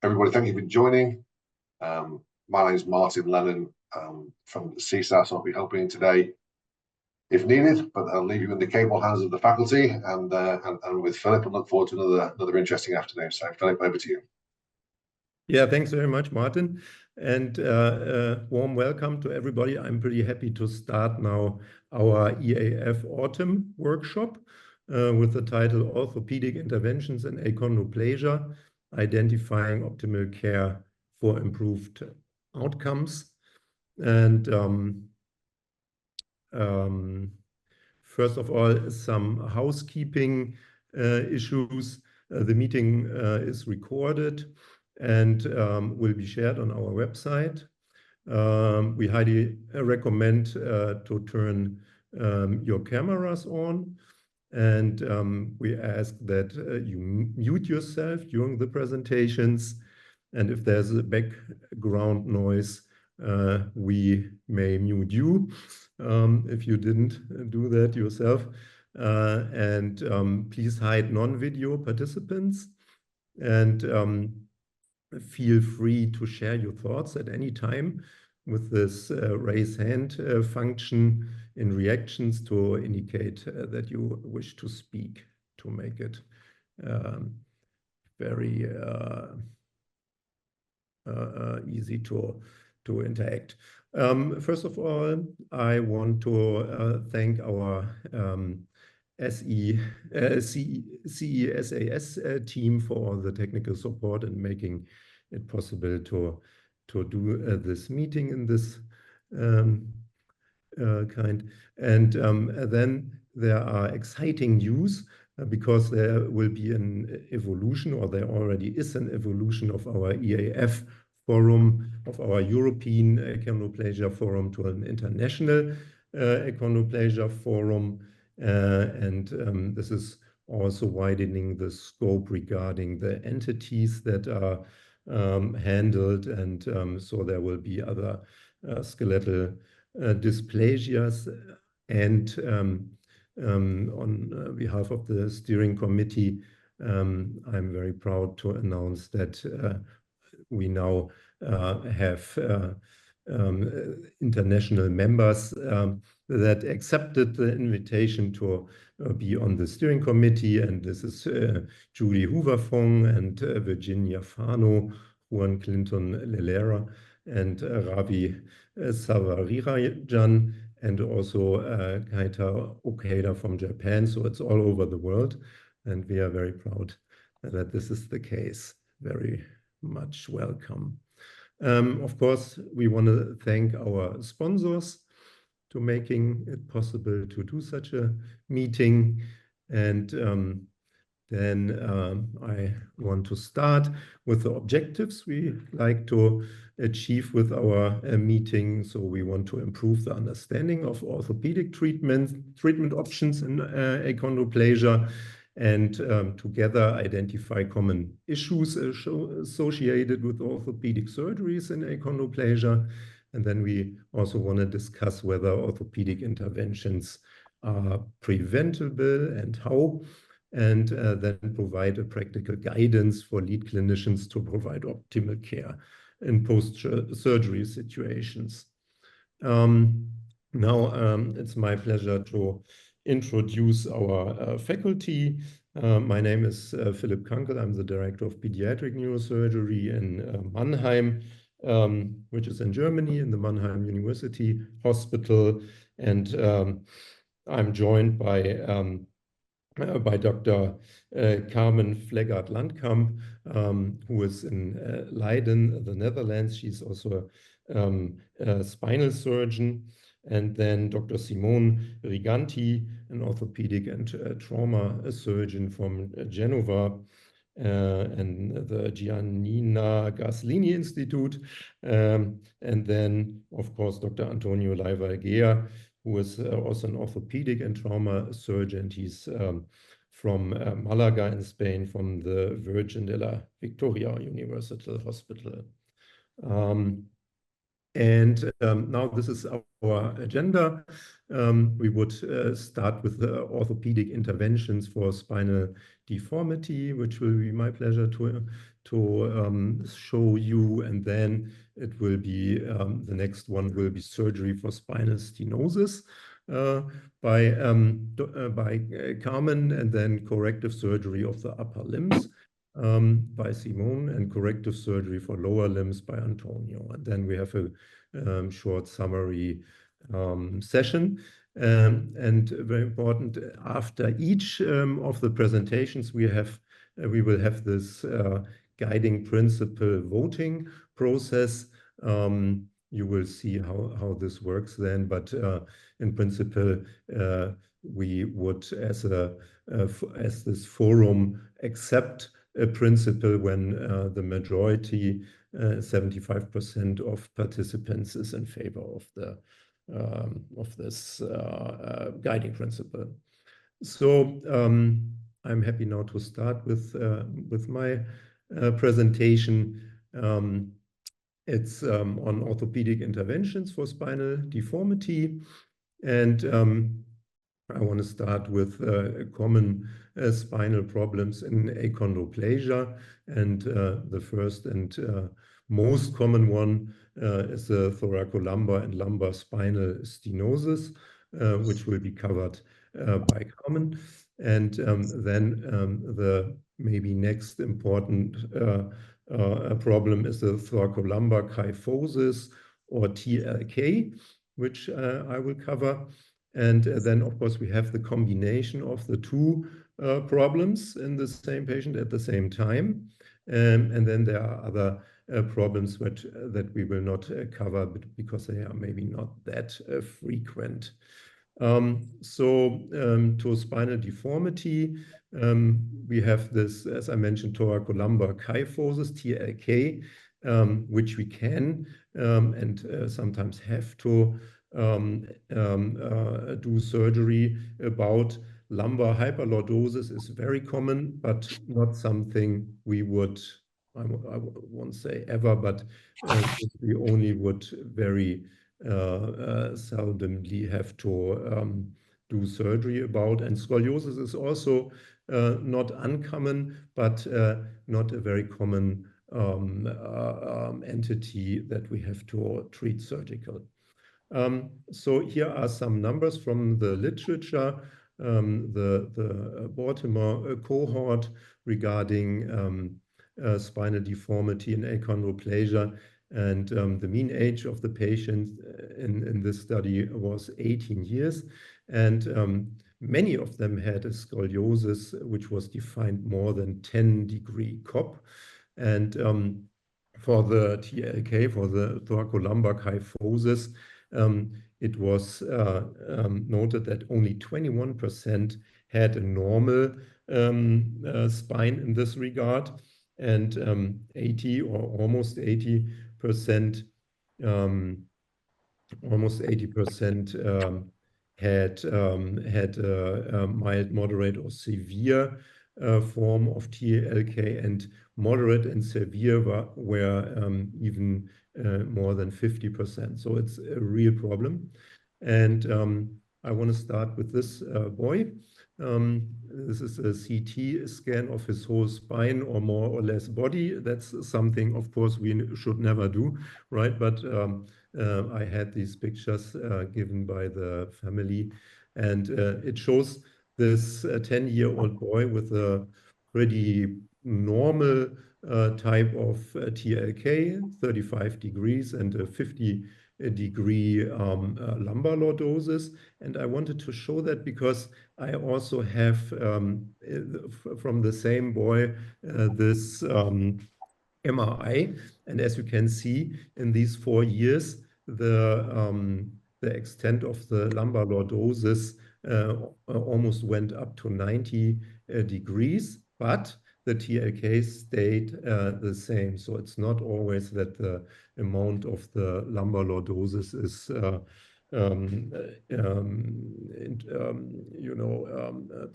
Everybody, thank you for joining. My name is Martin Lennon from CSAS. I'll be helping today if needed, but I'll leave you in the capable hands of the faculty and with Philip, and look forward to another interesting afternoon. So Philip, over to you. Yeah, thanks very much, Martin. And warm welcome to everybody. I'm pretty happy to start now our EAF Autumn workshop with the title Orthopedic Interventions in Achondroplasia, Identifying Optimal Care for Improved Outcomes. And first of all, some housekeeping issues. The meeting is recorded and will be shared on our website. We highly recommend to turn your cameras on, and we ask that you mute yourself during the presentations. And if there's a background noise, we may mute you if you didn't do that yourself. Please hide non-video participants, and feel free to share your thoughts at any time with this raise hand function in reactions to indicate that you wish to speak, to make it very easy to interact. First of all, I want to thank our CESAS team for all the technical support and making it possible to do this meeting in this kind. And then there are exciting news because there will be an evolution, or there already is an evolution of our EAF forum, of our European Achondroplasia forum to an international Achondroplasia forum. This is also widening the scope regarding the entities that are handled, and so there will be other skeletal dysplasias. And on behalf of the steering committee, I'm very proud to announce that we now have international members that accepted the invitation to be on the steering committee, and this is Julie Hoover-Fong and Virginia Fano, Juan Clinton Lelera, and Ravi Savarirajan, and also Kaita Okada from Japan. So it's all over the world, and we are very proud that this is the case. Very much welcome. Of course, we want to thank our sponsors to making it possible to do such a meeting. And then I want to start with the objectives we like to achieve with our meeting. So we want to improve the understanding of orthopedic treatment options in achondroplasia, and together identify common issues associated with orthopedic surgeries in achondroplasia. And then we also want to discuss whether orthopedic interventions are preventable and how, and then provide a practical guidance for lead clinicians to provide optimal care in post-surgery situations. Now it's my pleasure to introduce our faculty. My name is Philip Kunkel. I'm the Director of Pediatric Neurosurgery in Mannheim, which is in Germany, in the Mannheim University Hospital. And I'm joined by Dr. Carmen Vleggeert-Landkamp, who is in Leiden, the Netherlands. She's also a spinal surgeon. And then Dr. Simone Riganti, an orthopedic and trauma surgeon from Genova, and the Giannina Gaslini Institute. And then, of course, Dr. Antonio Leiva-Gea, who is also an orthopedic and trauma surgeon. He's from Malaga in Spain, from the Virgen de la Victoria Universal Hospital. And now this is our agenda. We would start with the orthopedic interventions for spinal deformity, which will be my pleasure to show you. And then it will be, the next one will be surgery for spinal stenosis by Carmen, and then corrective surgery of the upper limbs by Simone, and corrective surgery for lower limbs by Antonio. And then we have a short summary session. And very important, after each of the presentations, we will have this guiding principle voting process. You will see how this works then, but in principle, we would, as this forum, accept a principle when the majority, 75% of participants, is in favor of this guiding principle. So I'm happy now to start with my presentation. It's on orthopedic interventions for spinal deformity, and I want to start with common spinal problems in achondroplasia, and the first and most common one is the thoracolumbar and lumbar spinal stenosis, which will be covered by Carmen. And then the maybe next important problem is the thoracolumbar kyphosis, or TLK, which I will cover. And then, of course, we have the combination of the two problems in the same patient at the same time. And then there are other problems that we will not cover because they are maybe not that frequent. To spinal deformity, we have this, as I mentioned, thoracolumbar kyphosis, TLK, which we can and sometimes have to do surgery about. Lumbar hyperlordosis is very common, but not something we would, I won't say ever, but we only would very seldomly have to do surgery about. And scoliosis is also not uncommon, but not a very common entity that we have to treat surgical. So here are some numbers from the literature. The Baltimore cohort regarding spinal deformity and achondroplasia, and the mean age of the patients in this study was 18 years, and many of them had a scoliosis which was defined more than 10-degree COP. And for the TLK, for the thoracolumbar kyphosis, it was noted that only 21% had a normal spine in this regard, and 80 or almost 80%, had a mild, moderate, or severe form of TLK, and moderate and severe were even more than 50%. So it's a real problem. And I want to start with this boy. This is a CT scan of his whole spine, or more or less body. That's something, of course, we should never do, right? But I had these pictures given by the family, and it shows this 10-year-old boy with a pretty normal type of TLK, 35 degrees, and a 50-degree lumbar lordosis. And I wanted to show that because I also have from the same boy this MRI, and as you can see, in these 4 years, the extent of the lumbar lordosis almost went up to 90 degrees, but the TLK stayed the same. So it's not always that the amount of the lumbar lordosis is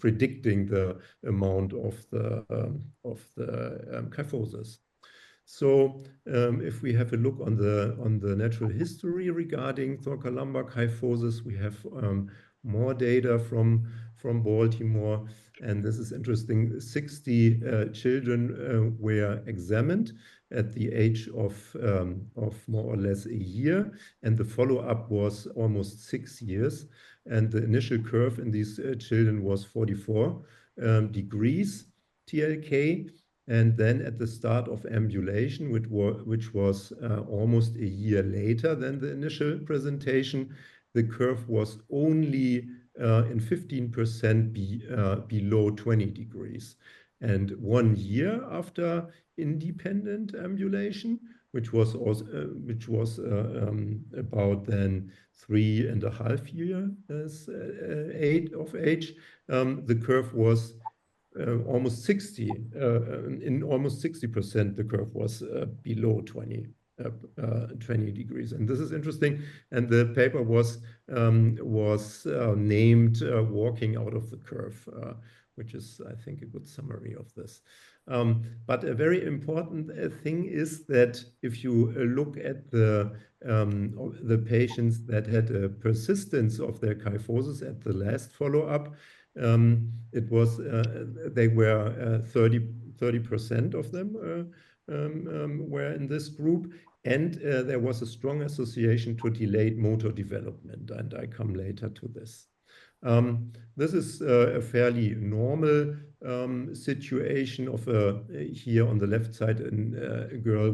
predicting the amount of the kyphosis. So if we have a look on the natural history regarding thoracolumbar kyphosis, we have more data from Baltimore, and this is interesting. 60 children were examined at the age of more or less a year, and the follow-up was almost 6 years. And the initial curve in these children was 44 degrees TLK. And then at the start of ambulation, which was almost a year later than the initial presentation, the curve was only in 15% below 20 degrees. And 1 year after independent ambulation, which was about then 3.5 years of age, the curve was almost 60. In almost 60%, the curve was below 20 degrees, and this is interesting. And the paper was named "Walking Out of the Curve," which is, I think, a good summary of this. But a very important thing is that if you look at the patients that had a persistence of their kyphosis at the last follow-up, it was they were 30% of them were in this group, and there was a strong association to delayed motor development, and I come later to this. This is a fairly normal situation of here on the left side, a girl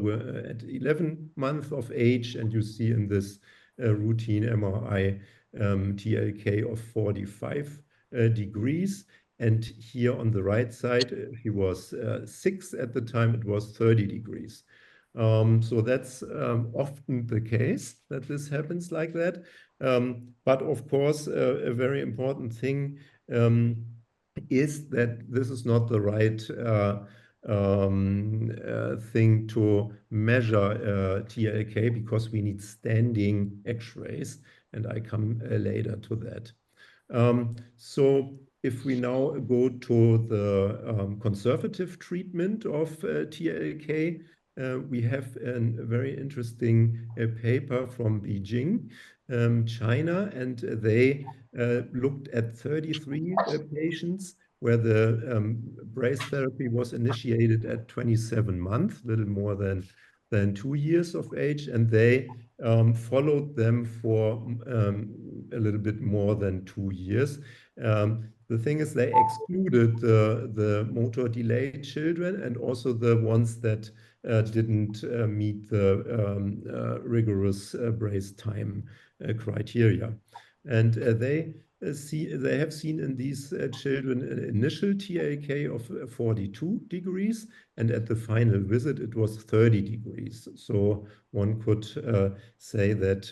at 11 months of age, and you see in this routine MRI TLK of 45 degrees. And here on the right side, he was 6 at the time, it was 30 degrees. So that's often the case that this happens like that. But of course, a very important thing is that this is not the right thing to measure TLK, because we need standing X-rays, and I come later to that. So if we now go to the conservative treatment of TLK, we have a very interesting paper from Beijing, China, and they looked at 33 patients where the brace therapy was initiated at 27 months, a little more than 2 years of age, and they followed them for a little bit more than 2 years. The thing is, they excluded the motor delayed children and also the ones that didn't meet the rigorous brace time criteria. And they have seen in these children an initial TLK of 42 degrees, and at the final visit it was 30 degrees. So one could say that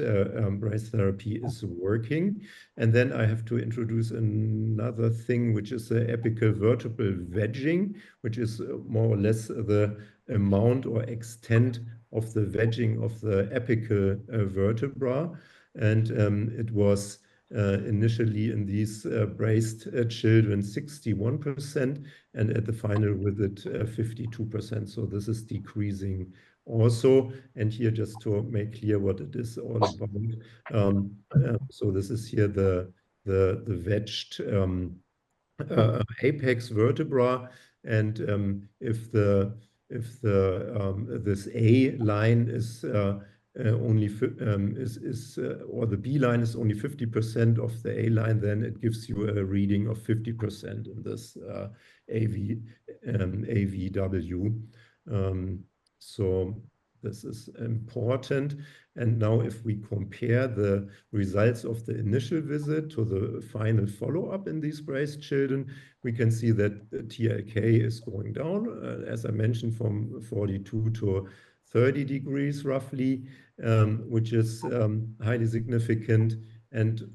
brace therapy is working. And then I have to introduce another thing, which is the apical vertebral wedging, which is more or less the amount or extent of the wedging of the apical vertebra. And it was initially in these braced children 61%, and at the final visit 52%. So this is decreasing also. And here, just to make clear what it is all about, so this is here the wedged apex vertebra, and if this A line is only or the B line is only 50% of the A line, then it gives you a reading of 50% in this AVW. So this is important. And now if we compare the results of the initial visit to the final follow-up in these braced children, we can see that the TLK is going down, as I mentioned, from 42 to 30 degrees roughly, which is highly significant. And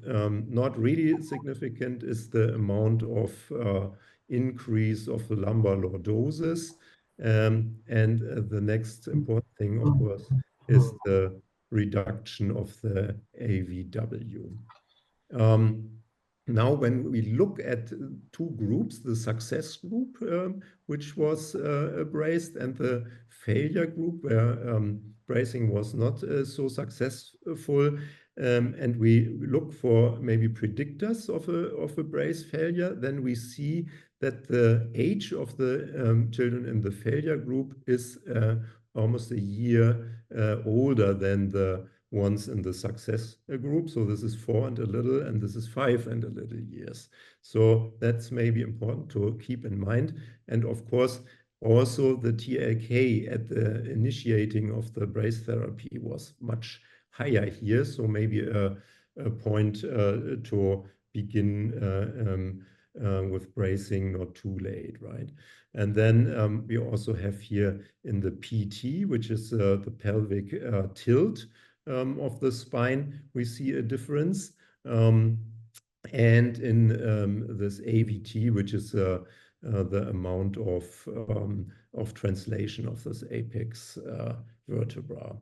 not really significant is the amount of increase of the lumbar lordosis. And the next important thing, of course, is the reduction of the AVW. now, when we look at two groups, the success group, which was braced, and the failure group, where bracing was not so successful, and we look for maybe predictors of a brace failure, then we see that the age of the children in the failure group is almost a year older than the ones in the success group. So this is 4 and a little, and this is 5 and a little years. So that's maybe important to keep in mind. And of course, also the TLK at the initiating of the brace therapy was much higher here. So maybe a point to begin with bracing not too late, right? And then we also have here in the PT, which is the pelvic tilt of the spine, we see a difference. And in this AVT, which is the amount of translation of this apex vertebra.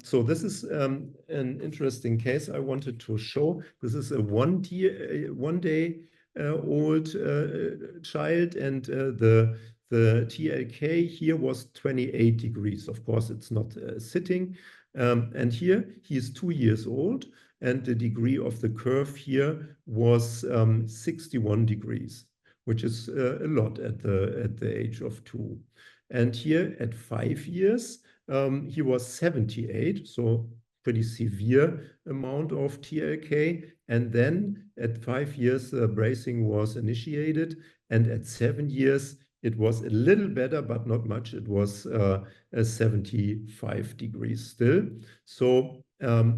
So this is an interesting case I wanted to show. This is a one day old child, and the TLK here was 28 degrees. Of course, it's not sitting. And here he is 2 years old, and the degree of the curve here was 61 degrees, which is a lot at the age of 2. And here at 5 years, he was 78, so pretty severe amount of TLK. And then at 5 years, bracing was initiated, and at 7 years, it was a little better, but not much. It was 75 degrees still. So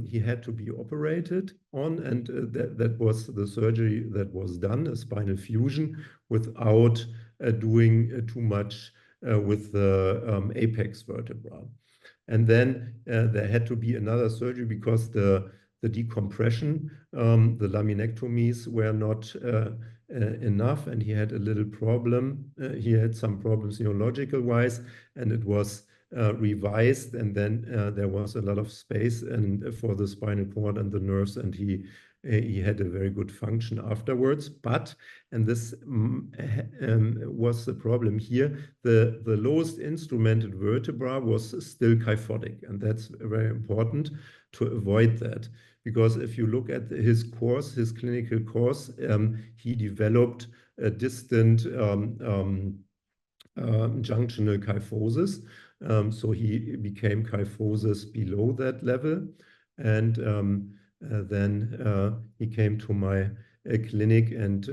he had to be operated on, and that was the surgery that was done, a spinal fusion, without doing too much with the apex vertebra. And then there had to be another surgery because the decompression, the laminectomies were not enough, and he had a little problem. He had some problems neurological wise, and it was revised, and then there was a lot of space and for the spinal cord and the nerves, and he had a very good function afterwards. But, and this was the problem here, the lowest instrumented vertebra was still kyphotic, and that's very important to avoid that. Because if you look at his course, his clinical course, he developed a distant junctional kyphosis. So he became kyphosis below that level. And then he came to my clinic, and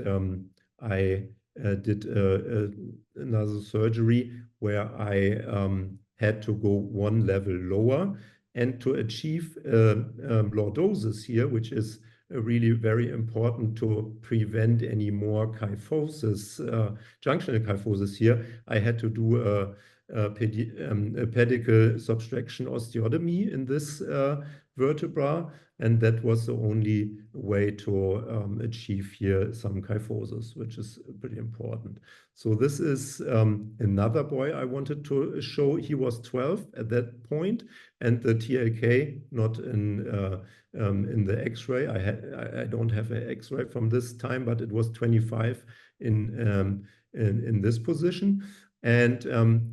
I did another surgery where I had to go one level lower, and to achieve lordosis here, which is really very important to prevent any more kyphosis, junctional kyphosis here, I had to do a pedicle subtraction osteotomy in this vertebra, and that was the only way to achieve here some kyphosis, which is pretty important. So this is another boy I wanted to show. He was 12 at that point, and the TLK not in the X-ray. I don't have an X-ray from this time, but it was 25 in this position. And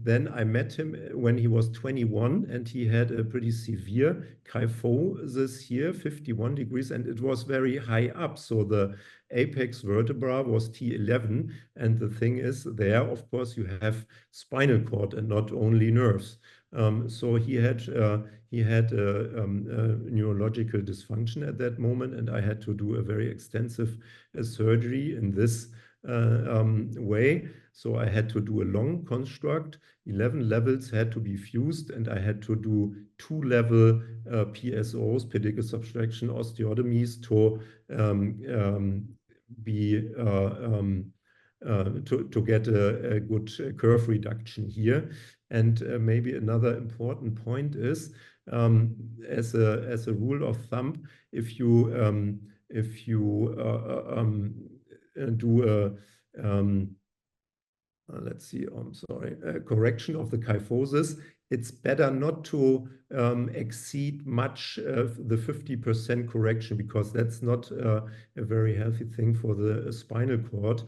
then I met him when he was 21, and he had a pretty severe kyphosis here, 51 degrees, and it was very high up. So the apex vertebra was T11, and the thing is, there, of course, you have spinal cord and not only nerves. So he had neurological dysfunction at that moment, and I had to do a very extensive surgery in this way. So I had to do a long construct, 11 levels had to be fused, and I had to do 2-level PSOs, pedicle subtraction osteotomies, to to get a good curve reduction here. And maybe another important point is, as a rule of thumb, if you do a let's see, I'm sorry, correction of the kyphosis. It's better not to exceed much the 50% correction, because that's not a very healthy thing for the spinal cord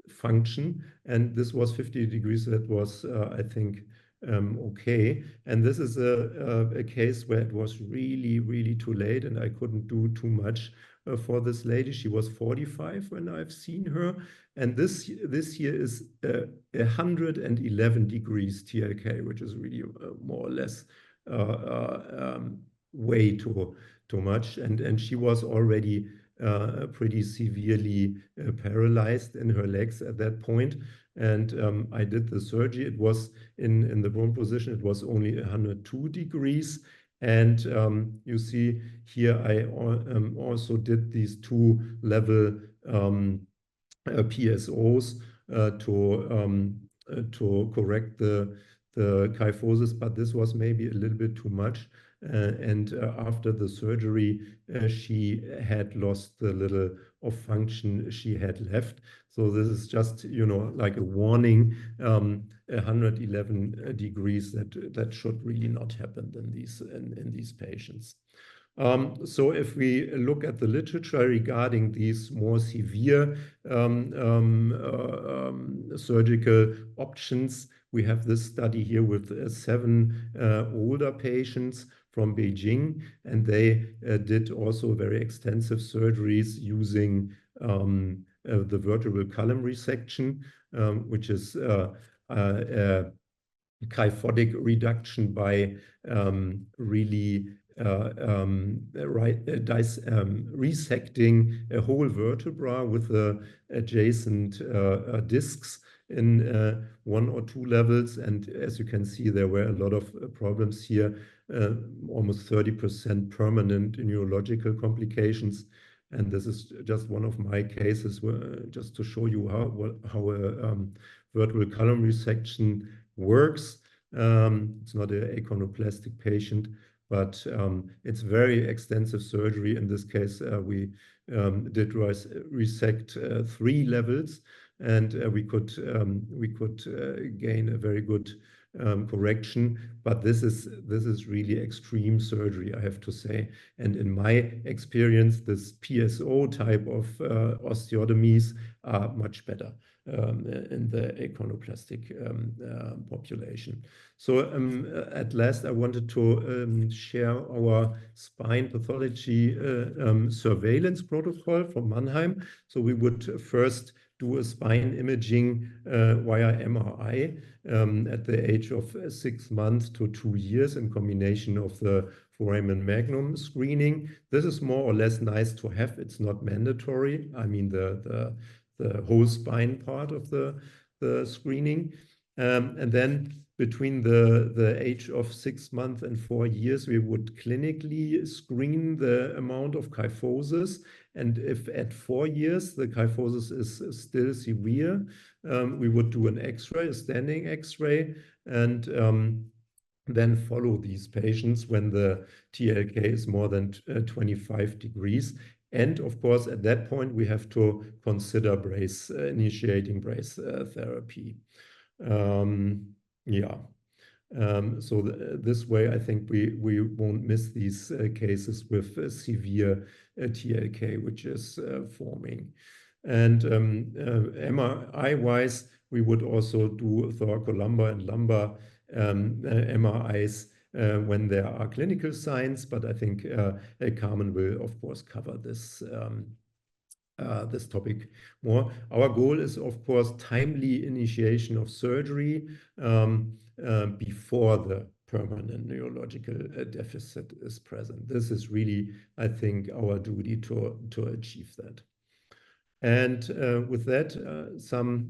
function. And this was 50 degrees. That was, I think, okay. And this is a case where it was really, really too late, and I couldn't do too much for this lady. She was 45 when I've seen her. And this here is 111 degrees TLK, which is really more or less way too much. And she was already pretty severely paralyzed in her legs at that point. And I did the surgery. It was in the prone position. It was only 102 degrees. And you see here, I also did these 2-level PSOs to correct the kyphosis, but this was maybe a little bit too much. And after the surgery, she had lost the little of function she had left. So this is just, you know, like a warning. 111 degrees, that should really not happen in these patients. So if we look at the literature regarding these more severe surgical options, we have this study here with 7 older patients from Beijing, and they did also very extensive surgeries using the vertebral column resection, which is kyphotic reduction by really resecting a whole vertebra with the adjacent discs in 1 or 2 levels. And as you can see, there were a lot of problems here, almost 30% permanent neurological complications. And this is just one of my cases, where, just to show you how a vertebral column resection works. It's not an achondroplastic patient, but it's very extensive surgery. In this case, we did resect 3 levels, and we could gain a very good correction. But this is really extreme surgery, I have to say. And in my experience, this PSO type of osteotomies are much better in the achondroplastic population. So at last, I wanted to share our spine pathology surveillance protocol from Mannheim. So we would first do a spine imaging via MRI at the age of 6 months to 2 years, in combination of the foramen magnum screening. This is more or less nice to have. It's not mandatory. I mean, the whole spine part of the screening. And then between the age of 6 months and 4 years, we would clinically screen the amount of kyphosis. And if at 4 years the kyphosis is still severe, we would do an X-ray, a standing X-ray, and then follow these patients when the TLK is more than 25 degrees. And of course, at that point, we have to consider initiating brace therapy. So this way, I think we won't miss these cases with severe TLK, which is forming. And MRI-wise, we would also do thoracolumbar and lumbar MRIs when there are clinical signs, but I think Carmen will, of course, cover this this topic more. Our goal is, of course, timely initiation of surgery before the permanent neurological deficit is present. This is really, I think, our duty to achieve that. And with that, some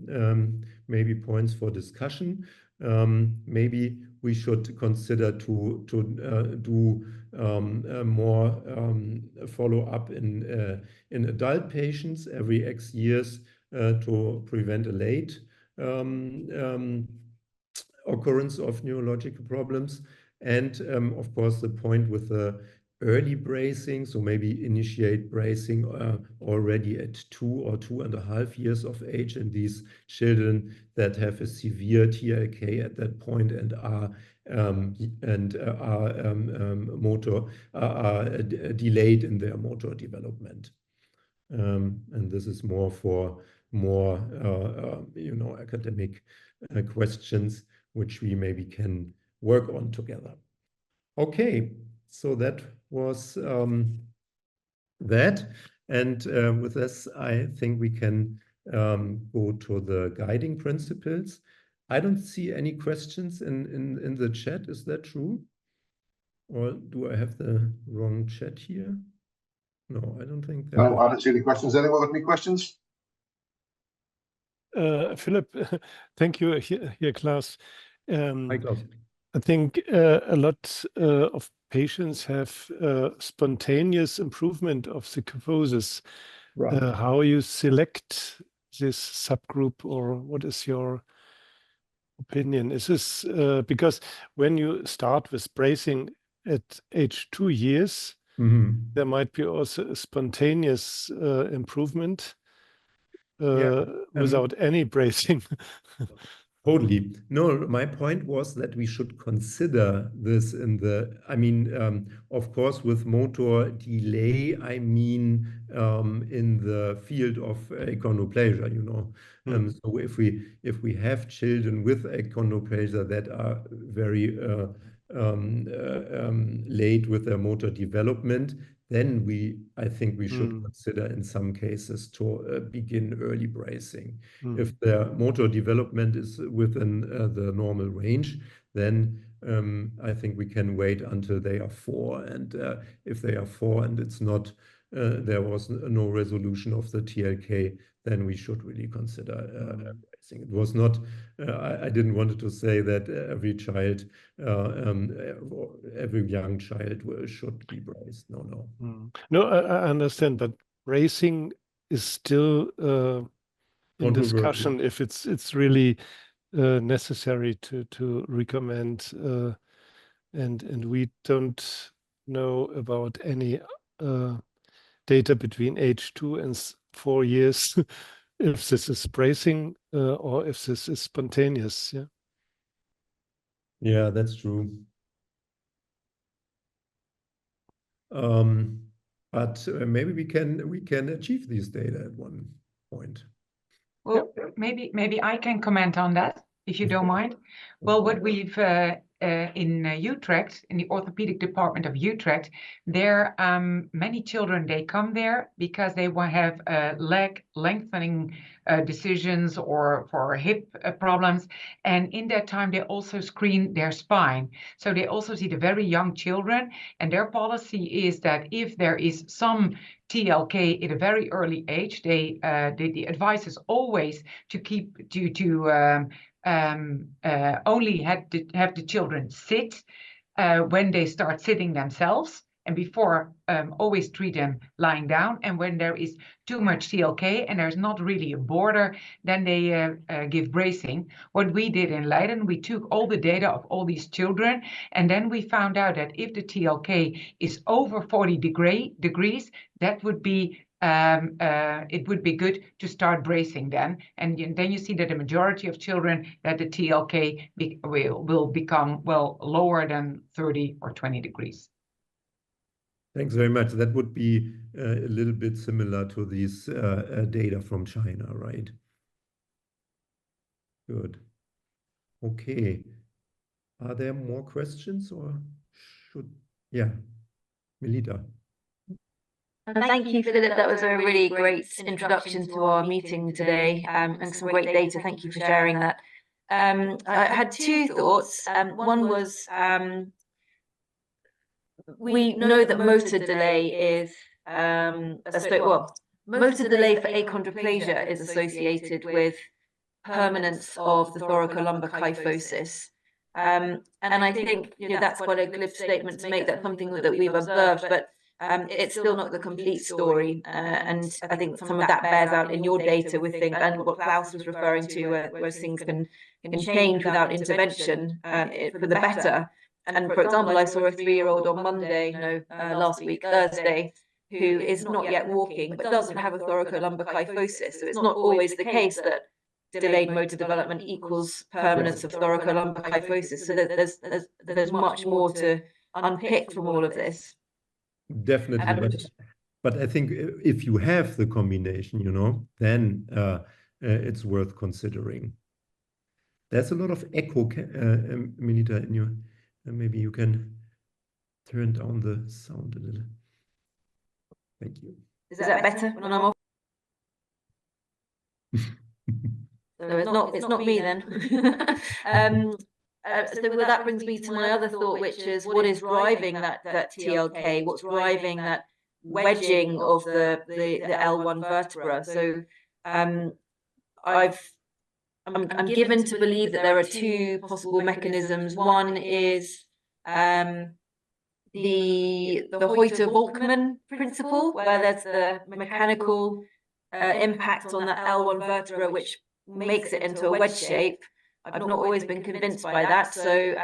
maybe points for discussion. Maybe we should consider to do more follow-up in adult patients every X years to prevent a late occurrence of neurological problems. And of course, the point with the early bracing, so maybe initiate bracing already at 2 or 2.5 years of age in these children that have a severe TLK at that point and are delayed in their motor development. And this is more for academic questions, which we maybe can work on together. Okay, so that was that. And with this, I think we can go to the guiding principles. I don't see any questions in the chat. Is that true? Or do I have the wrong chat here? No, I don't think that. No, I don't see any questions. Anyone got any questions? Philip, thank you here, Klaus. Hi, Klaus. I think a lot of patients have spontaneous improvement of the kyphosis. Right. How you select this subgroup, or what is your opinion? Is this because when you start with bracing at age 2 years, there might be also a spontaneous improvement without any bracing? Totally. No, my point was that we should consider this in the, of course, with motor delay, in the field of achondroplasia, So if we have children with achondroplasia that are very late with their motor development, then I think we should consider in some cases to begin early bracing. If their motor development is within the normal range, then I think we can wait until they are 4. And if they are 4 and it's not, there was no resolution of the TLK, then we should really consider bracing. It was not, I didn't want to say that every child, every young child should be braced. No. No, I understand, but bracing is still in discussion if it's really necessary to recommend, and we don't know about any data between age 2 and 4 years if this is bracing or if this is spontaneous. Yeah, that's true. But maybe we can achieve these data at one point. Well, maybe I can comment on that, if you don't mind. Well, what we've in Utrecht, in the orthopedic department of Utrecht, there many children, they come there because they want to have leg lengthening decisions or for hip problems. And in that time, they also screen their spine. So they also see the very young children. And their policy is that if there is some TLK at a very early age, the advice is always to keep only have the children sit when they start sitting themselves, and before always treat them lying down. And when there is too much TLK and there's not really a border, then they give bracing. What we did in Leiden, we took all the data of all these children, and then we found out that if the TLK is over 40 degrees, that would be it would be good to start bracing then. And then you see that the majority of children that the TLK will become, well, lower than 30 or 20 degrees. Thanks very much. That would be a little bit similar to these data from China, right? Good. Okay. Are there more questions or yeah, Melita. Thank you, Philip. That was a really great introduction to our meeting today, and some great data. Thank you for sharing that. I had 2 thoughts. One was, we know that motor delay is motor delay for achondroplasia is associated with permanence of the thoracolumbar kyphosis. And I think that's quite a glib statement to make. That's something that we've observed, but it's still not the complete story. And I think some of that bears out in your data with things, and what Klaus was referring to, where things can change without intervention for the better. for example, I saw a 3-year-old on Monday, last week, Thursday, who is not yet walking, but doesn't have a thoracolumbar kyphosis. So it's not always the case that delayed motor development equals permanence of thoracolumbar kyphosis. So there's much more to unpick from all of this. Definitely, but I think if you have the combination, then it's worth considering. There's a lot of echo, Melita, in your. Maybe you can turn down the sound a little. Thank you. Is that better when I'm off? So it's not me then. So that brings me to my other thought, which is what is driving that TLK? What's driving that wedging of the L1 vertebra? So I'm given to believe that there are two possible mechanisms. One is the Hoyter-Volkmann principle, where there's the mechanical impact on that L1 vertebra, which makes it into a wedge shape. I've not always been convinced by that. So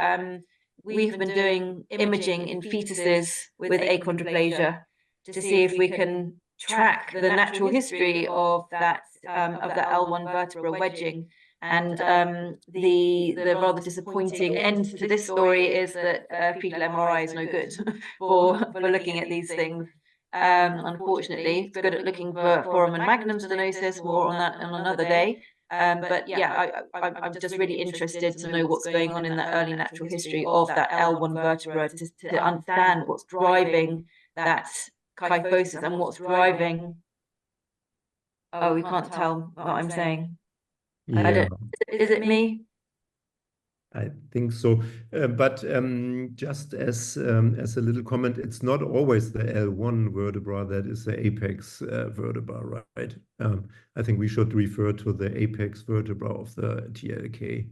we've been doing imaging in fetuses with achondroplasia to see if we can track the natural history of that L1 vertebra wedging. And the rather disappointing end to this story is that fetal MRI is no good for looking at these things. Unfortunately, it's good at looking for foramen magnum stenosis. More on that on another day. But yeah, I'm just really interested to know what's going on in the early natural history of that L1 vertebra to understand what's driving that kyphosis and what's driving. Oh, we can't tell what I'm saying. Yeah. Is it me? I think so, but just as a little comment, it's not always the L1 vertebra that is the apex vertebra, right? I think we should refer to the apex vertebra of the TLK,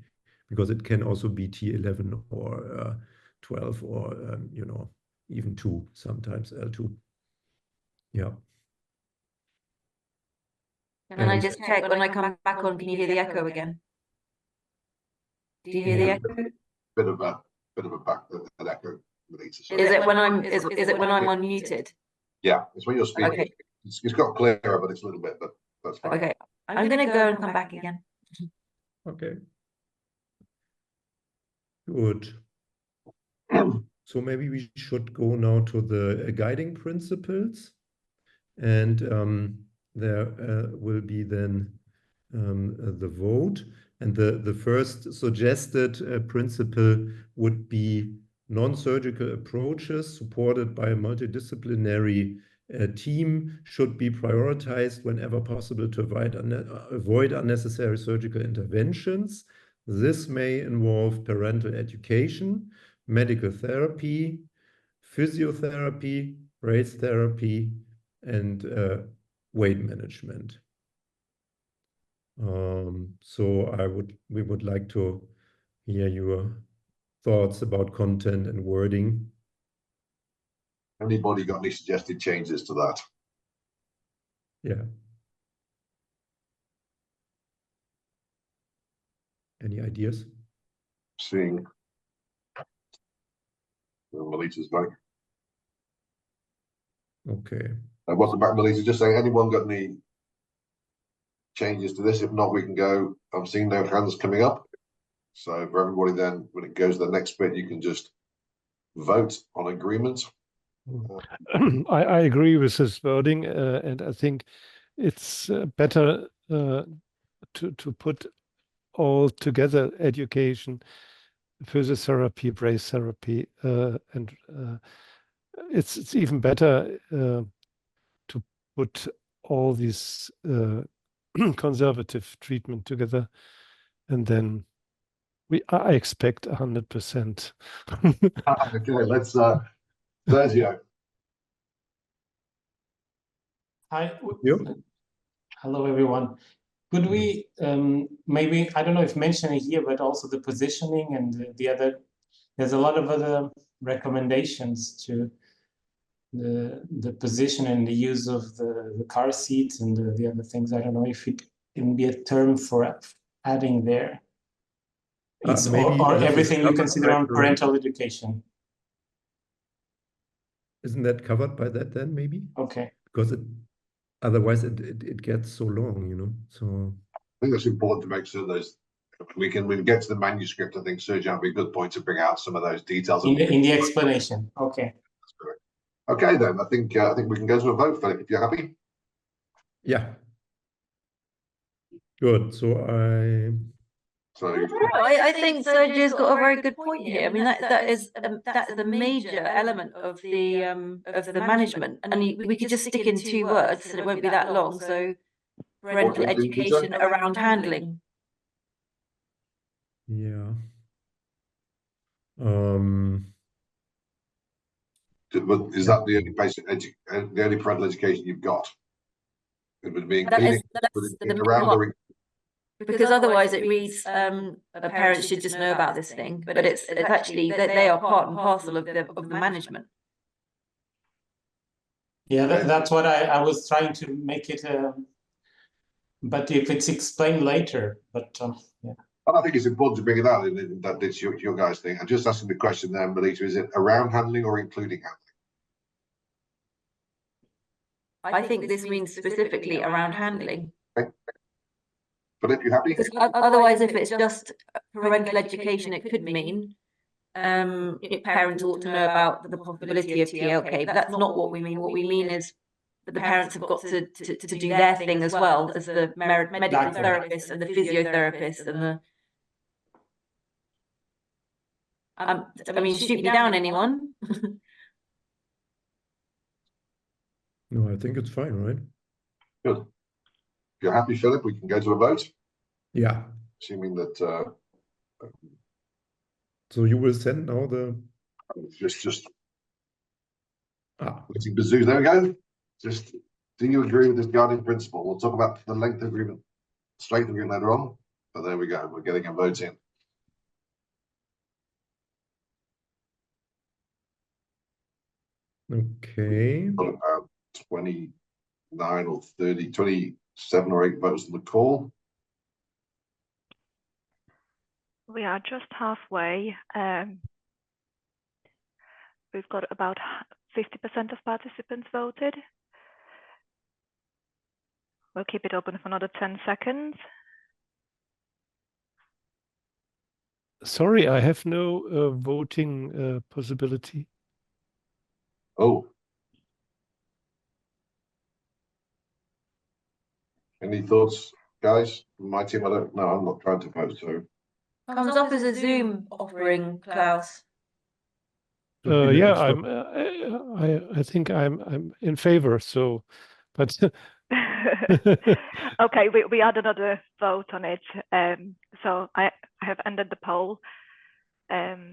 because it can also be T11 or 12 or even 2, sometimes L2. Yeah. Can I just check when I come back on? Can you hear the echo again? Do you hear the echo? Bit of a back an echo. Is it when I'm unmuted? Yeah, it's when you're speaking. Okay. It's got clearer, but it's a little bit, but that's fine. Okay, I'm going to go and come back again. Okay. Good. So maybe we should go now to the guiding principles, and there will be then the vote. And the first suggested principle would be non-surgical approaches supported by a multidisciplinary team should be prioritized whenever possible to avoid unnecessary surgical interventions. This may involve parental education, medical therapy, physiotherapy, brace therapy, and weight management. So we would like to hear your thoughts about content and wording. Anybody got any suggested changes to that? Yeah. Any ideas? Seeing Melita's back. Okay. Welcome back, Melita. Just saying, anyone got any changes to this? If not, we can go. I'm seeing no hands coming up. So for everybody then, when it goes to the next bit, you can just vote on agreement. I agree with this wording, and I think it's better to put all together education, physiotherapy, brace therapy, and it's even better to put all these conservative treatment together, and then I expect 100%. Okay, let's Sergio. Hi. Yep. Hello, everyone. Could we maybe, I don't know if mentioning here, but also the positioning and the other, there's a lot of other recommendations to the position and the use of the car seats and the other things. I don't know if it can be a term for adding there. It's maybe or this is everything you covered consider by on the- parental education. Isn't that covered by that then, maybe? Okay. Because otherwise it gets so long, you know. So I think that's important to make sure those we can get to the manuscript. I think Sergio would be a good point to bring out some of those details In the explanation. Okay. That's correct. Okay, then I think we can go to a vote, Philip, if you're happy. yeah. Good. So So I think Sergio's got a very good point here. I mean, that's the major element of the management, and we could just stick in 2 words, and it won't be that long. So, parental What did you say? education around handling. yeah. Is that the only basic the only parental education you've got? It would be including around or Because otherwise it reads a parent should just know about this thing, but it's actually that they are part and parcel of the management. Yeah, that's what I was trying to make it. But if it's explained later, but yeah. I think it's important to bring it out in that it's your guys' thing. I'm just asking the question there, Melita, is it around handling or including handling? I think this means specifically around handling. Okay. But if you're happy, Because otherwise, if it's just parental education, it could mean parents ought to know about the possibility of TLK, but that's not what we mean. What we mean is that the parents have got to do their thing as well as the medical therapist and the physiotherapist and the. I mean, shoot me down, anyone. No, I think it's fine, right? good. If you're happy, Philip, we can go to a vote. Yeah. Assuming that So you will send now the just ah. Bazoo, there we go. Just do you agree with this guiding principle? We'll talk about the length of agreement, strength of agreement later on. But there we go. We're getting a vote in. Okay. Got about 29 or 30, 27 or 8 votes on the call. We are just halfway. We've got about 50% of participants voted. We'll keep it open for another 10 seconds. Sorry, I have no voting possibility. Oh. Any thoughts, guys? My team, I don't know. I'm not trying to vote, so. Comes up as a Zoom offering, Klaus. Yeah, I think I'm in favor. So, but okay, we had another vote on it. So I have ended the poll. Okay,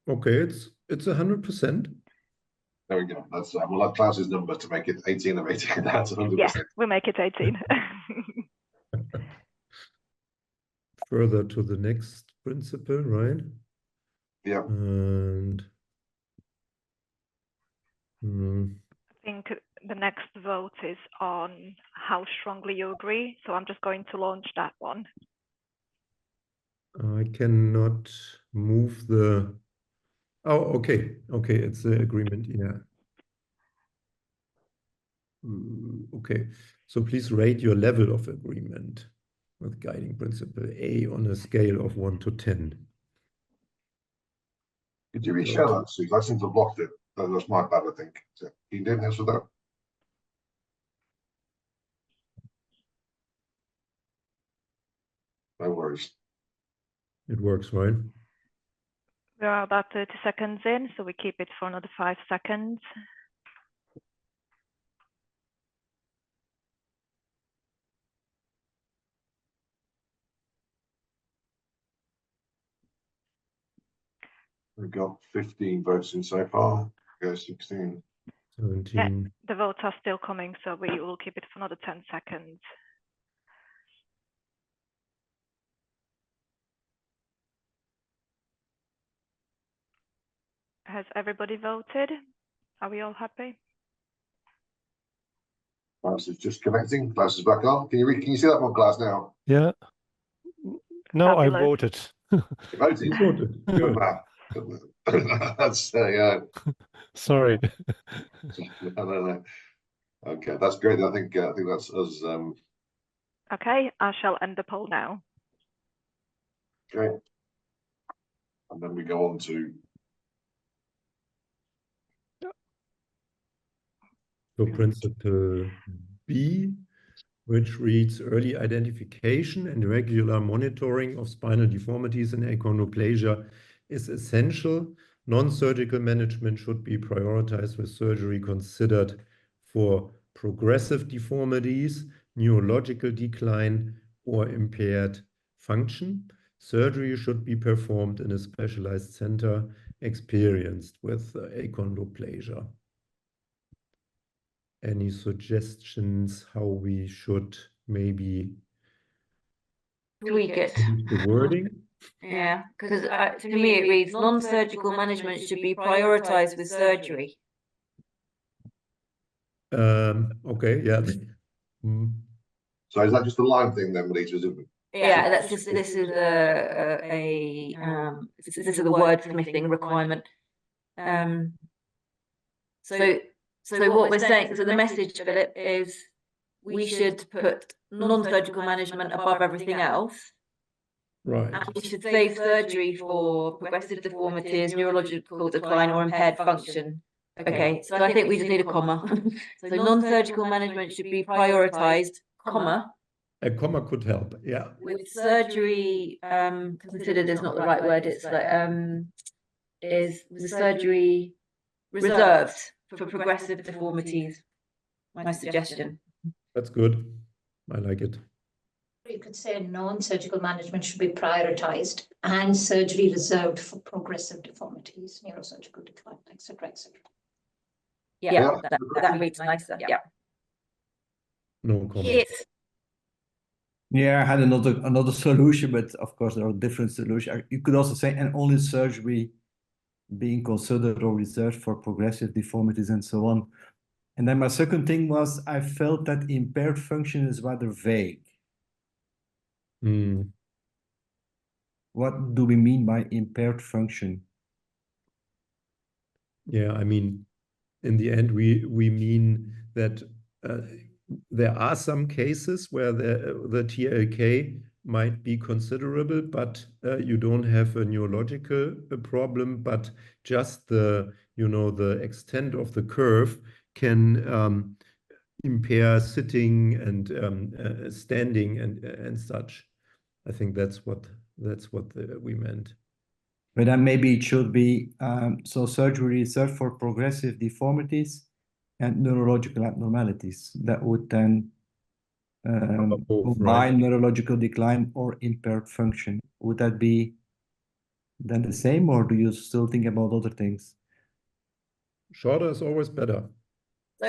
it's 100%. There we go. That's we'll have Klaus's number to make it 18 of 18. That's 100%. Yeah, we'll make it 18. Further to the next principle, right? Yeah. And I think the next vote is on how strongly you agree. So I'm just going to launch that one. I cannot move the. Oh, okay. Okay, it's the agreement. Yeah. Okay. So please rate your level of agreement with guiding principle A on a scale of 1 to 10. Could you reshare that, Sue? I seem to have blocked it. That's my bad, I think. So, can you do this with that? No worries. It works, right? We are about 30 seconds in, so we keep it for another 5 seconds. We've got 15 votes in so far. Go 16. 17. Yeah, the votes are still coming, so we will keep it for another 10 seconds. Has everybody voted? Are we all happy? Klaus is just connecting. Klaus is back on. Can you see that one, Klaus, now? yeah. Now I Fabulous. voted. Devoted. Good. Good. That's yeah. Sorry. No. Okay, that's great. I think that's us. Okay, I shall end the poll now. Okay, and then we go on to. So principle B, which reads early identification and regular monitoring of spinal deformities and achondroplasia is essential. Non-surgical management should be prioritized with surgery considered for progressive deformities, neurological decline, or impaired function. Surgery should be performed in a specialized center experienced with achondroplasia. Any suggestions how we should maybe tweak it? the wording? Yeah, because to me it reads non-surgical management should be prioritized with surgery. Okay, yeah. So is that just a line thing then, Melita? Is it? Yeah, that's just this is this is the wordsmithing requirement. So what we're saying, so the message, Philip, is we should put non-surgical management above everything else. Right. And we should save surgery for progressive deformities, neurological decline, or impaired function. Okay, so I think we just need a comma. So non-surgical management should be prioritized, comma. A comma could help, yeah. With surgery considered is not the right word. It's like is the surgery reserved for progressive deformities? My suggestion. That's good. I like it. You could say non-surgical management should be prioritized and surgery reserved for progressive deformities, neurosurgical decline, etc., etc. Yeah, that reads nicer. Yeah. No comment. Yeah, I had another solution, but of course there are different solutions. You could also say, and only surgery being considered or reserved for progressive deformities and so on. And then my second thing was I felt that impaired function is rather vague. What do we mean by impaired function? Yeah, I mean, in the end, we mean that there are some cases where the TLK might be considerable, but you don't have a neurological problem, but just the extent of the curve can impair sitting and standing and such. I think that's what we meant. But then maybe it should be so surgery reserved for progressive deformities and neurological abnormalities. That would then combine neurological decline or impaired function. Would that be then the same, or do you still think about other things? Shorter is always better. So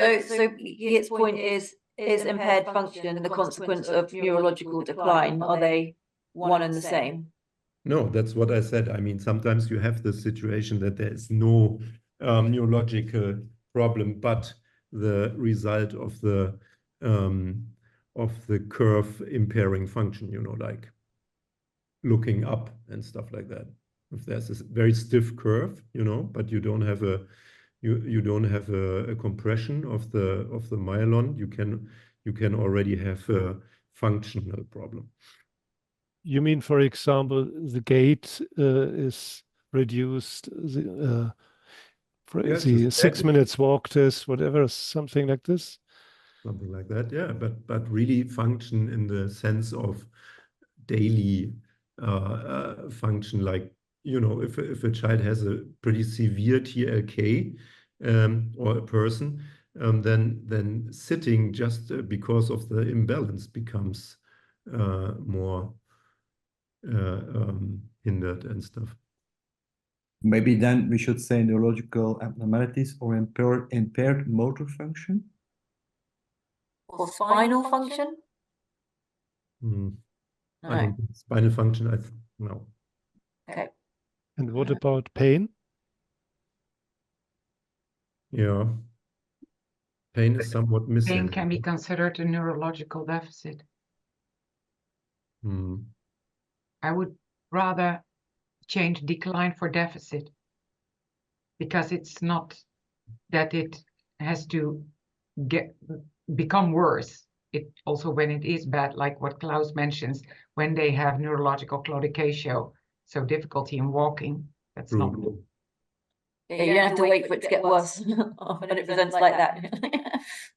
his point is impaired function the consequence of neurological decline? Are they one and the same? No, that's what I said. I mean, sometimes you have the situation that there is no neurological problem, but the result of the curve impairing function, like looking up and stuff like that. If there's a very stiff curve, but you don't have a compression of the myelin, you can already have a functional problem. You mean, for example, the gait is reduced, the 6 minutes walk test, whatever, something like this? Something like that, yeah. But really function in the sense of daily function, like, if a child has a pretty severe TLK or a person, then sitting just because of the imbalance becomes more hindered and stuff. Maybe then we should say neurological abnormalities or impaired motor function? Or spinal function? No. I don't think spinal function, no. Okay. And what about pain? Yeah. Pain is somewhat missing. Pain can be considered a neurological deficit. I would rather change decline for deficit, because it's not that it has to become worse. It also, when it is bad, like what Klaus mentions, when they have neurological claudication, so difficulty in walking, that's not good. Yeah, you don't have to wait for it to get worse when it presents like that.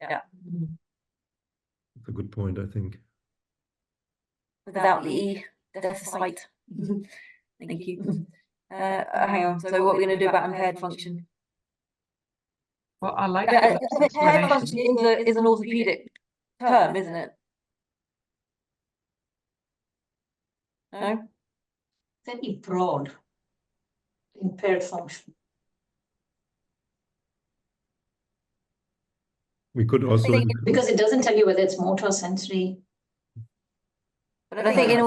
Yeah. That's a good point, I think. Without the E deficit. Thank you. Hang on. So what are we going to do about impaired function? Well, I like impaired function is an orthopedic term, isn't it? No? Very broad. Impaired function. We could also because it doesn't tell you whether it's motor or sensory. But I think in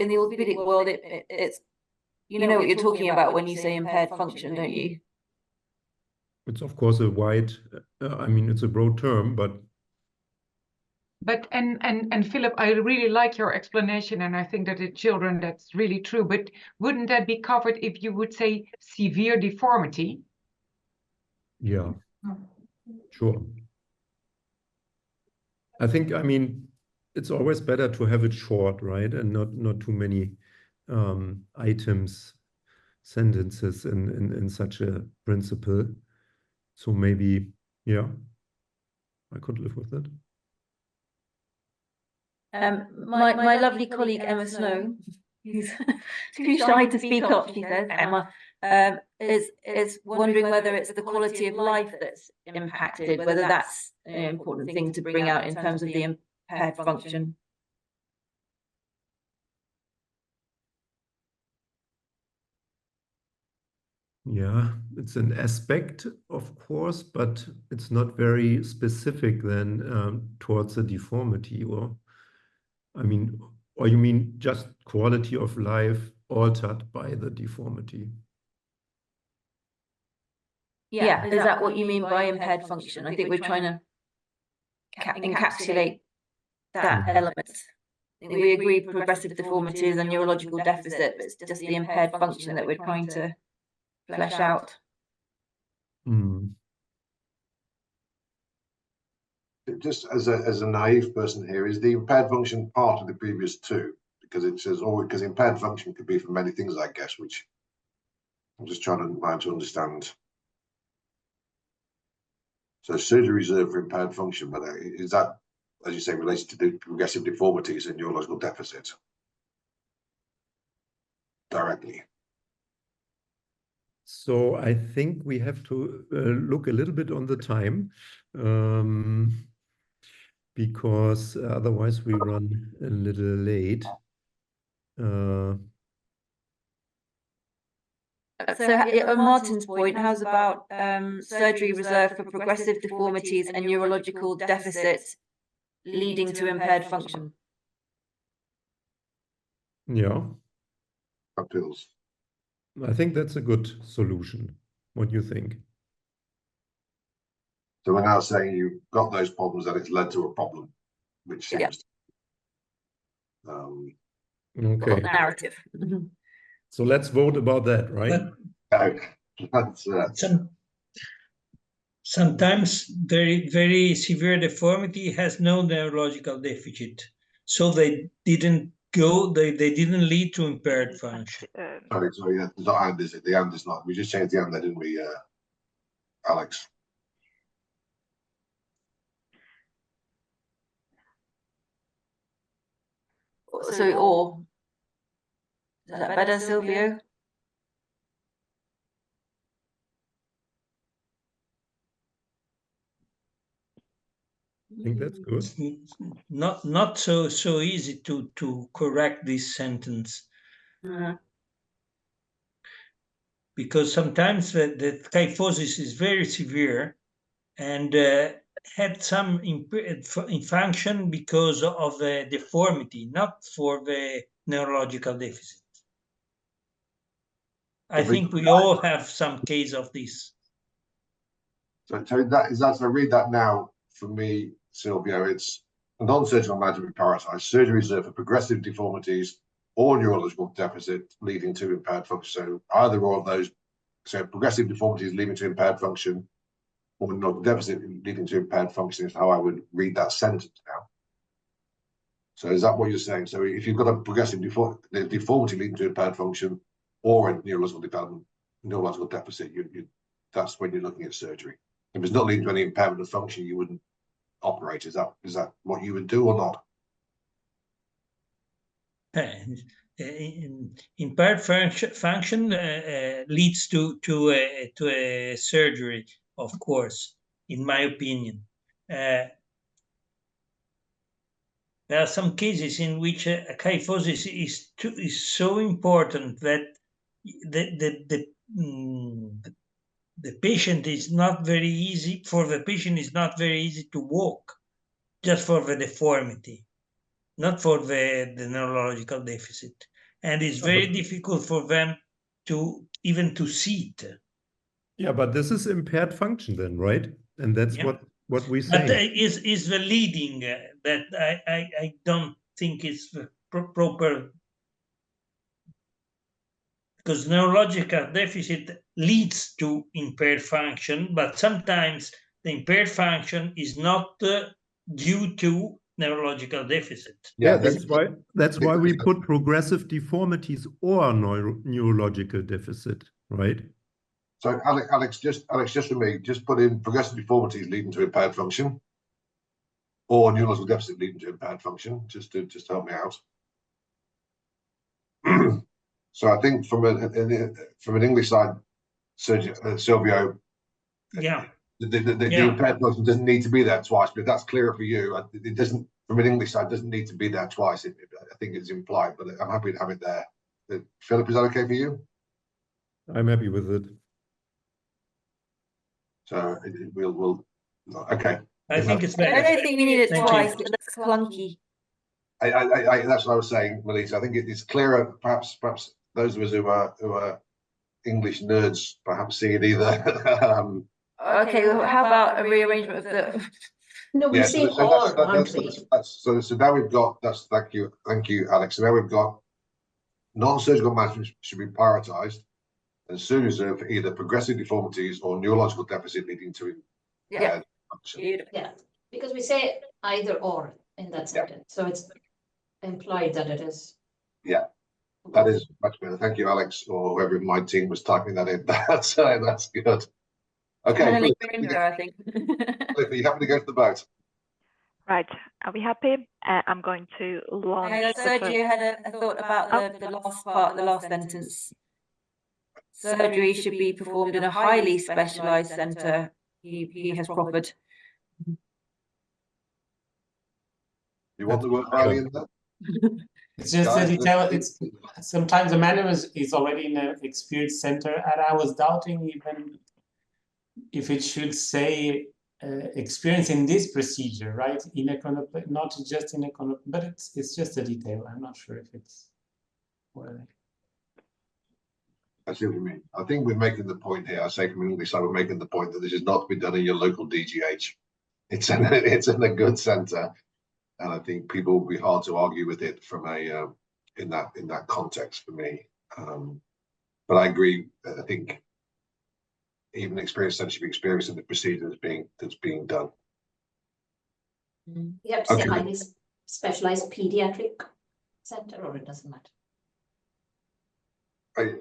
the orthopedic world, it's, you know what you're talking about when you say impaired function, don't you? It's of course a wide, I mean, it's a broad term, but and Philip, I really like your explanation, and I think that in children that's really true. But wouldn't that be covered if you would say severe deformity? Yeah, sure. I think, I mean, it's always better to have it short, right, and not too many items, sentences in such a principle. So maybe, yeah, I could live with it. My lovely colleague Emma Snow, who's too shy to speak up, she says, Emma, is wondering whether it's the quality of life that's impacted, whether that's an important thing to bring out in terms of the impaired function. Yeah, it's an aspect, of course, but it's not very specific then towards the deformity, or I mean, or you mean just quality of life altered by the deformity? Yeah, is that what you mean by impaired function? I think we're trying to encapsulate that element. We agree progressive deformities and neurological deficit, but it's just the impaired function that we're trying to flesh out. Just as a naive person here, is the impaired function part of the previous two? Because it says, oh, because impaired function could be for many things, I guess, which I'm just trying to understand. So surgery reserved for impaired function, but is that, as you say, related to the progressive deformities and neurological deficit directly? So I think we have to look a little bit on the time, because otherwise we run a little late. So on Martin's point, how's about surgery reserved for progressive deformities and neurological deficits leading to impaired function? Yeah. Cocktails. I think that's a good solution. What do you think? So we're now saying you've got those problems and it's led to a problem, which seems okay. Narrative. So let's vote about that, right? Sometimes very severe deformity has no neurological deficit, so they didn't lead to impaired function. Sorry, yeah, there's not and, is it? The and is not. We just changed the and there, didn't we, Alex? So, or is that better, Silvio? I think that's good. Not so easy to correct this sentence. Because sometimes the kyphosis is very severe and had some in function because of the deformity, not for the neurological deficit. I think we all have some case of this. So that is as I read that now, for me, Silvio, it's a non-surgical management prioritized surgery reserved for progressive deformities or neurological deficit leading to impaired function. So either or of those, so progressive deformities leading to impaired function or neurological deficit leading to impaired function is how I would read that sentence now. So is that what you're saying? So if you've got a progressive deformity leading to impaired function or a neurological development, neurological deficit, that's when you're looking at surgery. If it's not leading to any impairment of function, you wouldn't operate. Is that what you would do or not? Impaired function leads to a surgery, of course, in my opinion. There are some cases in which kyphosis is so important that the patient is not very easy. For the patient, it's not very easy to walk, just for the deformity, not for the neurological deficit, and it's very difficult for them to even to sit. Yeah, but this is impaired function then, right? And that's what we say. But is the leading that I don't think is the proper, because neurological deficit leads to impaired function, but sometimes the impaired function is not due to neurological deficit. Yeah, that's why we put progressive deformities or neurological deficit, right? So Alex, just for me, just put in progressive deformities leading to impaired function or neurological deficit leading to impaired function, just to help me out. So I think from an English side, Silvio, yeah, the impaired function doesn't need to be there twice, but that's clearer for you. It doesn't, from an English side, doesn't need to be there twice. I think it's implied, but I'm happy to have it there. Philip, is that okay for you? I'm happy with it. So we'll okay. I think it's better. I don't think we need it twice. It looks clunky. That's what I was saying, Melissa. I think it's clearer. Perhaps those of us who are English nerds perhaps see it either. Okay, well, how about a rearrangement of the? No, we say or, aren't we? So now we've got thank you, Alex. So now we've got non-surgical management should be prioritized and surgery for either progressive deformities or neurological deficit leading to function. Yeah, because we say either or in that sentence, so it's implied that it is. Yeah, that is much better. Thank you, Alex, or whoever in my team was typing that in. That's good. Okay, I think. Are you happy to go to the vote? Right, are we happy? I'm going to launch. I heard you had a thought about the last part, the last sentence. Surgery should be performed in a highly specialized center. He has proffered. You want the word highly in there? It's just a detail. It's sometimes the manual is already in an experienced center, and I was doubting even if it should say experience in this procedure, right? In achondroplasia, not just in achondroplasia, but it's just a detail. I'm not sure if it's. I see what you mean. I think we're making the point here. I say from an English side, we're making the point that this is not to be done in your local DGH. It's in a good center, and I think people will be hard to argue with it from a in that context for me. But I agree. I think even experienced centers should be experiencing the procedure that's being done. You have to say highly specialized pediatric center, or it doesn't matter.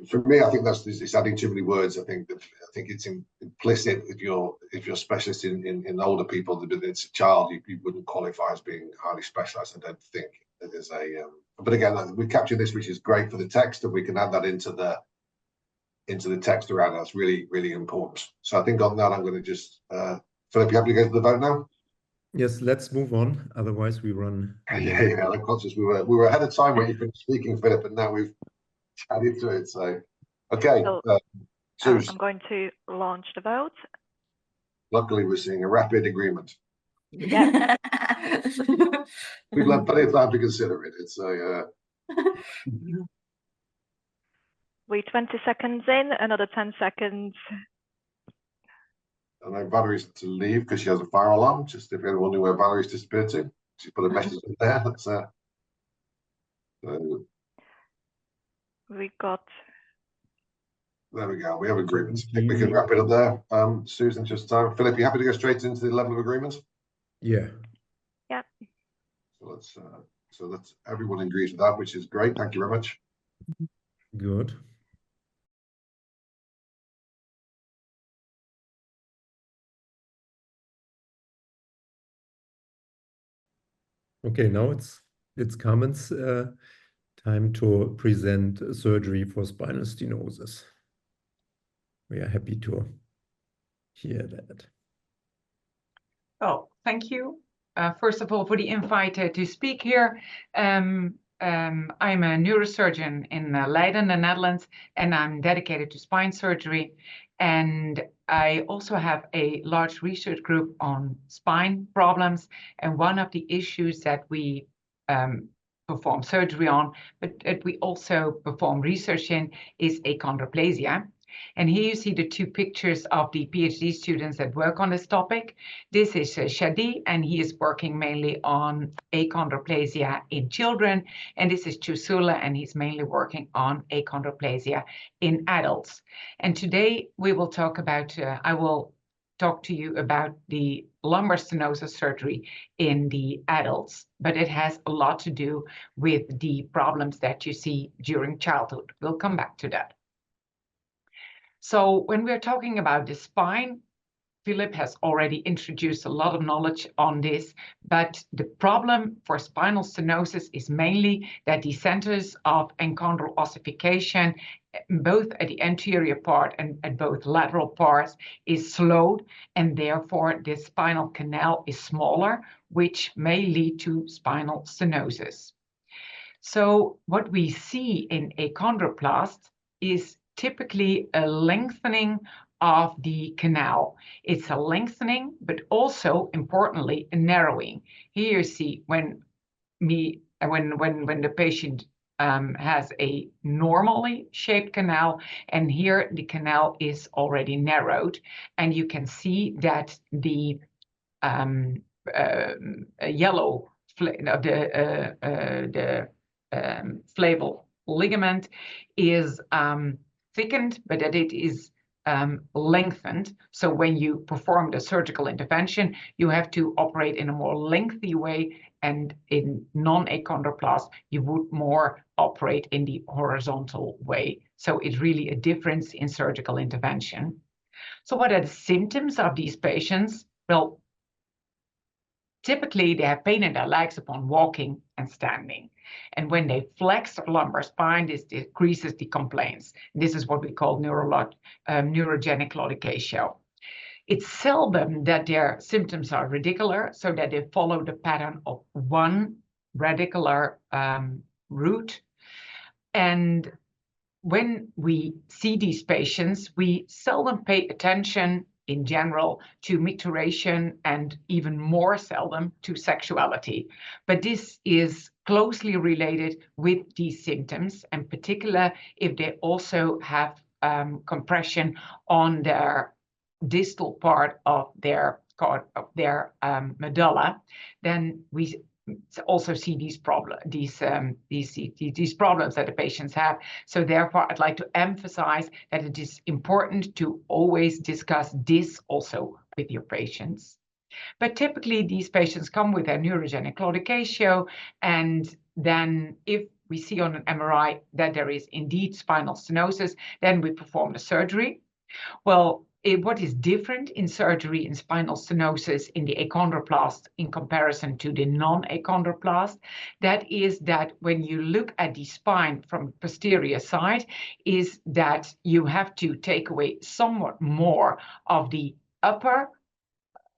For me, I think it's adding too many words. I think it's implicit if you're specialist in older people, but it's a child, you wouldn't qualify as being highly specialized. I don't think there's a. But again, we capture this, which is great for the text, and we can add that into the text around. That's really, really important. So I think on that, I'm going to just Philip, you happy to go to the vote now? Yes, let's move on. Otherwise, we run. Yeah. I'm conscious we were ahead of time when you've been speaking, Philip, and now we've added to it. So, okay. So, I'm going to launch the vote. Luckily, we're seeing a rapid agreement. Yeah. We've had plenty of time to consider it. It's a. We're 20 seconds in, another 10 seconds. I know Valerie's to leave because she has a fire alarm. Just if anyone knew where Valerie's disappeared to, she put a message in there. That's we got. There we go. We have agreements. I think we can wrap it up there. Susan, just time. Philip, you happy to go straight into the level of agreement? Yeah. Yeah. So let's everyone agrees with that, which is great. Thank you very much. Good. Okay, now it's Carmen's time to present surgery for spinal stenosis. We are happy to hear that. Oh, thank you. First of all, for the invite to speak here. I'm a neurosurgeon in Leiden, the Netherlands, and I'm dedicated to spine surgery. And I also have a large research group on spine problems. And one of the issues that we perform surgery on, but we also perform research in, is achondroplasia. And here you see the two pictures of the PhD students that work on this topic. This is Shadi, and he is working mainly on achondroplasia in children. And this is Chusula, and he's mainly working on achondroplasia in adults. And today we will talk about, I will talk to you about the lumbar stenosis surgery in the adults, but it has a lot to do with the problems that you see during childhood. We'll come back to that. So when we're talking about the spine, Philip has already introduced a lot of knowledge on this, but the problem for spinal stenosis is mainly that the centers of enchondral ossification, both at the anterior part and at both lateral parts, is slowed, and therefore the spinal canal is smaller, which may lead to spinal stenosis. So what we see in achondroplasts is typically a lengthening of the canal. It's a lengthening, but also importantly, a narrowing. Here you see when the patient has a normally shaped canal, and here the canal is already narrowed, and you can see that the yellow flaval ligament is thickened, but that it is lengthened. So when you perform the surgical intervention, you have to operate in a more lengthy way, and in non-achondroplast, you would more operate in the horizontal way. So it's really a difference in surgical intervention. So what are the symptoms of these patients? Well, typically they have pain in their legs upon walking and standing. And when they flex their lumbar spine, this decreases the complaints. This is what we call neurogenic claudication. It's seldom that their symptoms are radicular, so that they follow the pattern of one radicular route. And when we see these patients, we seldom pay attention in general to micturition, and even more seldom to sexuality. But this is closely related with these symptoms, and particularly if they also have compression on their distal part of their medulla, then we also see these problems that the patients have. So therefore, I'd like to emphasize that it is important to always discuss this also with your patients. But typically, these patients come with a neurogenic claudication, and then if we see on an MRI that there is indeed spinal stenosis, then we perform the surgery. Well, what is different in surgery in spinal stenosis in the achondroplast in comparison to the non-achondroplast, that is that when you look at the spine from the posterior side, is that you have to take away somewhat more of the upper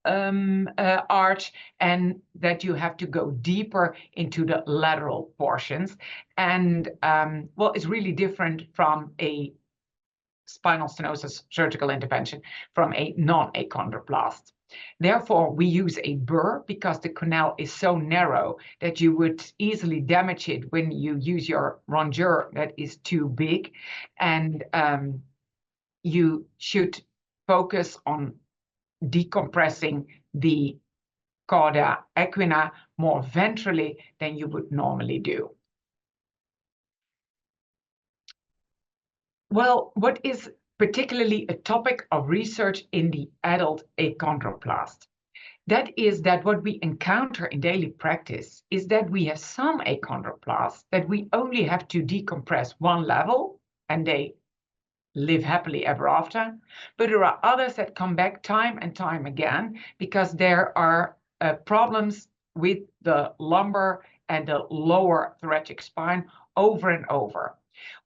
arch, and that you have to go deeper into the lateral portions. And well, it's really different from a spinal stenosis surgical intervention from a non-achondroplast. Therefore, we use a burr because the canal is so narrow that you would easily damage it when you use your rongeur that is too big. And you should focus on decompressing the cauda equina more ventrally than you would normally do. Well, what is particularly a topic of research in the adult achondroplast? That is that what we encounter in daily practice is that we have some achondroplasts that we only have to decompress one level and they live happily ever after. But there are others that come back time and time again because there are problems with the lumbar and the lower thoracic spine over and over.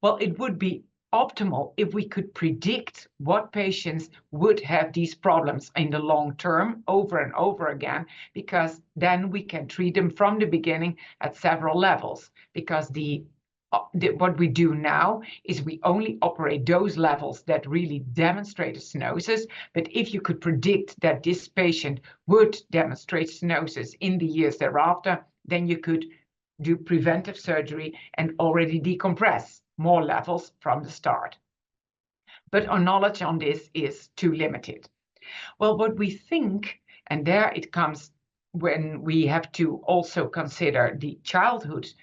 Well, it would be optimal if we could predict what patients would have these problems in the long term over and over again, because then we can treat them from the beginning at several levels. Because what we do now is we only operate those levels that really demonstrate a stenosis. But if you could predict that this patient would demonstrate stenosis in the years thereafter, then you could do preventive surgery and already decompress more levels from the start. But our knowledge on this is too limited. Well, what we think, and there it comes when we have to also consider the childhood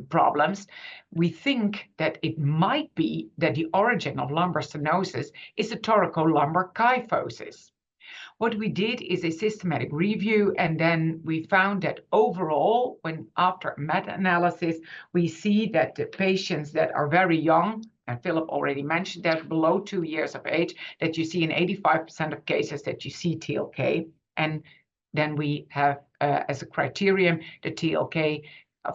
problems, we think that it might be that the origin of lumbar stenosis is a thoracolumbar kyphosis. What we did is a systematic review, and then we found that overall, when after meta-analysis, we see that the patients that are very young, and Philip already mentioned that, below 2 years of age, that you see in 85% of cases that you see TLK, and then we have as a criterion the TLK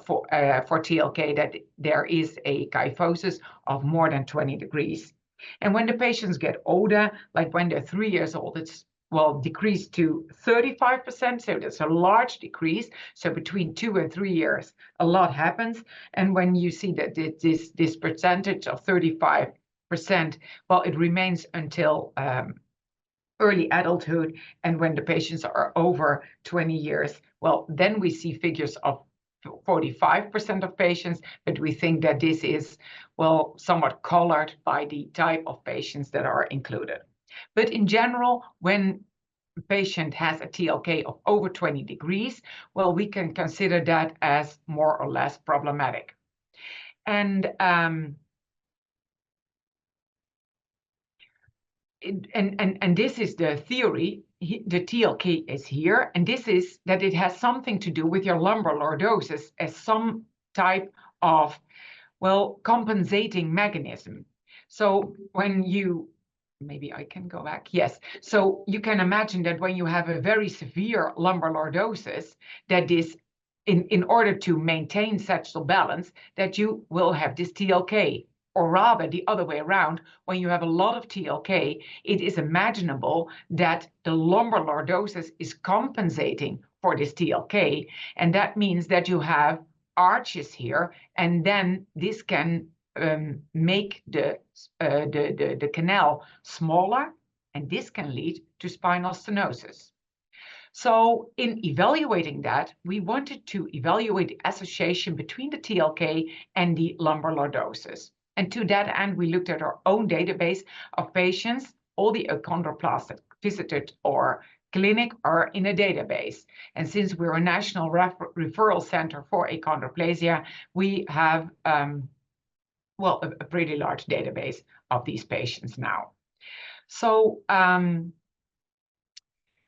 for TLK that there is a kyphosis of more than 20 degrees. And when the patients get older, like when they're 3 years old, it's decreased to 35%, so that's a large decrease. So between 2 and 3 years, a lot happens. And when you see that this percentage of 35%, well, it remains until early adulthood. And when the patients are over 20 years, well, then we see figures of 45% of patients, but we think that this is, well, somewhat colored by the type of patients that are included. But in general, when a patient has a TLK of over 20 degrees, well, we can consider that as more or less problematic. And this is the theory. The TLK is here, and this is that it has something to do with your lumbar lordosis as some type of, well, compensating mechanism. So when you, maybe I can go back. Yes. So you can imagine that when you have a very severe lumbar lordosis, that this, in order to maintain sagittal balance, that you will have this TLK. Or rather, the other way around, when you have a lot of TLK, it is imaginable that the lumbar lordosis is compensating for this TLK. And that means that you have arches here, and then this can make the canal smaller, and this can lead to spinal stenosis. So in evaluating that, we wanted to evaluate the association between the TLK and the lumbar lordosis. And to that end, we looked at our own database of patients. All the achondroplasts that visited our clinic are in a database. And since we're a national referral center for achondroplasia, we have well, a pretty large database of these patients now. So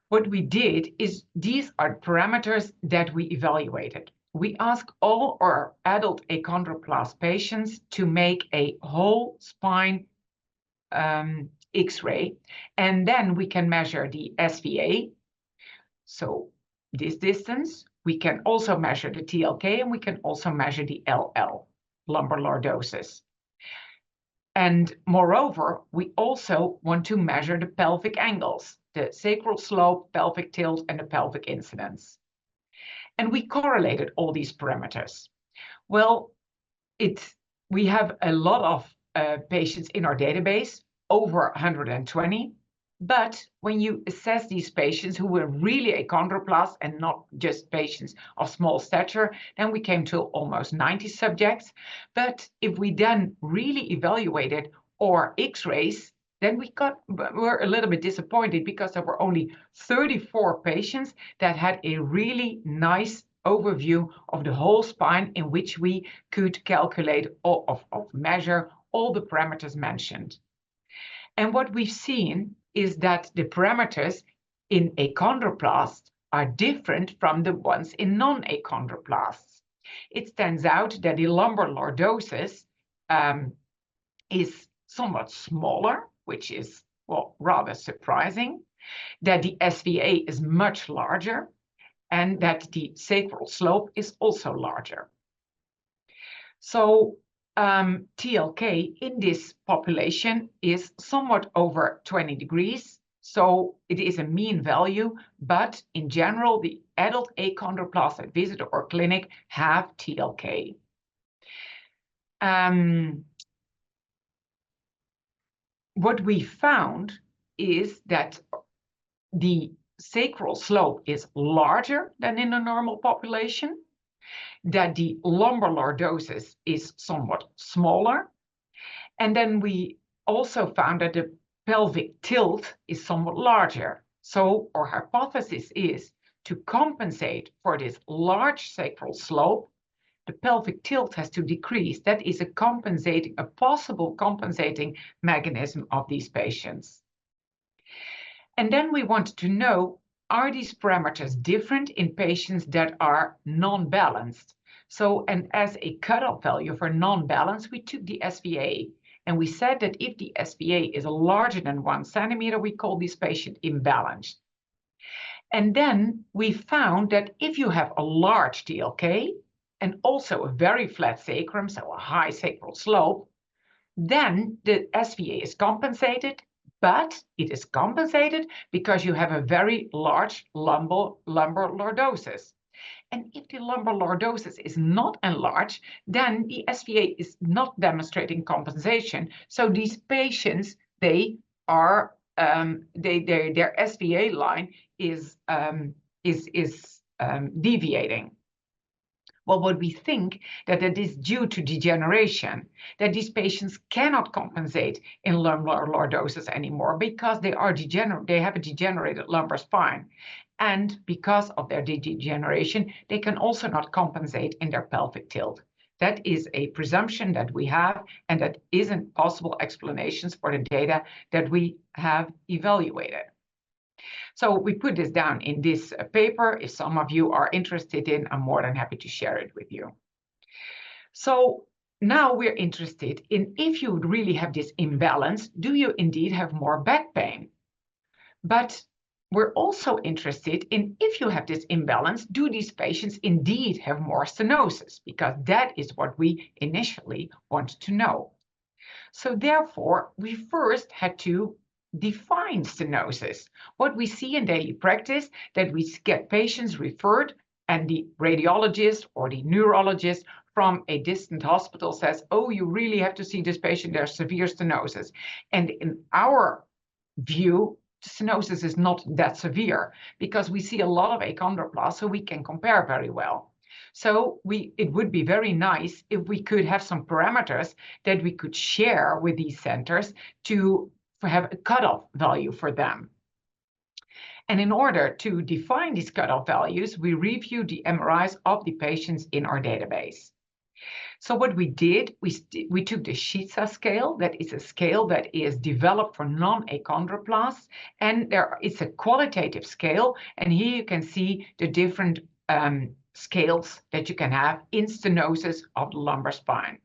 what we did is these are parameters that we evaluated. We asked all our adult achondroplast patients to make a whole spine X-ray, and then we can measure the SVA, so this distance. We can also measure the TLK, and we can also measure the LL, lumbar lordosis. And moreover, we also want to measure the pelvic angles, the sacral slope, pelvic tilt, and the pelvic incidence. And we correlated all these parameters. Well, we have a lot of patients in our database, over 120. But when you assess these patients who were really achondroplasts and not just patients of small stature, then we came to almost 90 subjects. But if we then really evaluated our X-rays, then we're a little bit disappointed because there were only 34 patients that had a really nice overview of the whole spine in which we could calculate or measure all the parameters mentioned. And what we've seen is that the parameters in achondroplasts are different from the ones in non-achondroplasts. It stands out that the lumbar lordosis is somewhat smaller, which is, well, rather surprising, that the SVA is much larger, and that the sacral slope is also larger. So TLK in this population is somewhat over 20 degrees. So it is a mean value, but in general, the adult achondroplasts that visit our clinic have TLK. What we found is that the sacral slope is larger than in a normal population, that the lumbar lordosis is somewhat smaller, and then we also found that the pelvic tilt is somewhat larger. So our hypothesis is to compensate for this large sacral slope, the pelvic tilt has to decrease. That is a possible compensating mechanism of these patients. And then we wanted to know, are these parameters different in patients that are non-balanced? So, and as a cutoff value for non-balance, we took the SVA, and we said that if the SVA is larger than 1 centimeter, we call this patient imbalanced. And then we found that if you have a large TLK and also a very flat sacrum, so a high sacral slope, then the SVA is compensated, but it is compensated because you have a very large lumbar lordosis. And if the lumbar lordosis is not enlarged, then the SVA is not demonstrating compensation. So these patients, they are their SVA line is deviating. Well, what we think that it is due to degeneration, that these patients cannot compensate in lumbar lordosis anymore because they have a degenerated lumbar spine. And because of their degeneration, they can also not compensate in their pelvic tilt. That is a presumption that we have, and that isn't possible explanations for the data that we have evaluated. So we put this down in this paper. If some of you are interested in, I'm more than happy to share it with you. So now we're interested in, if you really have this imbalance, do you indeed have more back pain? But we're also interested in, if you have this imbalance, do these patients indeed have more stenosis? Because that is what we initially wanted to know. So therefore, we first had to define stenosis. What we see in daily practice, that we get patients referred, and the radiologist or the neurologist from a distant hospital says, oh, you really have to see this patient, there's severe stenosis. And in our view, stenosis is not that severe because we see a lot of achondroplasia, so we can compare very well. So it would be very nice if we could have some parameters that we could share with these centers to have a cutoff value for them. And in order to define these cutoff values, we reviewed the MRIs of the patients in our database. So what we did, we took the SHITSA scale. That is a scale that is developed for non-achondroplasts, and it's a qualitative scale. And here you can see the different scales that you can have in stenosis of the lumbar spine.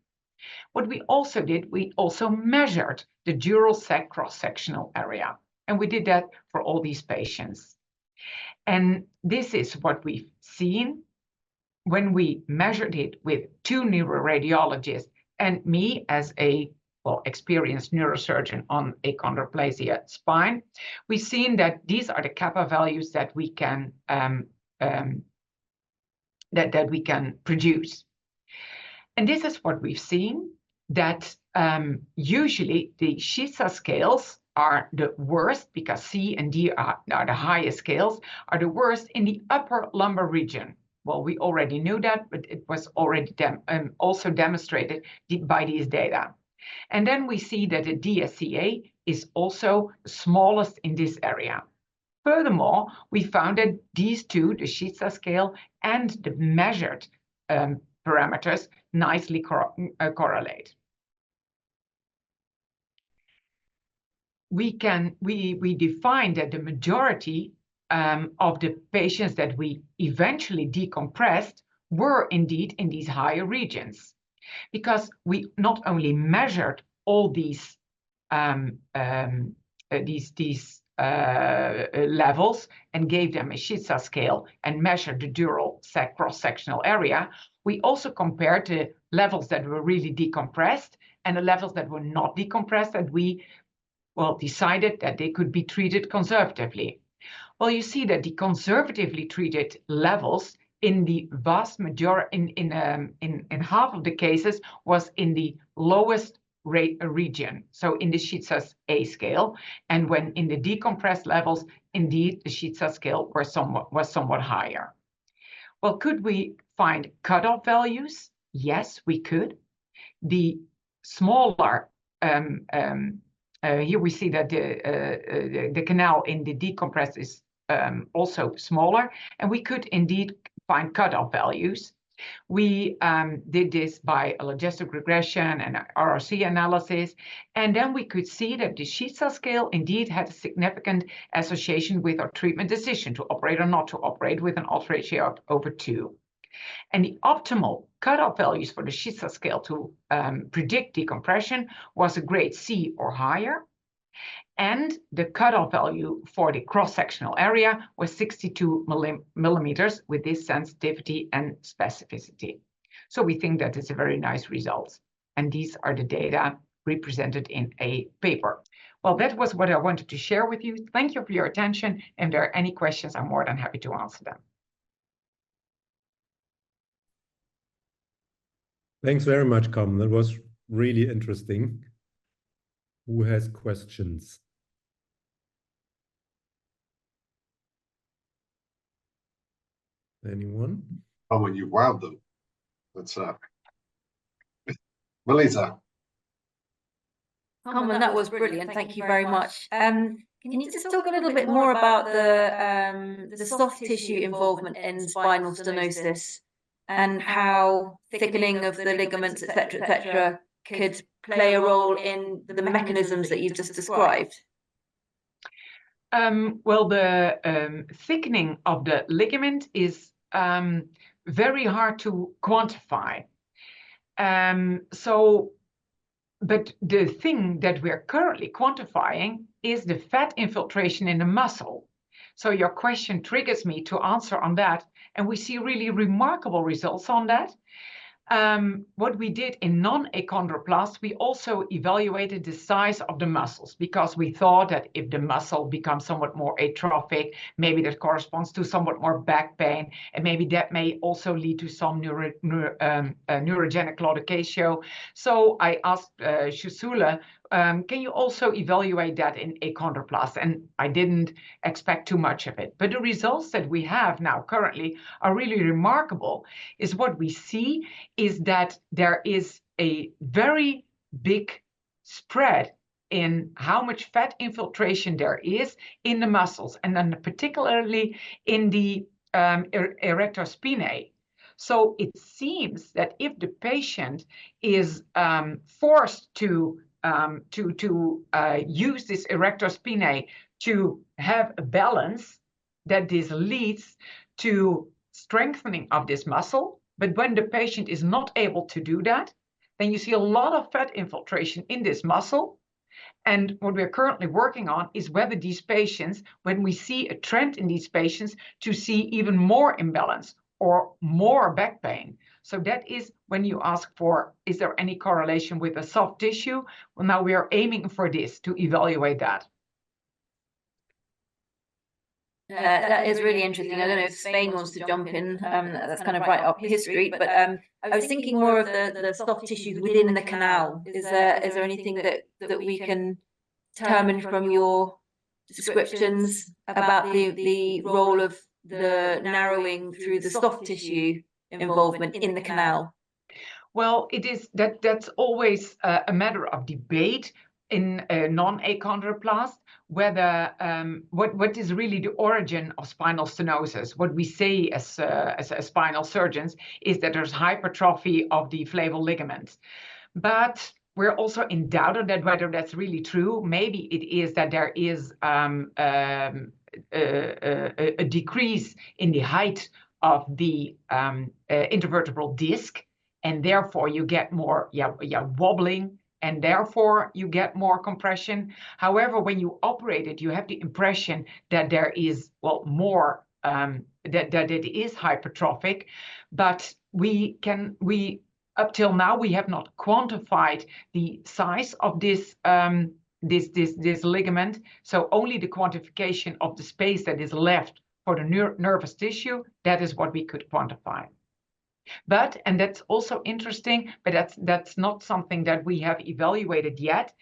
What we also did, we also measured the dural sac cross-sectional area, and we did that for all these patients. And this is what we've seen when we measured it with 2 neuroradiologists and me as a experienced neurosurgeon on achondroplasia spine. We've seen that these are the kappa values that we can that we can produce. And this is what we've seen, that usually the SHITSA scales are the worst, because C and D are the highest scales, are the worst in the upper lumbar region. Well, we already knew that, but it was already also demonstrated by these data. And then we see that the DSCA is also smallest in this area. Furthermore, we found that these two, the Schizza scale and the measured parameters, nicely correlate. We defined that the majority of the patients that we eventually decompressed were indeed in these higher regions, because we not only measured all these levels and gave them a Schizza scale and measured the dural cross-sectional area, we also compared the levels that were really decompressed and the levels that were not decompressed, and we decided that they could be treated conservatively. Well, you see that the conservatively treated levels in the vast majority, in half of the cases, was in the lowest region, so in the Schizza A scale, and when in the decompressed levels, indeed the Schizza scale was somewhat higher. Well, could we find cutoff values? Yes, we could. The smaller here we see that the canal in the decompressed is also smaller, and we could indeed find cutoff values. We did this by a logistic regression and RRC analysis, and then we could see that the Schizza scale indeed had a significant association with our treatment decision to operate or not to operate, with an odds ratio of over 2. And the optimal cutoff values for the Schizza scale to predict decompression was a grade C or higher. And the cutoff value for the cross-sectional area was 62 millimeters with this sensitivity and specificity. So we think that is a very nice result. And these are the data represented in a paper. Well, that was what I wanted to share with you. Thank you for your attention. If there are any questions, I'm more than happy to answer them. Thanks very much, Carmen. That was really interesting. Who has questions? Anyone? Oh, when you wowed them. That's Melita. Carmen, that was brilliant. Thank you very much. Can you just talk a little bit more about the soft tissue involvement in spinal stenosis and how thickening of the ligaments, etc., could play a role in the mechanisms that you've just described? Well, the thickening of the ligament is very hard to quantify. But the thing that we're currently quantifying is the fat infiltration in the muscle. So your question triggers me to answer on that, and we see really remarkable results on that. What we did in non-achondroplasts, we also evaluated the size of the muscles, because we thought that if the muscle becomes somewhat more atrophic, maybe that corresponds to somewhat more back pain, and maybe that may also lead to some neurogenic claudication. So I asked Shusula, can you also evaluate that in achondroplasts? And I didn't expect too much of it. But the results that we have now currently are really remarkable. Is what we see is that there is a very big spread in how much fat infiltration there is in the muscles, and then particularly in the erector spinae. So it seems that if the patient is forced to use this erector spinae to have a balance, that this leads to strengthening of this muscle. But when the patient is not able to do that, then you see a lot of fat infiltration in this muscle. And what we're currently working on is whether these patients, when we see a trend in these patients, to see even more imbalance or more back pain. So that is when you ask for, is there any correlation with the soft tissue? Well, now we are aiming for this, to evaluate that. That is really interesting. I don't know if Spain wants to jump in. That's kind of right up his street. But I was thinking more of the soft tissue within the canal. Is there anything that we can determine from your descriptions about the role of the narrowing through the soft tissue involvement in the canal? Well, it is that's always a matter of debate. in a non-achondroplast, whether what is really the origin of spinal stenosis. What we say as spinal surgeons is that there's hypertrophy of the flaval ligaments, but we're also in doubt on that whether that's really true. Maybe it is that there is a decrease in the height of the intervertebral disc, and therefore you get more wobbling, and therefore you get more compression. However, when you operate it, you have the impression that there is more that it is hypertrophic, but we up till now we have not quantified the size of this this ligament. So only the quantification of the space that is left for the nervous tissue, that is what we could quantify. But, and that's also interesting, but that's not something that we have evaluated yet.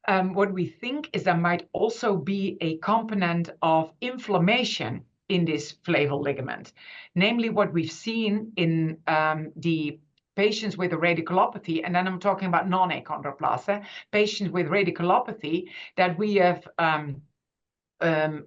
What we think is there might also be a component of inflammation in this flaval ligament. Namely, what we've seen in the patients with a radiculopathy, and then I'm talking about non-achondroplasia, patients with radiculopathy, that we have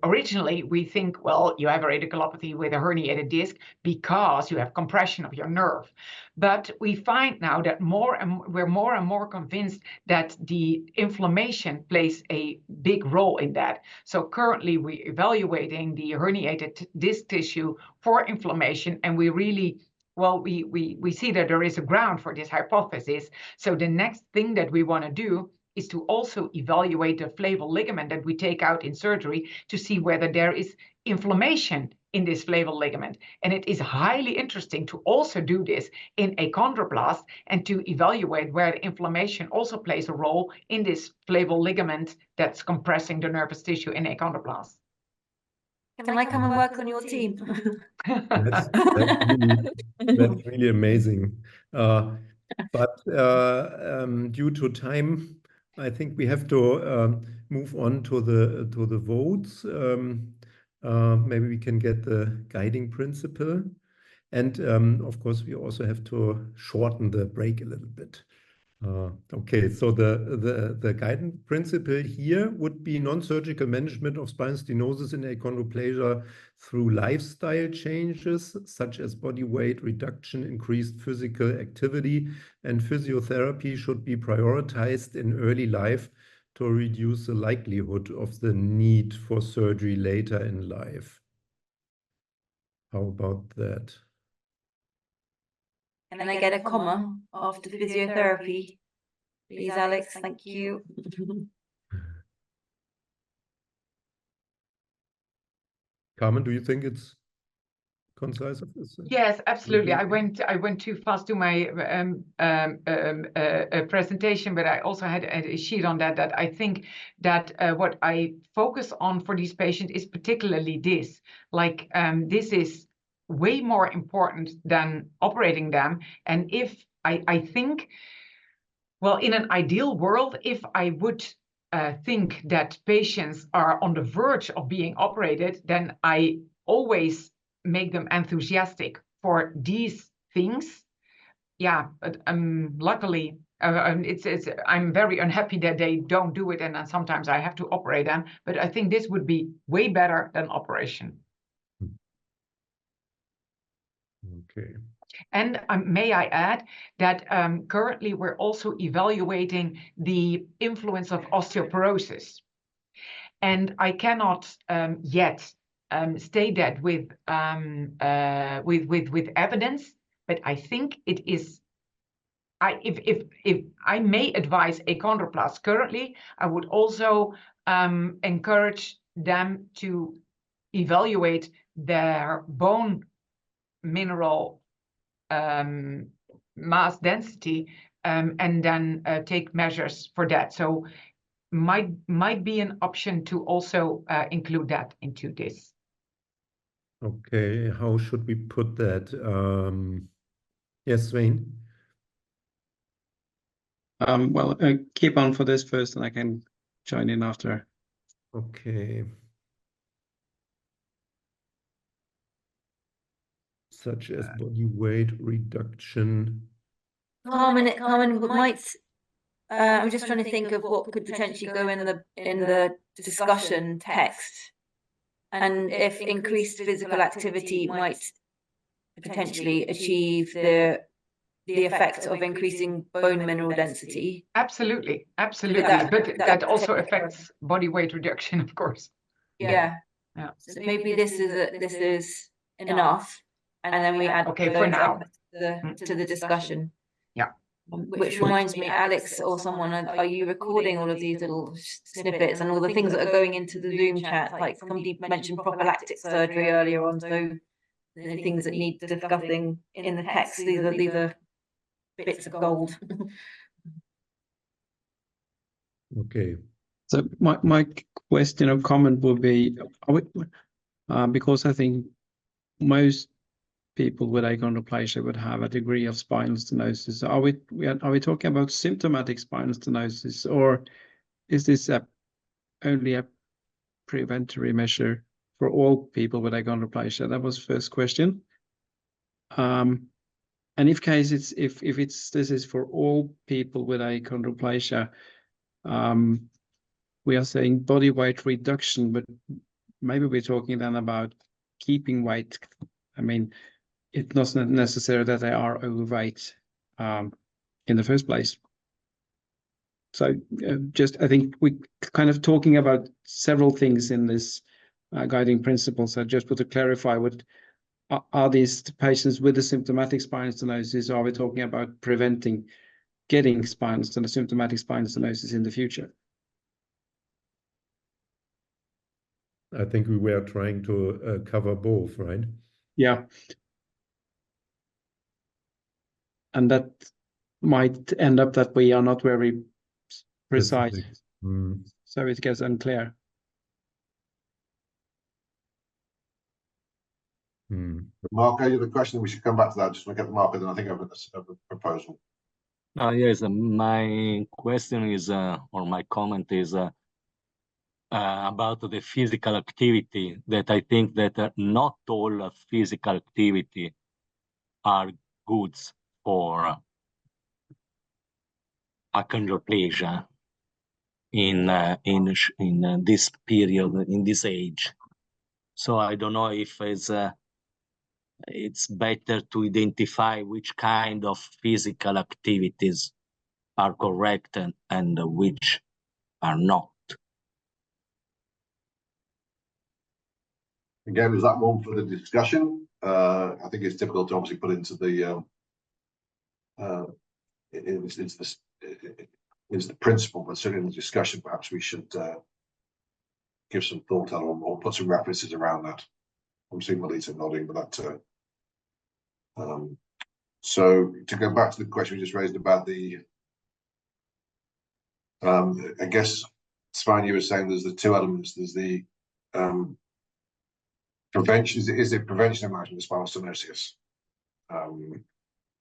originally we think, well, you have a radiculopathy with a herniated disc because you have compression of your nerve. But we find now that we're more and more convinced that the inflammation plays a big role in that. So currently we're evaluating the herniated disc tissue for inflammation, and we really, well, we see that there is a ground for this hypothesis. So the next thing that we want to do is to also evaluate the flaval ligament that we take out in surgery to see whether there is inflammation in this flaval ligament. And it is highly interesting to also do this in achondroplast and to evaluate where the inflammation also plays a role in this flaval ligament that's compressing the nervous tissue in achondroplast. Can I come and work on your team? That's really amazing. But due to time, I think we have to move on to the votes. Maybe we can get the guiding principle, and of course we also have to shorten the break a little bit. Okay, so the guiding principle here would be non-surgical management of spinal stenosis in achondroplasia through lifestyle changes such as body weight reduction, increased physical activity, and physiotherapy should be prioritized in early life to reduce the likelihood of the need for surgery later in life. How about that? Can I get a comma after physiotherapy? Please, Alex, thank you. Carmen, do you think it's concise? Yes, absolutely. I went too fast to my presentation, but I also had a sheet on that I think that what I focus on for these patients is particularly this. Like this is way more important than operating them. And if I think, well, in an ideal world, if I would think that patients are on the verge of being operated, then I always make them enthusiastic for these things. Yeah, but luckily, I'm very unhappy that they don't do it, and then sometimes I have to operate them. But I think this would be way better than operation. Okay. And may I add that currently we're also evaluating the influence of osteoporosis. And I cannot yet state that with evidence, but I think it is. If I may advise achondroplasts currently, I would also encourage them to evaluate their bone mineral mass density and then take measures for that. So might be an option to also include that into this. Okay, how should we put that? Yes, Svein. Well, keep on for this first, and I can join in after. Okay. Such as body weight reduction. Carmen might I'm just trying to think of what could potentially go in the discussion text, and if increased physical activity might potentially achieve the effect of increasing bone mineral density. Absolutely, absolutely. That- but that that also potentially- affects body weight reduction, of course. Yeah. Yeah. So maybe this is enough, and then we add Okay, for those now. to the discussion. Yeah. Which reminds me, Alex or someone, are you recording all of these little snippets and all the things that are going into the Zoom chat? Like somebody mentioned prophylactic surgery earlier on, so the things that need discussing in the text. These are bits of gold. Okay. So my question or comment would be, because I think most people with achondroplasia would have a degree of spinal stenosis. Are we talking about symptomatic spinal stenosis, or is this only a preventatory measure for all people with achondroplasia? That was the first question. And if this is for all people with achondroplasia, we are saying body weight reduction, but maybe we're talking then about keeping weight. I mean, it's not necessary that they are overweight in the first place. So I think we kind of talking about several things in this guiding principle. So just to clarify, are these patients with the symptomatic spinal stenosis? Are we talking about preventing getting symptomatic spinal stenosis in the future? I think we were trying to cover both, right? Yeah. And that might end up that we are not very precise. So it gets unclear. Marco, you have a question? We should come back to that. Just want to get the Marco, then I think I have a proposal. Yes, my question is, or my comment is about the physical activity, that I think that not all physical activity are goods for achondroplasia in this period, in this age. So I don't know if it's better to identify which kind of physical activities are correct and which are not. Again, is that one for the discussion? I think it's difficult to obviously put into the it's the principle, but certainly in the discussion, perhaps we should give some thought on or put some references around that. I'm seeing Melita nodding, but that. So to go back to the question we just raised about the, I guess, Svein, you were saying there's the two elements. There's the prevention. Is it prevention and management of spinal stenosis?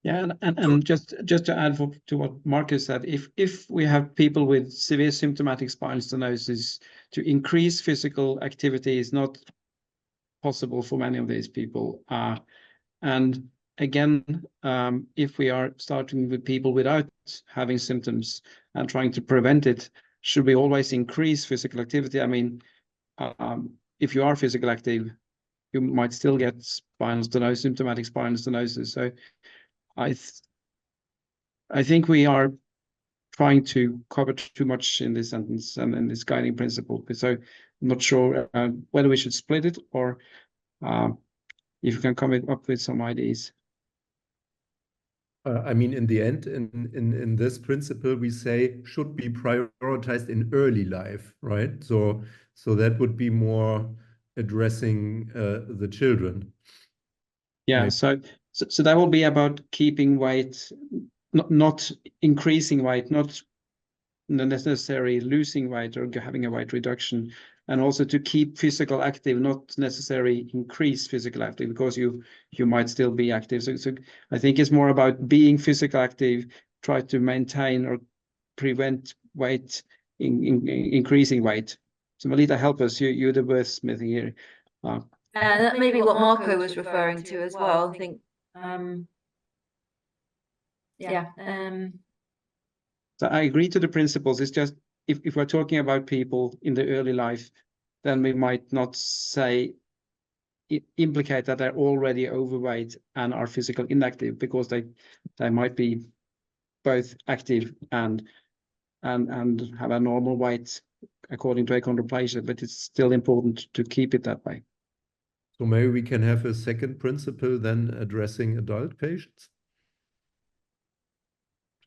Yeah, and just to add to what Marcus said, if we have people with severe symptomatic spinal stenosis, to increase physical activity is not possible for many of these people. And again, if we are starting with people without having symptoms and trying to prevent it, should we always increase physical activity? I mean, if you are physically active, you might still get spinal stenosis, symptomatic spinal stenosis. So I think we are trying to cover too much in this sentence and in this guiding principle. So I'm not sure whether we should split it or if you can come up with some ideas. I mean, in the end, in this principle, we say should be prioritized in early life, right? So that would be more addressing the children. Yeah, Maybe. So that will be about keeping weight, not increasing weight, not necessarily losing weight or having a weight reduction, and also to keep physical active, not necessarily increase physical active, because you might still be active. So I think it's more about being physical active, try to maintain or prevent weight increasing weight. So Melita, help us. You're the wordsmith here. That may be what Marco was referring to as well. I think, So I agree to the principles. It's just if we're talking about people in the early life, then we might not say implicate that they're already overweight and are physically inactive, because they might be both active and have a normal weight according to achondroplasia, but it's still important to keep it that way. So maybe we can have a second principle then addressing adult patients.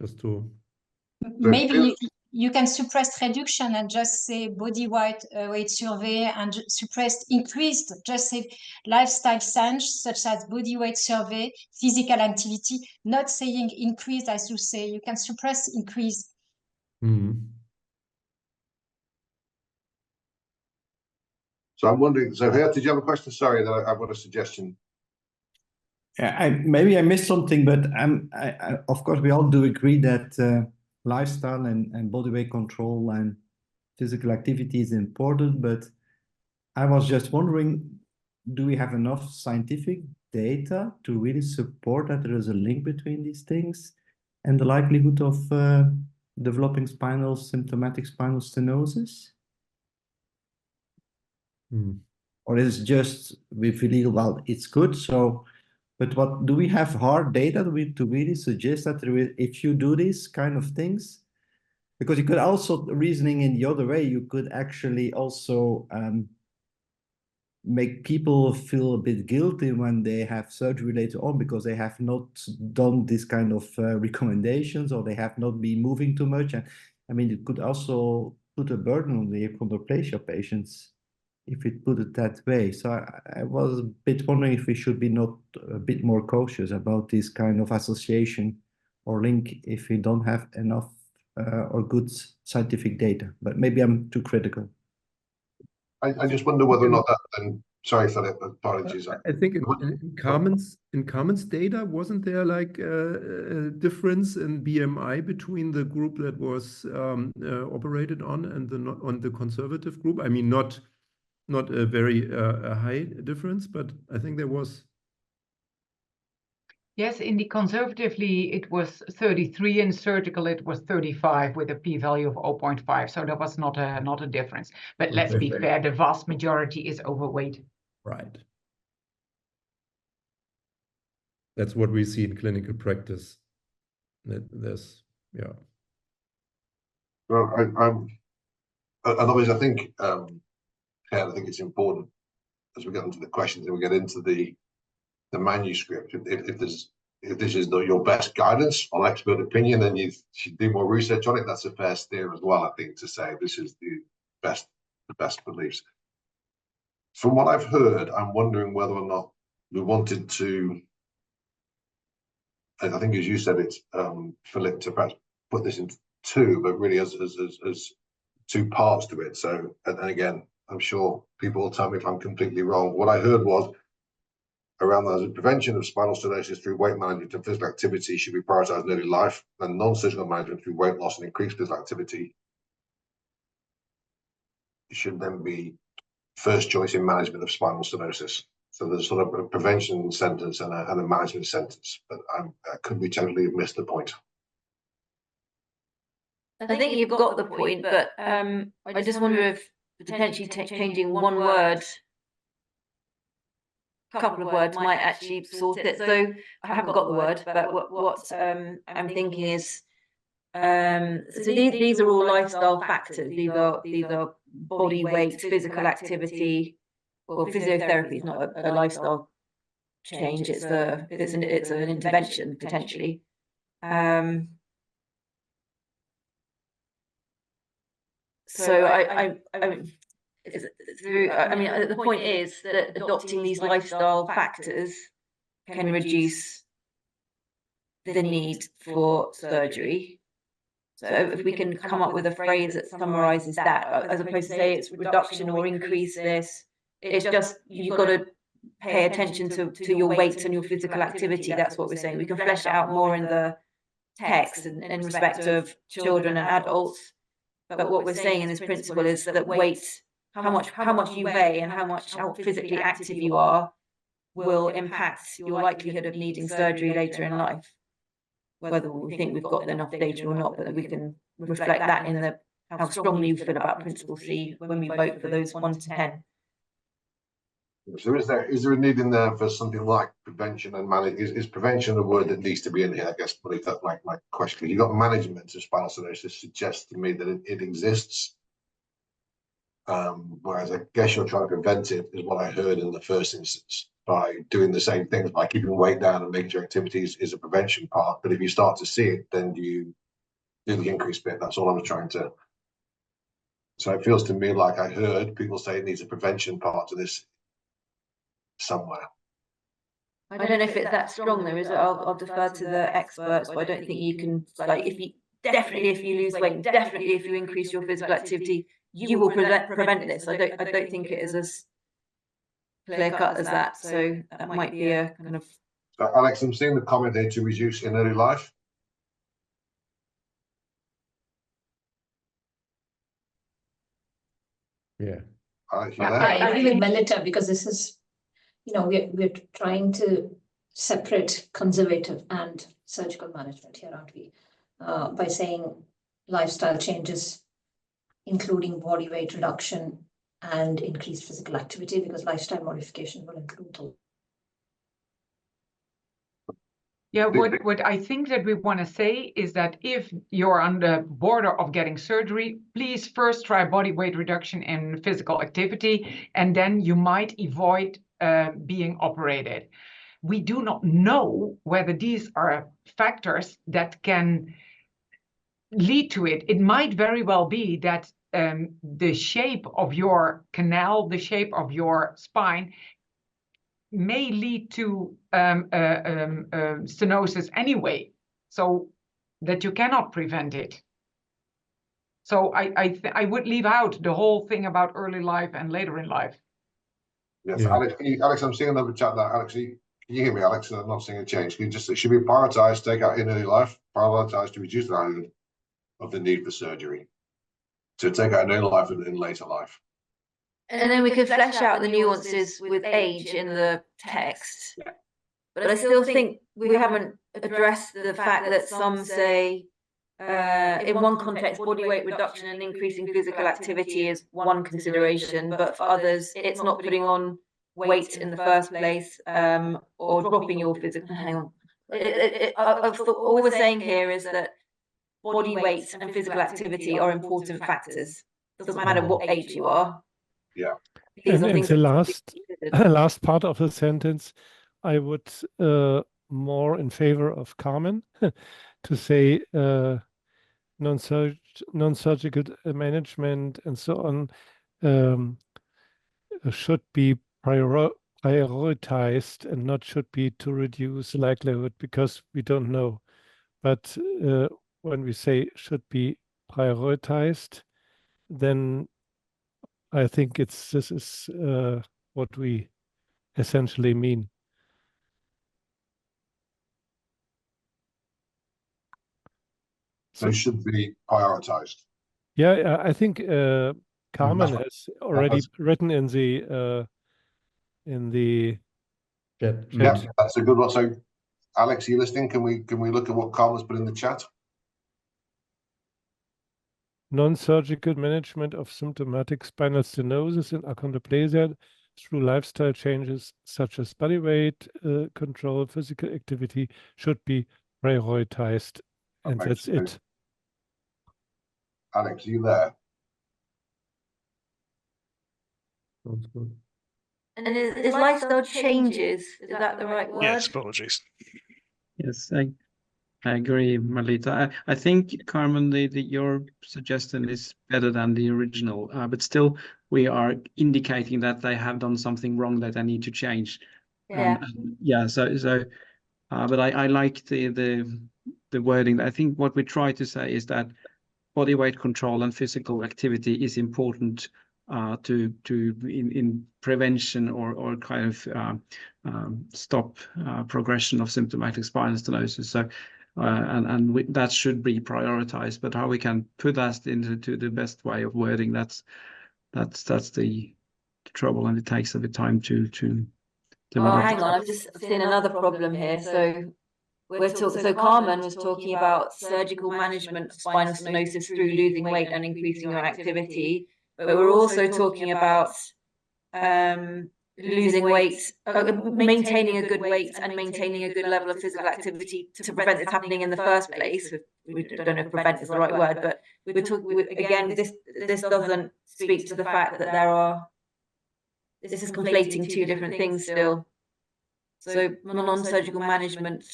Just to maybe you can suppress reduction and just say body weight survey, and suppress increased, just say lifestyle change such as body weight survey, physical activity, not saying increase as you say. You can suppress increase. So I'm wondering, so here, did you have a question? Sorry, that I've got a suggestion. Yeah, maybe I missed something, but of course we all do agree that lifestyle and body weight control and physical activity is important. But I was just wondering, do we have enough scientific data to really support that there is a link between these things and the likelihood of developing symptomatic spinal stenosis? Or is it just we feel, well, it's good, so, but what do we have hard data to really suggest that if you do these kind of things? Because you could also, reasoning in the other way, you could actually also make people feel a bit guilty when they have surgery later on, because they have not done this kind of recommendations, or they have not been moving too much. And I mean, it could also put a burden on the achondroplasia patients if we put it that way. So I was a bit wondering if we should be not a bit more cautious about this kind of association or link if we don't have enough or good scientific data. But maybe I'm too critical. I just wonder whether or not that then, sorry Philip, apologies. I think in Carmen's data, wasn't there like a difference in BMI between the group that was operated on and the conservative group? I mean, not a very high difference, but I think there was. Yes, in the conservatively it was 33, in surgical it was 35 with a p-value of 0.5. So there was not a difference. But let's be fair, the vast majority is overweight. Right. That's what we see in clinical practice. There's, yeah. Well, otherwise, I think it's important as we get into the questions and we get into the manuscript. If this is your best guidance on expert opinion, then you should do more research on it. That's a fair steer as well, I think, to say this is the best beliefs. From what I've heard, I'm wondering whether or not we wanted to, I think as you said it, Philip, to perhaps put this into two, but really as two parts to it. So, and again, I'm sure people will tell me if I'm completely wrong. What I heard was around the prevention of spinal stenosis through weight management and physical activity should be prioritized in early life, and non-surgical management through weight loss and increased physical activity should then be first choice in management of spinal stenosis. So there's sort of a prevention sentence and a management sentence, but I could be totally have missed the point. I think you've got the point, but I just wonder if potentially changing one word, a couple of words might actually sort it. So I haven't got the word, but what I'm thinking is, so these are all lifestyle factors. These are body weight, physical activity. Well, physiotherapy is not a lifestyle change. It's an intervention potentially. So I mean, the point is that adopting these lifestyle factors can reduce the need for surgery. So if we can come up with a phrase that summarizes that, as opposed to say it's reduction or increase this, it's just you've got to pay attention to your weight and your physical activity. That's what we're saying. We can flesh it out more in the text in respect of children and adults. But what we're saying in this principle is that weight, how much you weigh and how physically active you are will impact your likelihood of needing surgery later in life. whether we think we've got enough data or not, but that we can reflect that in the how strongly we feel about Principle C when we vote for those 1 to 10. So is there a need in there for something like prevention and management? Is prevention a word that needs to be in here? I guess, but that's my question. You got management of spinal stenosis suggests to me that it exists. Whereas I guess you're trying to prevent it, is what I heard in the first instance, by doing the same things, by keeping weight down and making sure activities is a prevention part. But if you start to see it, then you do the increased bit. That's all I was trying to. So it feels to me like I heard people say it needs a prevention part to this somewhere. I don't know if it's that strong though, is it? I'll defer to the experts, but I don't think you can, like, if you lose weight, definitely if you increase your physical activity, you will prevent this. I don't think it is as clear cut as that. So that might be a kind of. So Alex, I'm seeing the comment there to reduce in early life. Yeah. Alex, I agree with Melita, because this is, we're trying to separate conservative and surgical management here, aren't we? By saying lifestyle changes, including body weight reduction and increased physical activity, because lifestyle modification will include those. Yeah, what I think that we want to say is that if you're on the border of getting surgery, please first try body weight reduction and physical activity, and then you might avoid being operated. We do not know whether these are factors that can lead to it. It might very well be that the shape of your canal, the shape of your spine, may lead to stenosis anyway, so that you cannot prevent it. So I would leave out the whole thing about early life and later in life. Yes, yeah. Alex, I'm seeing another chat there. Alex, can you hear me, Alex? I'm not seeing a change. Can you just, it should be prioritized, take out in early life, prioritized to reduce the likelihood of the need for surgery. So take out in early life and in later life. And then we could flesh out the nuances with age in the text. Yeah. But I still think we haven't addressed the fact that some say, in one context, body weight reduction and increasing physical activity is one consideration, but for others, it's not putting on weight in the first place, or dropping your physical. Hang on. All we're saying here is that body weight and physical activity are important factors. It doesn't matter what age you are. Yeah. And the last part of the sentence, I would more in favor of Carmen to say non-surgical management and so on should be prioritized and not should be to reduce likelihood, because we don't know. But when we say should be prioritized, then I think this is what we essentially mean. So it should be prioritized. Yeah, I think Carmen has already written in the chat. Yeah, that's a good one. So, Alex, are you listening? Can we look at what Carmen's put in the chat? Non-surgical management of symptomatic spinal stenosis and achondroplasia through lifestyle changes such as body weight control, physical activity should be prioritized, and that's it. Alex, are you there? Sounds good. And is lifestyle changes, is that the right word? Yes, apologies. Yes, I agree, Melita. I think, Carmen, your suggestion is better than the original, but still we are indicating that they have done something wrong that they need to change. Yeah. Yeah. But I like the wording. I think what we try to say is that body weight control and physical activity is important in prevention or kind of stop progression of symptomatic spinal stenosis. So. That should be prioritized, but how we can put that into the best way of wording, that's the trouble, and it takes a bit of time to develop. Oh, hang on, I've seen another problem here. So So Carmen was talking about surgical management of spinal stenosis through losing weight and increasing your activity, but we're also talking about losing weight, maintaining a good weight and maintaining a good level of physical activity to prevent this happening in the first place. We don't know if prevent is the right word, but we're talking again. This doesn't speak to the fact that this is conflating two different things still. So non-surgical management.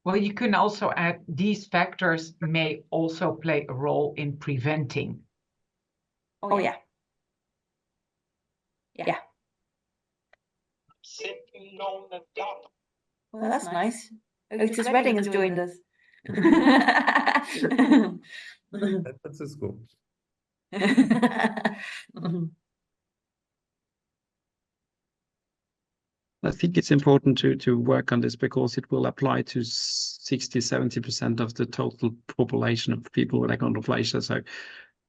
Well, you can also add these factors may also play a role in preventing. Oh yeah. Yeah. Well, that's nice. Otis Redding has joined us. San Francisco. I think it's important to work on this because it will apply to 60–70% of the total population of people with achondroplasia. So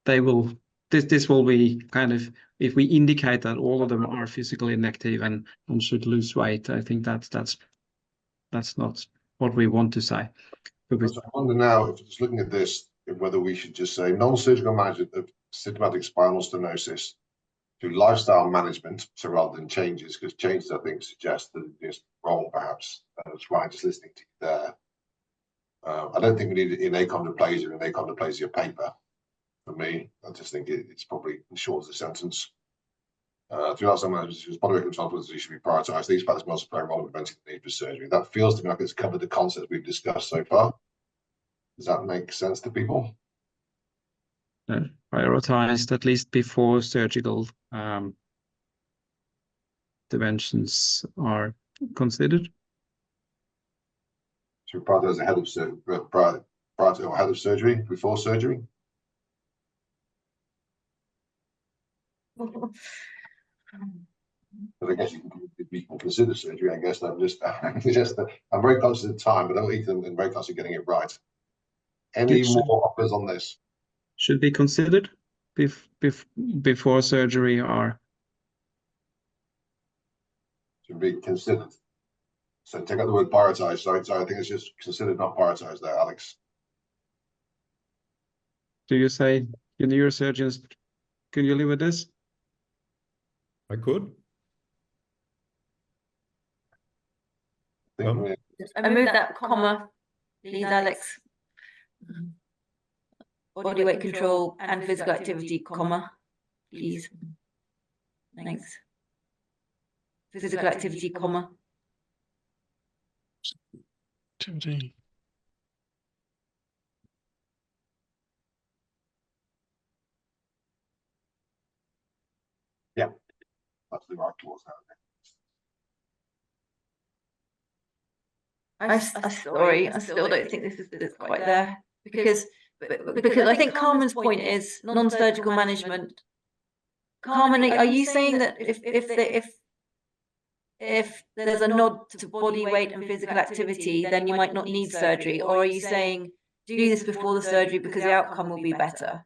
they will, this will be kind of, if we indicate that all of them are physically inactive and should lose weight, I think that's not what we want to say. I wonder now, if just looking at this, whether we should just say non-surgical management of symptomatic spinal stenosis through lifestyle management, so rather than changes, because changes I think suggest that it's wrong perhaps. That's why just listening to you there. I don't think we need it in achondroplasia paper. For me, I just think it's probably shortens the sentence. Through lifestyle management, body weight control should be prioritised. These factors must play a role in preventing the need for surgery. That feels to me like it's covered the concepts we've discussed so far. Does that make sense to people? Prioritized at least before surgical interventions are considered. Should we prioritize ahead of surgery, before surgery? But I guess you can consider surgery. I guess I'm very conscious of the time, but I'm very conscious of getting it right. Any more offers on this? Should be considered before surgery or should be considered. So take out the word prioritize. Sorry, I think it's just considered, not prioritized there, Alex. Do you say in neurosurgeons, can you live with this? I could. I moved that comma, please, Alex. Body weight control and physical activity, comma, please. Thanks. Physical activity, comma. Activity. Yeah, that's the right towards that. I still don't think this is quite there because I think Carmen's point is non-surgical management. Carmen, are you saying that if there's a nod to body weight and physical activity, then you might not need surgery, or are you saying do this before the surgery because the outcome will be better?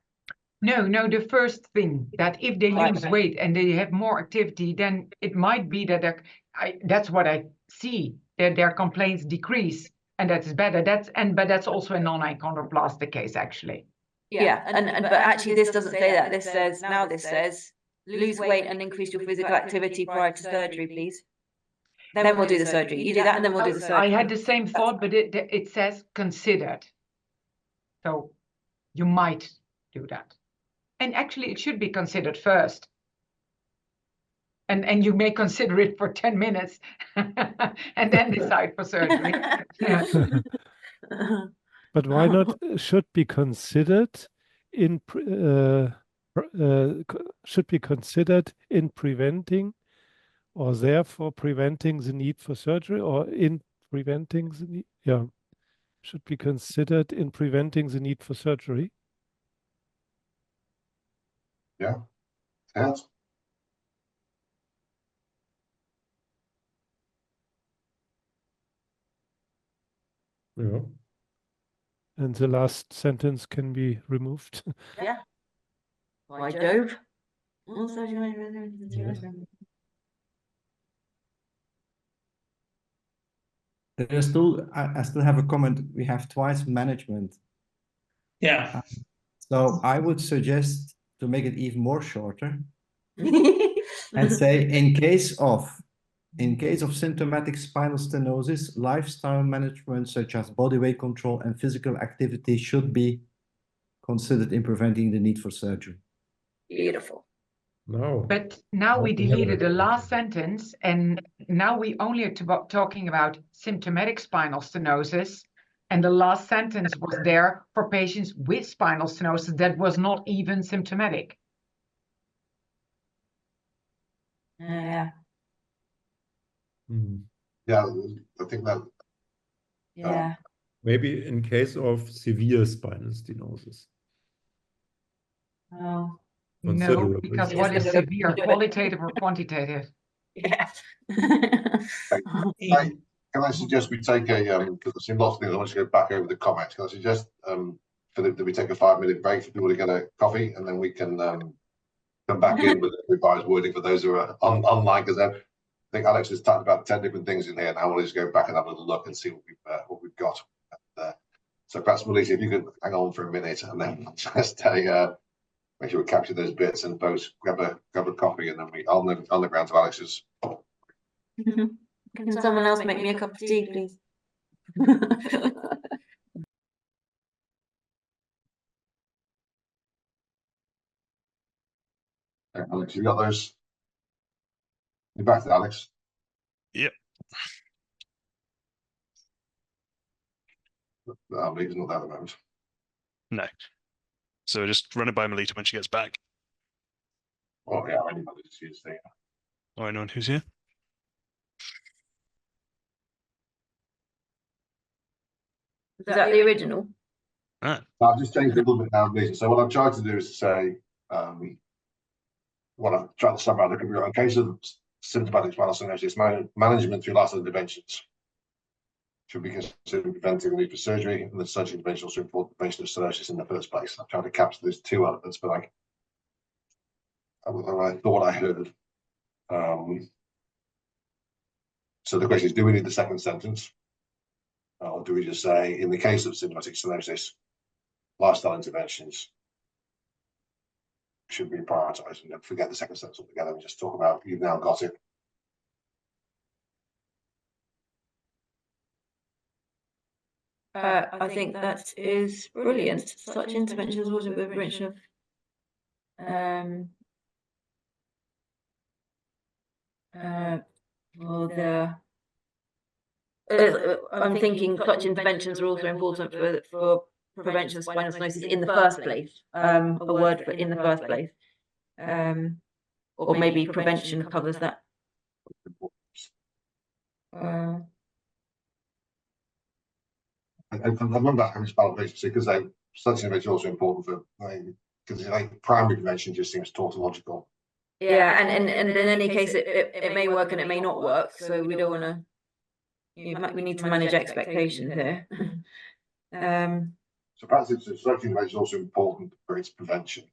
No, the first thing, that if they lose weight and they have more activity, then it might be that that's what I see, that their complaints decrease, and that's better. But that's also a non-achondroplastic case, actually. Yeah, but actually this doesn't say that. This says lose weight and increase your physical activity prior to surgery, please. Then we'll do the surgery. You do that, and then we'll do the surgery. I had the same thought, but it says considered. So you might do that. And actually, it should be considered first. And you may consider it for 10 minutes and then decide for surgery. But why not should be considered in preventing, or therefore preventing the need for surgery, or in preventing the need, should be considered in preventing the need for surgery. Yeah. Yes. Yeah. And the last sentence can be removed. Yeah. Why, Jove? There's still, I still have a comment. We have twice management. Yeah. So I would suggest to make it even more shorter and say in case of symptomatic spinal stenosis, lifestyle management such as body weight control and physical activity should be considered in preventing the need for surgery. Beautiful. No. But now we deleted the last sentence, and now we only are talking about symptomatic spinal stenosis. And the last sentence was there for patients with spinal stenosis that was not even symptomatic. Yeah. Yeah, I think that. Yeah. Maybe in case of severe spinal stenosis. Oh. No, because what is severe, qualitative or quantitative? Yeah. Can I suggest we take a, because I've seen lots of things, I want to go back over the comments. Can I suggest, Philip, that we take a 5-minute break for people to get a coffee, and then we can come back in with revised wording for those who are online, because I think Alex has talked about 10 different things in here, and I want to just go back and have a little look and see what we've got. So perhaps, Melissa, if you could hang on for a minute, and then just make sure we capture those bits, and both grab a coffee, and then I'll look around to Alex's. Can someone else make me a cup of tea, please? Alex, you got those? You're back to Alex. Yep. Melita's not there at the moment. No. So just run it by Melita when she gets back. Oh yeah, anybody's here. Or anyone who's here. Is that the original? Ah. I've just changed it a little bit now, Melita. So what I've tried to do is to say, what I've tried to summarize, in case of symptomatic spinal stenosis, management through lifestyle interventions should be considered preventing the need for surgery, and the surgery intervention also important prevention of stenosis in the first place. I've tried to capture those two elements, but I thought I heard. So the question is, do we need the second sentence? Or do we just say, in the case of symptomatic stenosis, lifestyle interventions should be prioritized, and then forget the second sentence altogether and just talk about, you've now got it. I think that is brilliant. Such interventions also with prevention of I'm thinking such interventions are also important for prevention of spinal stenosis in the first place. A word for in the first place. Or maybe prevention covers that. I remember having spinal patient because such intervention is also important for, because primary prevention just seems tautological. Yeah, and in any case, it may work and it may not work. So we don't want to. We need to manage expectations here. So perhaps such intervention is also important for its prevention.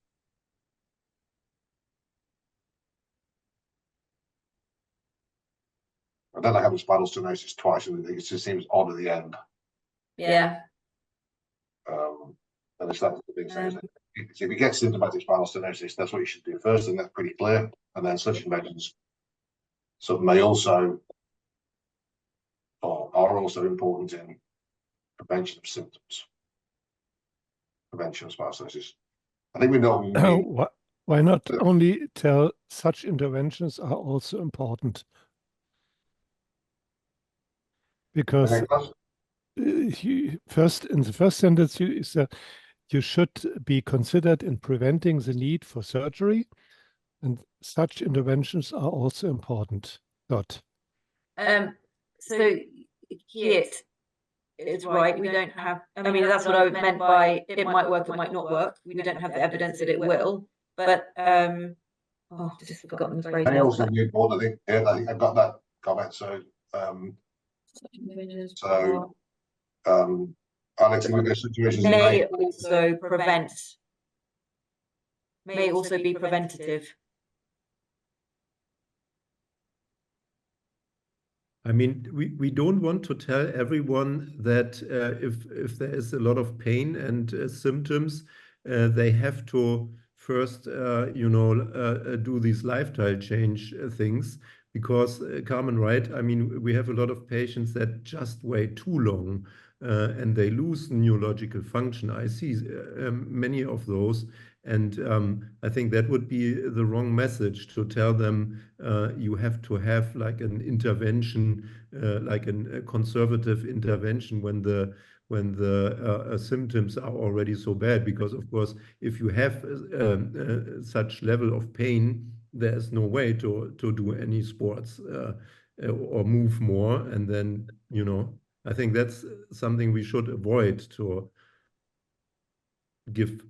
I don't like having spinal stenosis twice, and it just seems odd at the end. Yeah. And it's that the thing says, if you get symptomatic spinal stenosis, that's what you should do first, and that's pretty clear. And then such interventions may also, or are also important in prevention of symptoms, prevention of spinal stenosis. I think we know what we mean. Why not only tell such interventions are also important? Because in the first sentence is that you should be considered in preventing the need for surgery, and such interventions are also important. Dot. So here it's right. We don't have. I mean, that's what I meant by it might work, it might not work. We don't have the evidence that it will. But I've just forgotten the phrase. I also be important. I think I've got that comment. So Alex, in those situations may also prevent. May also be preventative. I mean, we don't want to tell everyone that if there is a lot of pain and symptoms, they have to first, do these lifestyle change things. Because Carmen, right? I mean, we have a lot of patients that just wait too long and they lose neurological function. I see many of those. And I think that would be the wrong message to tell them you have to have like an intervention, like a conservative intervention when the symptoms are already so bad. Because of course, if you have such level of pain, there's no way to do any sports or move more. And then, I think that's something we should avoid, to give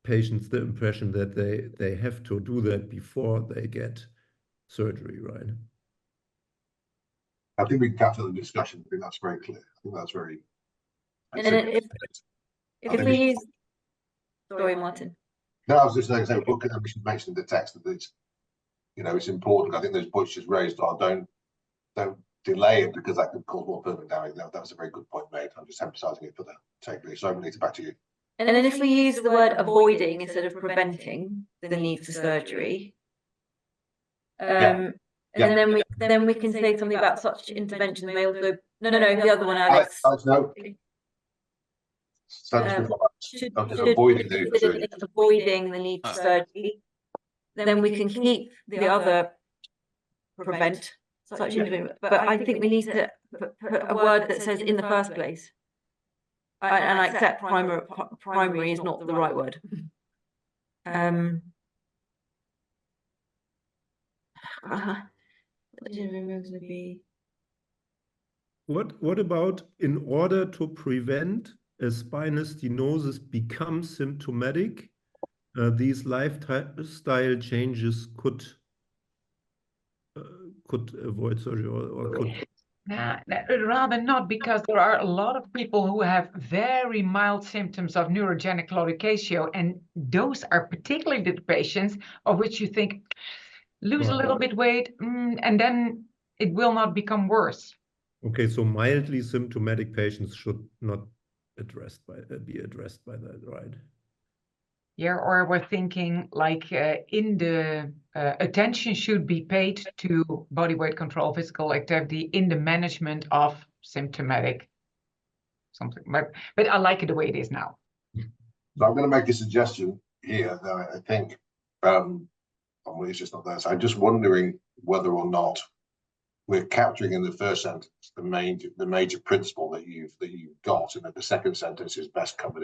patients the impression that they have to do that before they get surgery, right? I think we can capture the discussion. I think that's very clear. I think that's very. And then if we use, sorry, Martin. No, I was just saying, look at, we should mention in the text that it's, it's important. I think those points just raised are don't delay it, because that could cause more permanent damage. That was a very good point made. I'm just emphasising it for the takeaway. So Melita, back to you. And then if we use the word avoiding instead of preventing the need for surgery, and then we can say something about such interventions may also no, the other one, Alex. No. Avoiding the need for surgery. Then we can keep the other prevent such intervention. But I think we need to put a word that says in the first place. And I accept primary is not the right word. What about in order to prevent a spinal stenosis become symptomatic, these lifestyle changes could avoid surgery or could? Rather not, because there are a lot of people who have very mild symptoms of neurogenic claudication, and those are particularly the patients of which you think lose a little bit weight and then it will not become worse. Okay, so mildly symptomatic patients should not be addressed by that, right? Yeah, or we're thinking like in the attention should be paid to body weight control, physical activity in the management of symptomatic something. But I like it the way it is now. So I'm going to make a suggestion here that I think it's just not there. So I'm just wondering whether or not we're capturing in the first sentence the major principle that you've got, and that the second sentence is best covered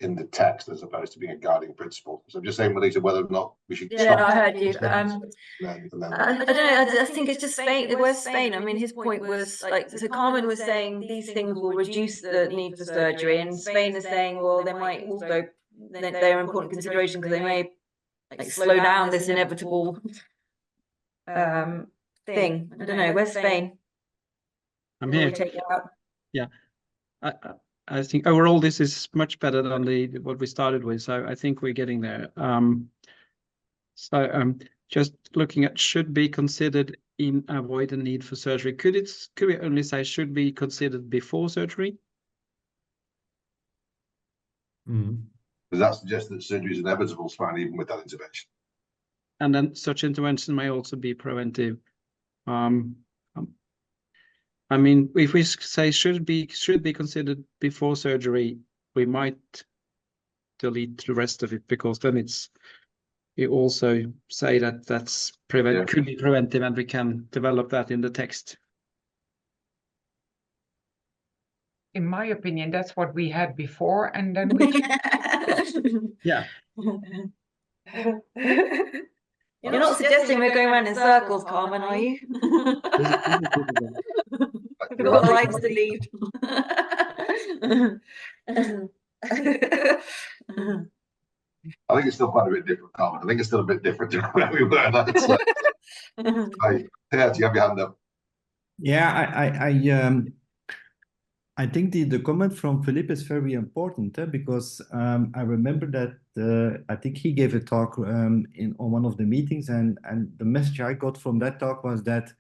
in the text as opposed to being a guiding principle. So I'm just saying, Melita, whether or not we should. Yeah, no, I heard you. I don't know. I think it's just Spain. Where's Spain? I mean, his point was like, so Carmen was saying these things will reduce the need for surgery, and Spain is saying, well, they might also, they're an important consideration because they may like slow down this inevitable thing. I don't know. Where's Spain? I'm here. Take it out. Yeah. I think overall this is much better than what we started with, so I think we're getting there. Just looking at should be considered in avoid the need for surgery. Could we only say should be considered before surgery? Does that suggest that surgery is inevitable, fine, even with that intervention? And then such intervention may also be preventive. I mean, if we say should be considered before surgery, we might delete the rest of it, because then we also say that could be preventive, and we can develop that in the text. In my opinion, that's what we had before, and then we. Yeah. You're not suggesting we're going around in circles, Carmen, are you? We've got lives to lead. I think it's still quite a bit different, Carmen. I think it's still a bit different to where we were. Yeah, do you have your hand up? Yeah, I think the comment from Philip is very important, because I remember that I think he gave a talk on one of the meetings, and the message I got from that talk was that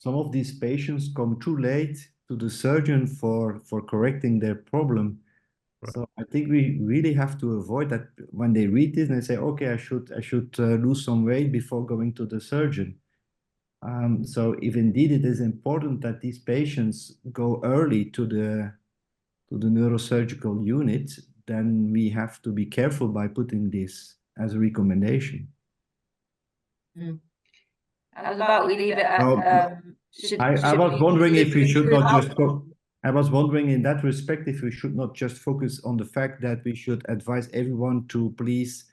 some of these patients come too late to the surgeon for correcting their problem. Right. So I think we really have to avoid that when they read this and they say, okay, I should lose some weight before going to the surgeon. So if indeed it is important that these patients go early to the neurosurgical unit, then we have to be careful by putting this as a recommendation. How about we leave it at, I was wondering if we should not just I was wondering in that respect if we should not just focus on the fact that we should advise everyone to please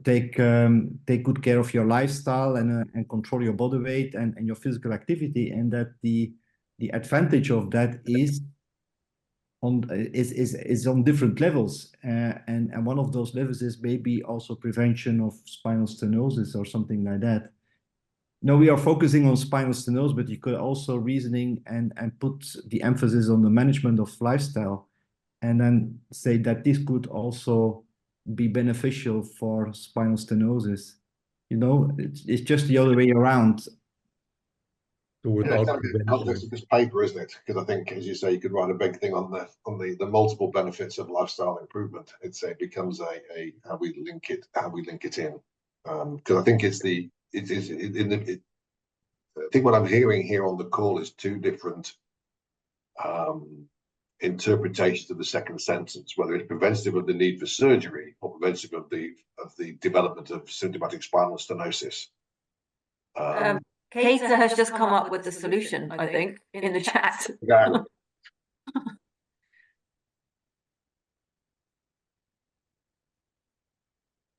take good care of your lifestyle and control your body weight and your physical activity, and that the advantage of that is on different levels, and one of those levels is maybe also prevention of spinal stenosis or something like that. No, we are focusing on spinal stenosis, but you could also reasoning and put the emphasis on the management of lifestyle, and then say that this could also be beneficial for spinal stenosis. You know, it's just the other way around. So without the context of this paper, isn't it? Because I think, as you say, you could write a big thing on the multiple benefits of lifestyle improvement. It becomes a how we link it in. Because I think I think what I'm hearing here on the call is two different interpretations of the second sentence, whether it's preventative of the need for surgery or preventative of the development of symptomatic spinal stenosis. Keita has just come up with the solution, I think, in the chat. Yeah.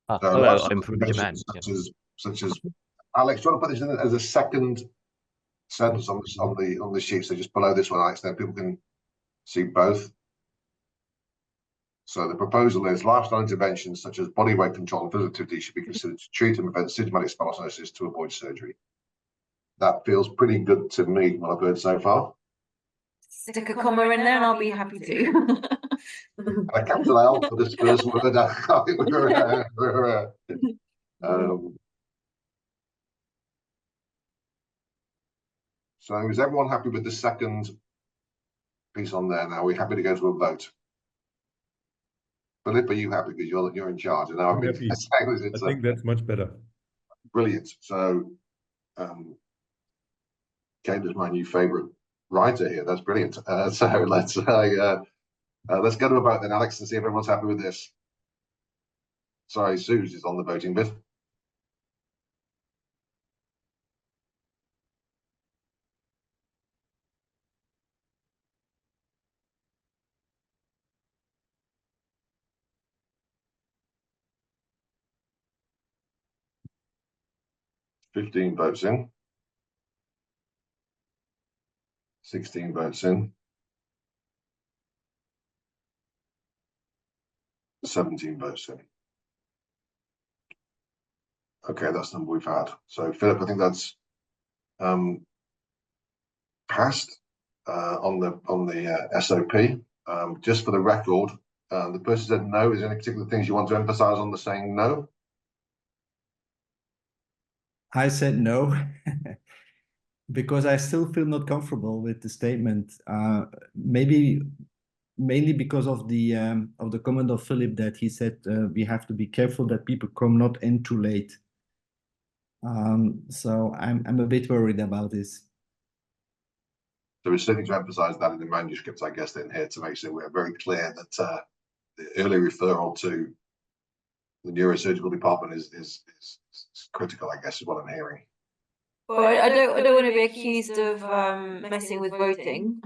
Hello, I'm from Japan. Such as Alex, do you want to put this in as a second sentence on the sheet? So just below this one, Alex, there people can see both. So the proposal is lifestyle interventions such as body weight control and physical activity should be considered to treat and prevent symptomatic spinal stenosis to avoid surgery. That feels pretty good to me, what I've heard so far. Stick a comma in there and I'll be happy to. A capital L for this first word. I think so is everyone happy with the second piece on there now? Are we happy to go to a vote? Philip, are you happy because you're in charge? And I'm happy. I think that's much better. Brilliant. So Kate is my new favorite writer here. That's brilliant. So let's go to a vote then, Alex, and see if everyone's happy with this. Sorry, Suze is on the voting bit. $15 votes in. 16 votes in. 17 votes in. Okay, that's the number we've had. So Philip, I think that's passed on the SOP. Just for the record, the person said no. Is there any particular things you want to emphasize on the saying no? I said no, because I still feel not comfortable with the statement. Maybe mainly because of the comment of Philip that he said we have to be careful that people come not in too late. So I'm a bit worried about this. So we're certainly to emphasize that in the manuscripts, I guess, in here to make sure we're very clear that the early referral to the neurosurgical department is critical, I guess, is what I'm hearing. Well, I don't want to be accused of messing with voting,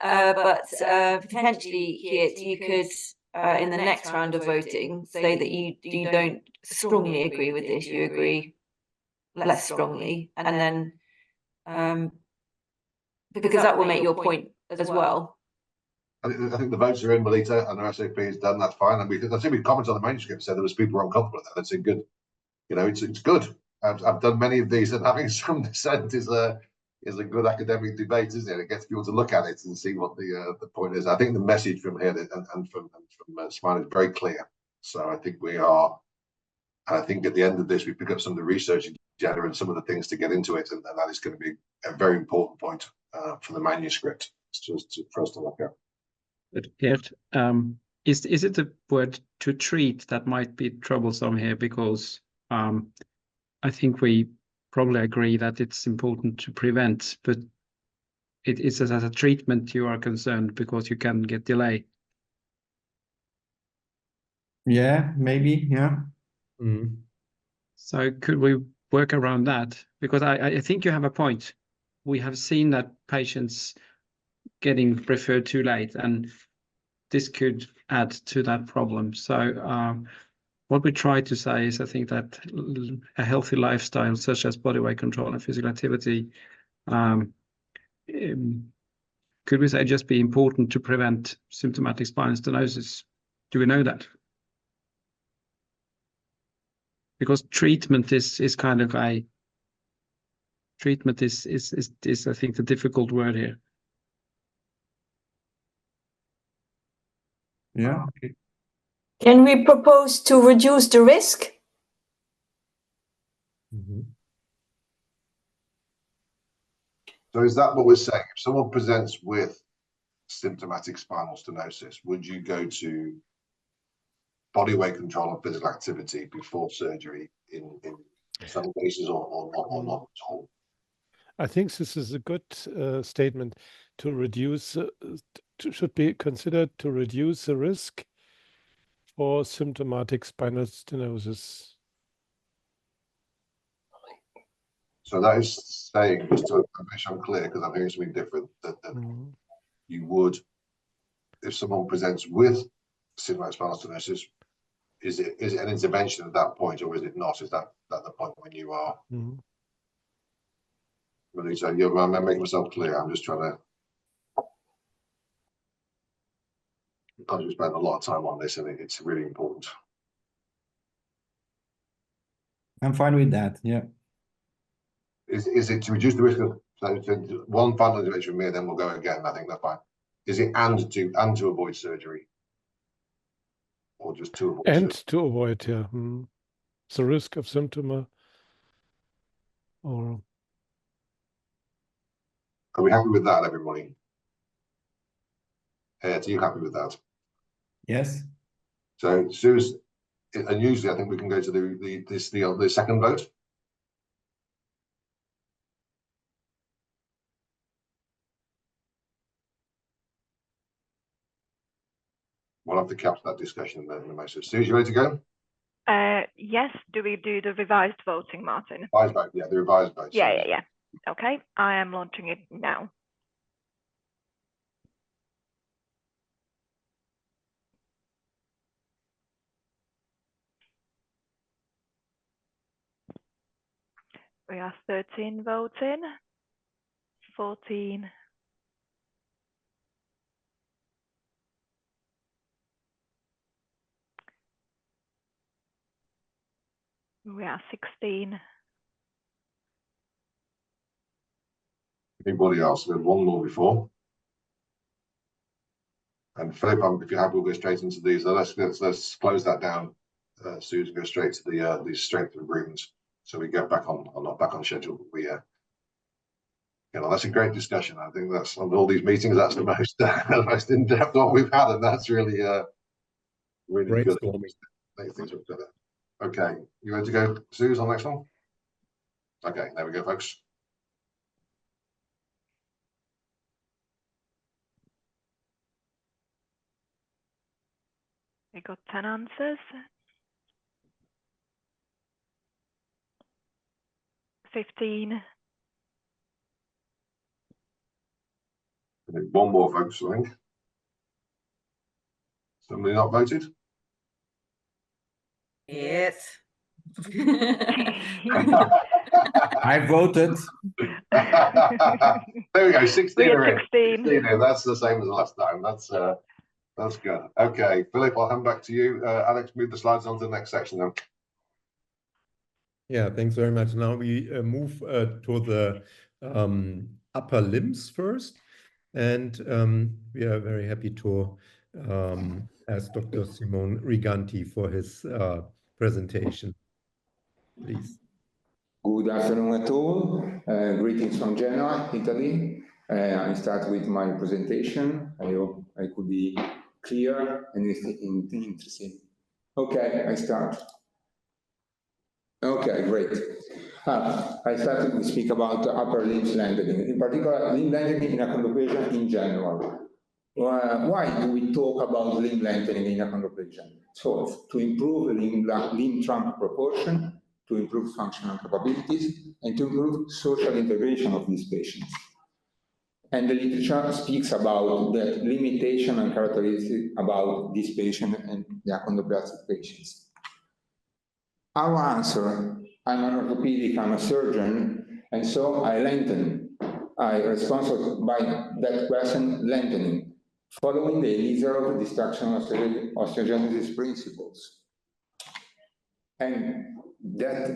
but potentially here you could, in the next round of voting, say that you don't strongly agree with this, you agree less strongly, and then because that will make your point as well. I think the votes are in, Melita, and the SAP is done. That's fine. And I think we commented on the manuscript said there was people who were uncomfortable with that. That's a good, you know, it's good. I've done many of these, and having some dissent is a good academic debate, isn't it? It gets people to look at it and see what the point is. I think the message from here and from Simone is very clear. So I think we are And I think at the end of this, we pick up some of the research agenda and some of the things to get into it, and that is going to be a very important point for the manuscript for us to look at. But Gert, is it the word to treat that might be troublesome here? Because I think we probably agree that it's important to prevent, but it's as a treatment you are concerned because you can get delay. Yeah, maybe, yeah. So could we work around that? Because I think you have a point. We have seen that patients getting referred too late, and this could add to that problem. So what we try to say is, I think that a healthy lifestyle, such as body weight control and physical activity, could we say just be important to prevent symptomatic spinal stenosis? Do we know that? Because treatment is kind of a treatment is I think the difficult word here. Yeah. Can we propose to reduce the risk? So is that what we're saying? If someone presents with symptomatic spinal stenosis, would you go to body weight control and physical activity before surgery in some cases, or not at all? I think this is a good statement to reduce, should be considered to reduce the risk for symptomatic spinal stenosis. So that is saying, just to make sure I'm clear, because I'm hearing something different, that you would, if someone presents with symptomatic spinal stenosis, is it an intervention at that point, or is it not? Is that the point when you are? So I'm making myself clear. I'm just trying to. Because we spent a lot of time on this, and it's really important. I'm fine with that. Yeah. Is it to reduce the risk of one final intervention from me, then we'll go again? I think that's fine. Is it and to avoid surgery, or just to avoid? And surgery? to avoid, yeah, the risk of symptom, or. Are we happy with that, everybody? Are you happy with that? Yes. So, Suze, and usually I think we can go to the second vote. We'll have to capture that discussion in a moment. So, Suze, you ready to go? Yes. Do we do the revised voting, Martin? Revised vote, yeah, the revised vote. Yeah. Okay, I am launching it now. We are 13 voting, 14. We are 16. Anybody else? We had one more before. And Philip, if you're happy, we'll go straight into these. So let's close that down, Suze, and go straight to the strength of agreements. So we get back on schedule. That's a great discussion. I think that's on all these meetings. That's the most most in-depth one we've had, and that's really good. Make things look better. Okay, you ready to go, Suze, on the next one? Okay, there we go, folks. We got 10 answers. 15. One more, folks, I think. Somebody not voted? Yes. I voted. There we go, 16 We are had in. 16. 16 in. That's the same as last time. That's good. Okay, Philip, I'll hand back to you. Alex, move the slides on to the next section then. Yeah, thanks very much. Now we move to the upper limbs first. And we are very happy to ask Dr. Simone Riganti for his presentation. please. Good afternoon at all. Greetings from Genoa, Italy. I start with my presentation. I hope I could be clear and interesting. Okay, I start. Okay, great. I started to speak about upper limbs lengthening, in particular limb lengthening in achondroplasia in general. Why do we talk about limb lengthening in achondroplasia? So, to improve limb trunk proportion, to improve functional capabilities, and to improve social integration of these patients. And the literature speaks about the limitation and characteristics about this patient and the achondroplastic patients. Our answer, I'm an orthopedic, I'm a surgeon, and so I lengthen. I'm responsible by that question lengthening, following the Elizarov destruction osteogenesis principles. And that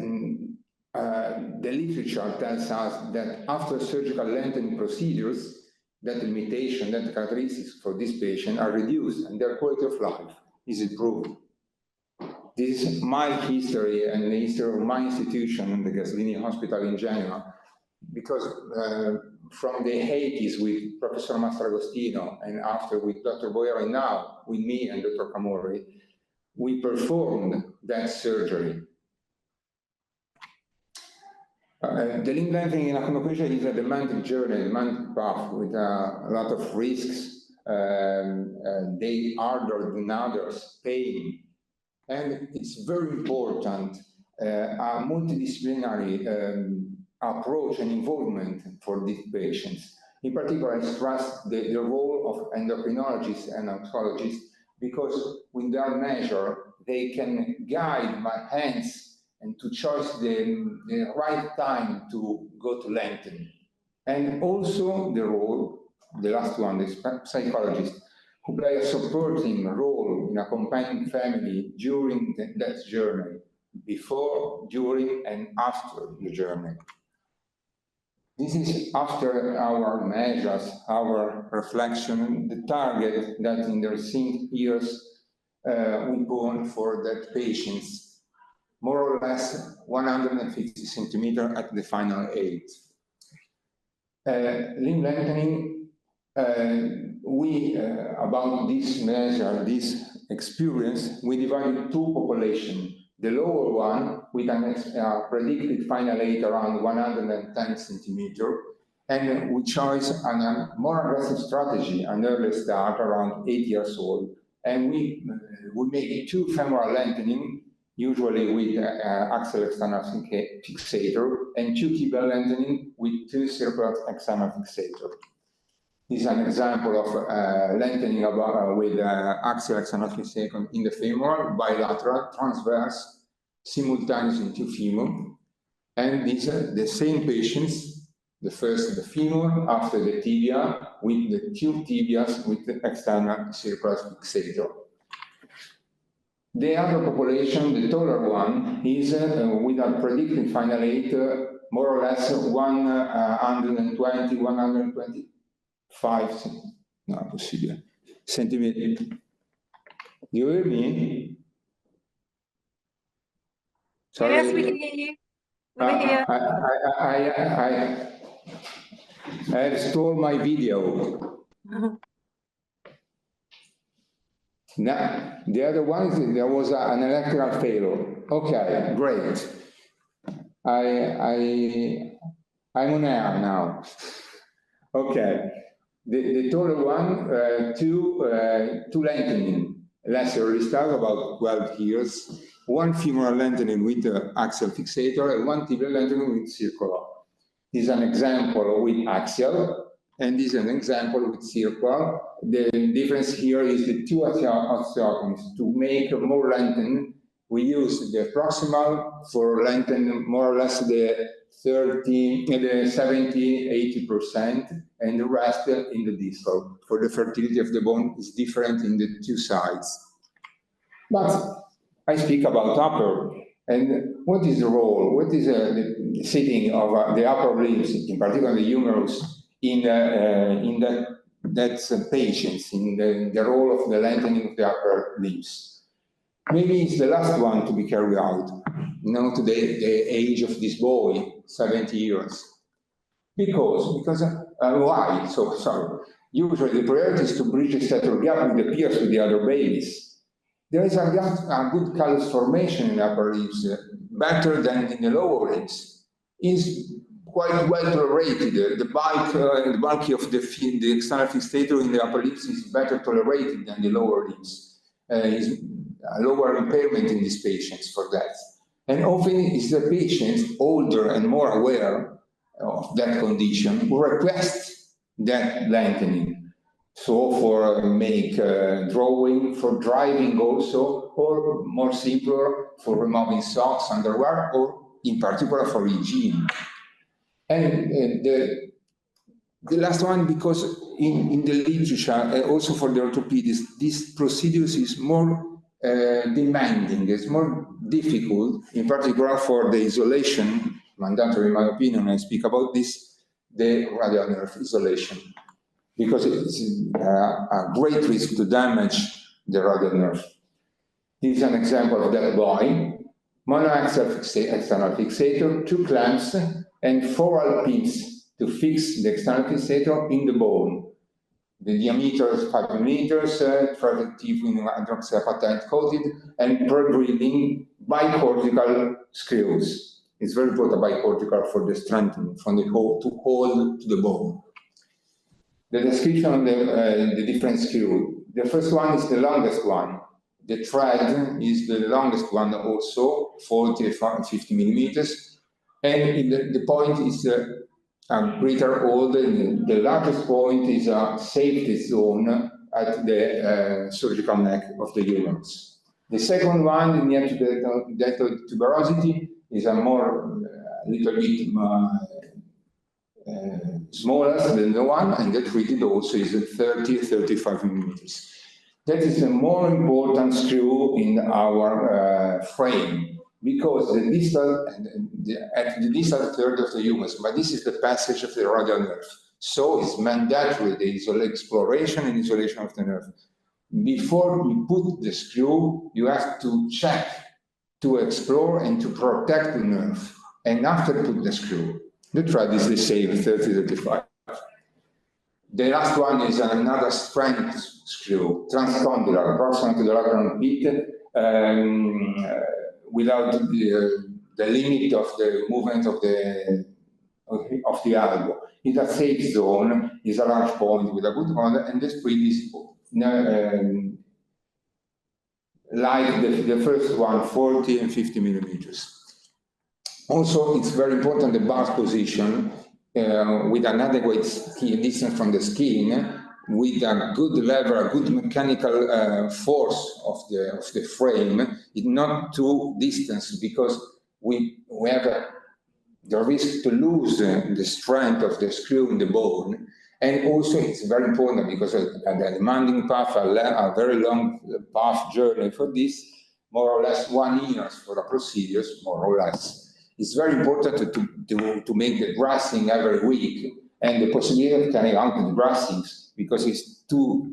the literature tells us that after surgical lengthening procedures, that limitation, that characteristics for this patient are reduced and their quality of life is improved. This is my history and the history of my institution and the Gaslini Hospital in Genoa, because from the 80s with Professor Mastragostino and after with Dr. Boero and now with me and Dr. Camorri, we performed that surgery. The limb lengthening in achondroplasia is a demanding journey, a demanding path with a lot of risks. They harder than others, pain. And it's very important, a multidisciplinary approach and involvement for these patients. In particular, I stress the role of endocrinologists and oncologists, because with their measure, they can guide my hands and to choose the right time to go to lengthen. And also the role, the last one, the psychologist, who play a supporting role in accompanying family during that journey, before, during, and after the journey. This is after our measures, our reflection, the target that in the recent years we put for that patients, more or less 150 centimeters at the final age. Limb lengthening, about this measure, this experience, we divided two populations. The lower one with a predicted final age around 110 centimeters, and we chose a more aggressive strategy, an early start around 8 years old. And we made two femoral lengthening, usually with axial external fixator, and two tibial lengthening with two circular external fixator. This is an example of lengthening with axial external fixation in the femoral, bilateral, transverse, simultaneous in two femur. And these are the same patients, the first the femur, after the tibia, with the two tibias with the external circular fixator. The other population, the taller one, is with a predicted final age more or less 120, 125 centimeters. You hear me? Sorry. Yes, we can hear you. We're here. I stole my video. Now, the other one, there was an electrical failure. Okay, great. I'm on air now. Okay. The taller one, two lengthening, less early start, about 12 years, one femoral lengthening with the axial fixator, and one tibial lengthening with circular. This is an example with axial, and this is an example with circular. The difference here is the two osteotomies. To make more lengthen, we use the proximal for lengthen more or less the 70, 80%, and the rest in the distal. For the fertility of the bone is different in the two sides. But I speak about upper, and what is the role? What is the sitting of the upper limbs, in particular the humerus, in that patients, in the role of the lengthening of the upper limbs? Maybe it's the last one to be carried out, to the age of this boy, 70 years. Because why? So sorry. Usually the priority is to bridge the stature gap with the peers with the other babies. There is a good callus formation in the upper limbs, better than in the lower limbs. Is quite well tolerated. The bulky of the external fixator in the upper limbs is better tolerated than the lower limbs. Is a lower impairment in these patients for that. And often it's the patients older and more aware of that condition who request that lengthening. So for drawing, for driving also, or more simpler for removing socks, underwear, or in particular for hygiene. And the last one, because in the literature, also for the orthopedists, this procedure is more demanding, it's more difficult, in particular for the isolation, mandatory in my opinion, I speak about this, the radial nerve isolation, because it's a great risk to damage the radial nerve. This is an example of that boy, monoaxial external fixator, 2 clamps, and 4 pins to fix the external fixator in the bone. The diameter is 5 millimeters, protective in hydroxyapatite coated, and pre-breathing bicortical screws. It's very important bicortical for the strengthening, from the hole to hold to the bone. The description of the different screws. The first one is the longest one. The thread is the longest one also, 40 and 50 millimeters. And the point is greater or the largest point is a safety zone at the surgical neck of the humans. The second one, near to the tuberosity, is a little bit smaller than the one, and the treated also is 30-35 millimeters. That is the more important screw in our frame, because at the distal third of the humerus, but this is the passage of the radial nerve. So it's mandatory the exploration and isolation of the nerve. Before you put the screw, you have to check, to explore and to protect the nerve. And after put the screw, the thread is the same, 30-35. The last one is another strength screw, transcondylar, proximal to the lateral pit, without the limit of the movement of the elbow. It's a safe zone, is a large point with a good model, and the speed is like the first one, 40 and 50 millimeters. Also, it's very important the bar position with an adequate distance from the skin, with a good lever, a good mechanical force of the frame. It's not too distant, because we have the risk to lose the strength of the screw in the bone. And also it's very important because a demanding path, a very long path journey for this, more or less 1 year for the procedures, more or less. It's very important to make the dressing every week, and the possibility of carrying out the dressings, because it's the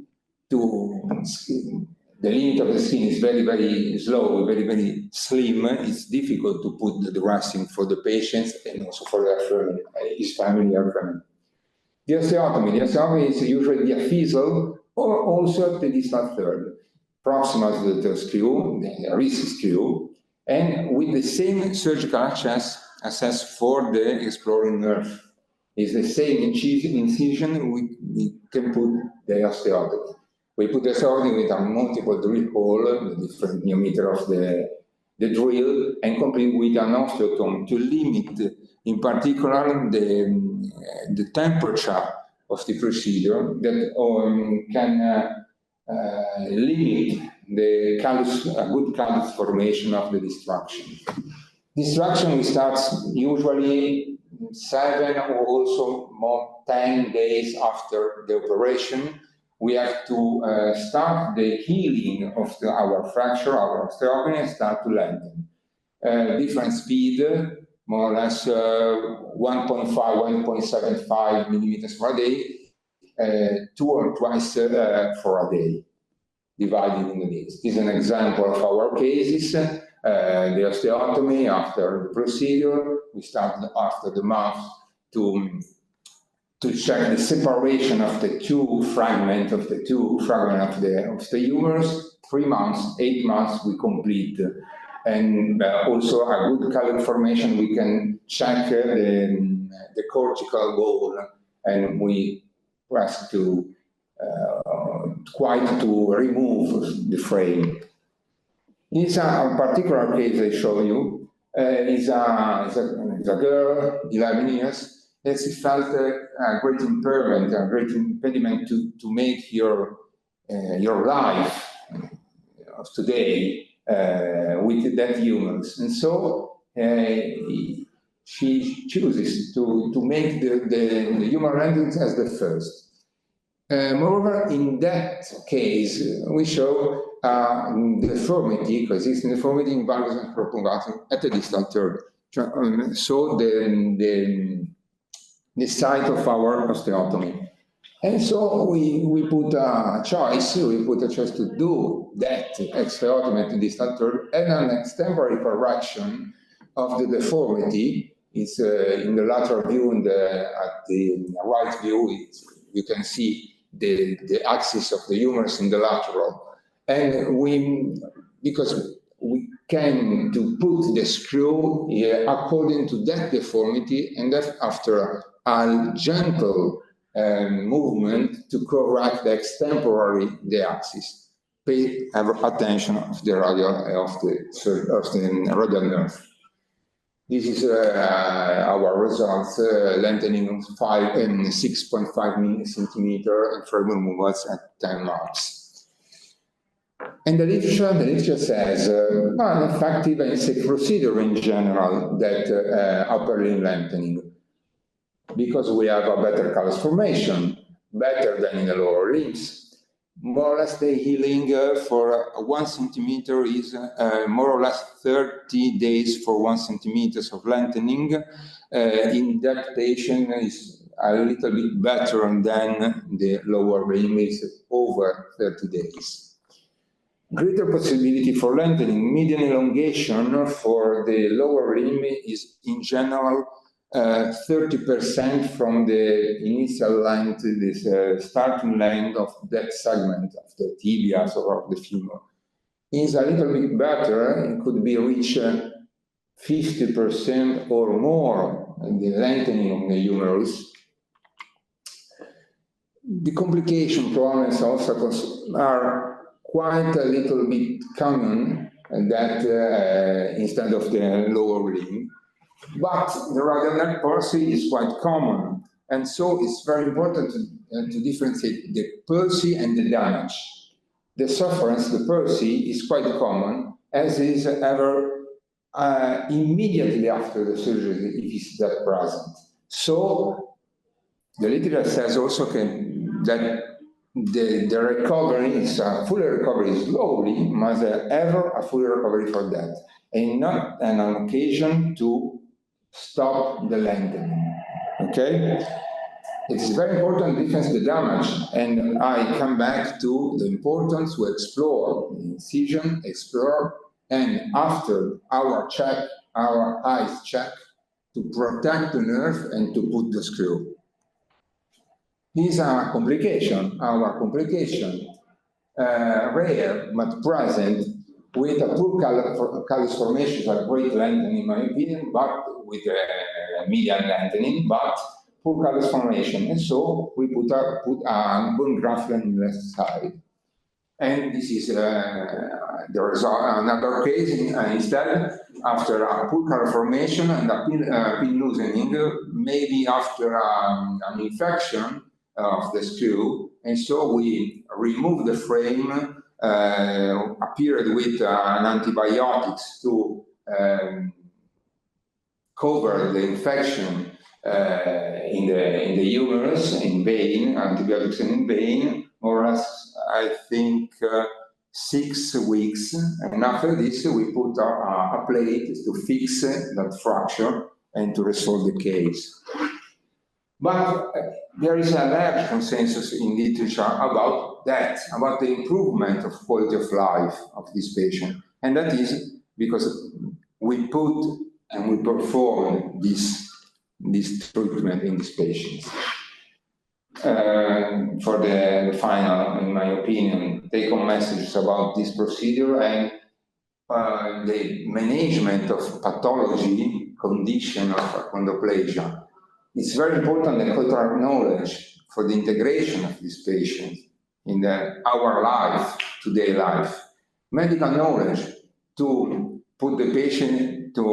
limit of the skin is very, very slow, very, very slim. It's difficult to put the dressing for the patients and also for his family or friend. The osteotomy is usually diaphyseal or also the distal third, proximal to the screw, the wrist screw, and with the same surgical access for the exploring nerve. It's the same incision we can put the osteotomy. We put the osteotomy with a multiple drill hole, the different diameter of the drill, and complete with an osteotomy to limit, in particular, the temperature of the procedure that can limit the good callus formation of the destruction. Destruction starts usually 7 or also more 10 days after the operation. We have to start the healing of our fracture, our osteotomy, and start to lengthen. Different speed, more or less 1.5, 1.75 millimeters per day, 2 or twice for a day. divided in the knees. This is an example of our cases. The osteotomy after the procedure, we start after the month to check the separation of the two fragments of the humerus. 3 months, 8 months, we complete. And also a good calloid formation, we can check the cortical wall, and we press to remove the frame. This particular case I show you is a girl, 11 years, and she felt a great impairment, a great impediment to make your life of today with that humerus. And so she chooses to make the human length as the first. Moreover, in that case, we show deformity, consistent deformity in valgus and prolongation at the distal third. So the site of our osteotomy. And so we put a choice to do that osteotomy at the distal third and an extemporary correction of the deformity. It's in the lateral view, at the right view, you can see the axis of the humerus in the lateral. And because we can put the screw according to that deformity, and that after a gentle movement to correct the extemporary the axis. Pay attention of the radial nerve. This is our results, lengthening of 6.5 centimeter and femur movements at 10 months. And the literature says, an effective and safe procedure in general, that upper limb lengthening, because we have a better callus formation, better than in the lower limbs. More or less the healing for 1 centimeter is more or less 30 days for 1 centimeter of lengthening. In that patient is a little bit better than the lower limb, is over 30 days. Greater possibility for lengthening. Median elongation for the lower limb is in general 30% from the initial length, this starting length of that segment of the tibias or of the femur. Is a little bit better, it could be reached 50% or more in the lengthening of the humerus. The complication problems also are quite a little bit common, and that instead of the lower limb. But the radial neck palsy is quite common, and so it's very important to differentiate the palsy and the damage. The sufferance, the palsy, is quite common, as is ever immediately after the surgery, if it's that present. So the literature says also that the recovery is fully recovery slowly, must ever a full recovery for that, and not an occasion to stop the lengthening. Okay? It's very important to difference the damage, and I come back to the importance to explore the incision, and after our check, our eyes check, to protect the nerve and to put the screw. These are complications. Our complication, rare but present, with a poor callus formation, a great lengthening in my opinion, but with a median lengthening, but poor callus formation. And so we put a bone graft on the left side. And this is there is another case instead, after a poor callus formation and a pin loosening, maybe after an infection of the screw. And so we remove the frame, appeared with an antibiotics to cover the infection in the humerus, in vein, antibiotics in vein, more or less, I think, 6 weeks. And after this, we put a plate to fix that fracture and to resolve the case. But there is a large consensus in literature about that, about the improvement of quality of life of this patient. And that is because we put and we perform this treatment in these patients. For the final, in my opinion, take-home messages about this procedure and the management of pathology condition of achondroplasia. It's very important the cultural knowledge for the integration of this patient in our life, today life. Medical knowledge to put the patient, to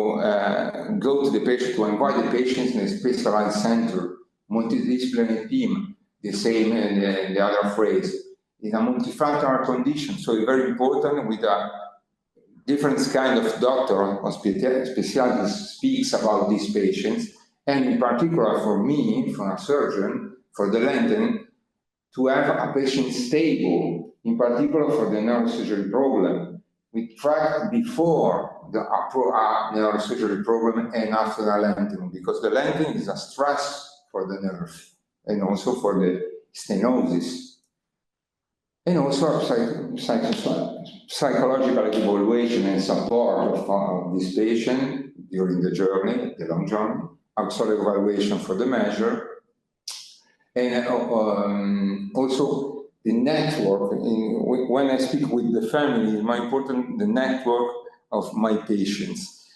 go to the patient, to invite the patient in a specialized center, multidisciplinary team, the same and the other phrase, in a multifactorial condition. So it's very important with a different kind of doctor or specialist speaks about these patients, and in particular for me, for a surgeon, for the lengthening, to have a patient stable, in particular for the neurosurgery problem. We track before the neurosurgery problem and after the lengthening, because the lengthening is a stress for the nerve and also for the stenosis. And also psychological evaluation and support of this patient during the journey, the long journey, also evaluation for the measure, and also the network. When I speak with the family, it's more important the network of my patients,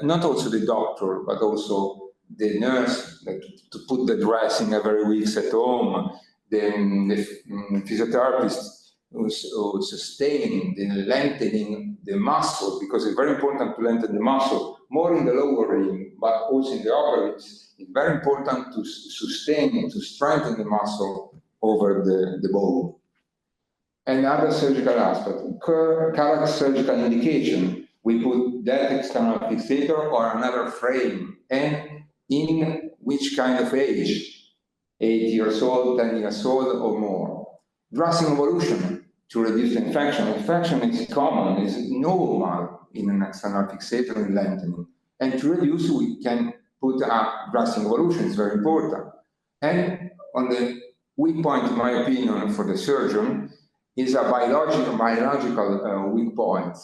not also the doctor, but also the nurse to put the dressing every week at home, the physiotherapist who sustain the lengthening the muscle, because it's very important to lengthen the muscle, more in the lower limb, but also in the upper limbs. It's very important to sustain, to strengthen the muscle over the bone. And other surgical aspect, correct surgical indication, we put that external fixator or another frame, and in which kind of age, 8 years old, 10 years old or more. Dressing evolution to reduce the infection. Infection is common, is normal in an external fixator in lengthening. And to reduce, we can put a dressing evolution, it's very important. And on the weak point, in my opinion, for the surgeon, is a biological weak point.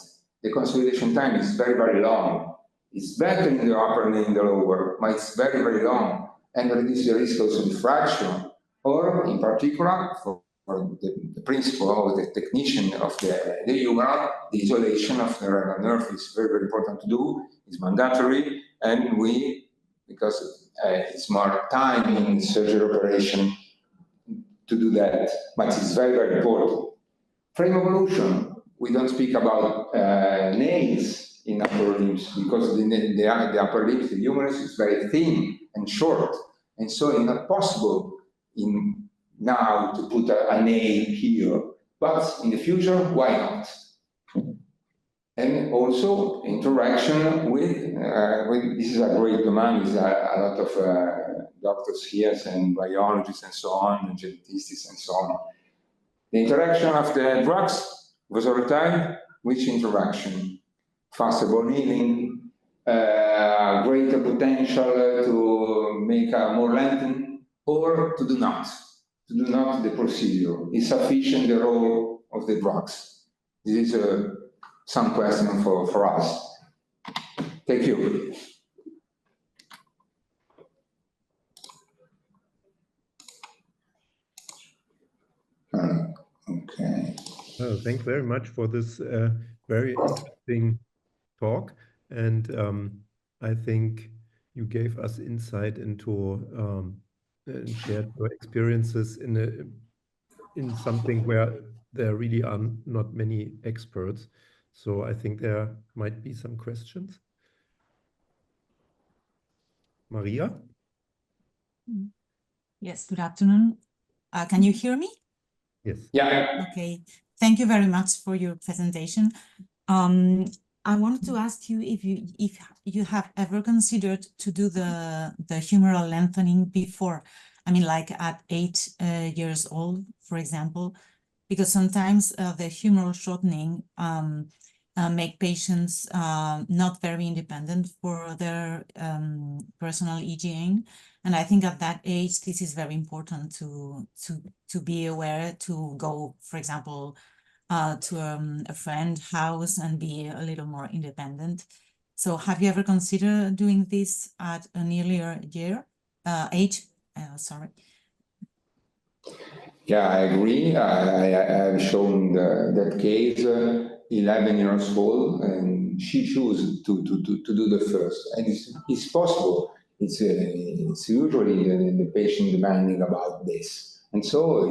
The consolidation time is very, very long. It's better in the upper than in the lower, but it's very, very long. And reduce the risk of fracture, or in particular, for the principle of the technician of the humeral, the isolation of the radial nerve is very, very important to do. It's mandatory, and because it's more time in surgery operation to do that, but it's very, very important. Frame evolution, we don't speak about nails in upper limbs, because the upper limbs, the humerus is very thin and short, and so it's not possible now to put a nail here, but in the future, why not? And also interaction with this is a great domain, there's a lot of doctors here and biologists and so on, and geneticists and so on. The interaction of the drugs was over time, which interaction? Faster bone healing, greater potential to make a more lengthened, or to do not the procedure. Is sufficient the role of the drugs? This is some question for us. Thank you. Okay. Well, thank you very much for this very interesting talk, and I think you gave us insight into and shared your experiences in something where there really are not many experts. So I think there might be some questions. Maria? Yes, good afternoon. Can you hear me? Yes. Yeah. Okay. Thank you very much for your presentation. I wanted to ask you if you have ever considered to do the humeral lengthening before, I mean, like at 8 years old, for example, because sometimes the humeral shortening make patients not very independent for their personal hygiene. And I think at that age, this is very important to be aware, to go, for example, to a friend's house and be a little more independent. So have you ever considered doing this at an earlier age? Sorry. Yeah, I agree. I have shown that case, 11 years old, and she chose to do the first. And it's possible. It's usually the patient demanding about this. And so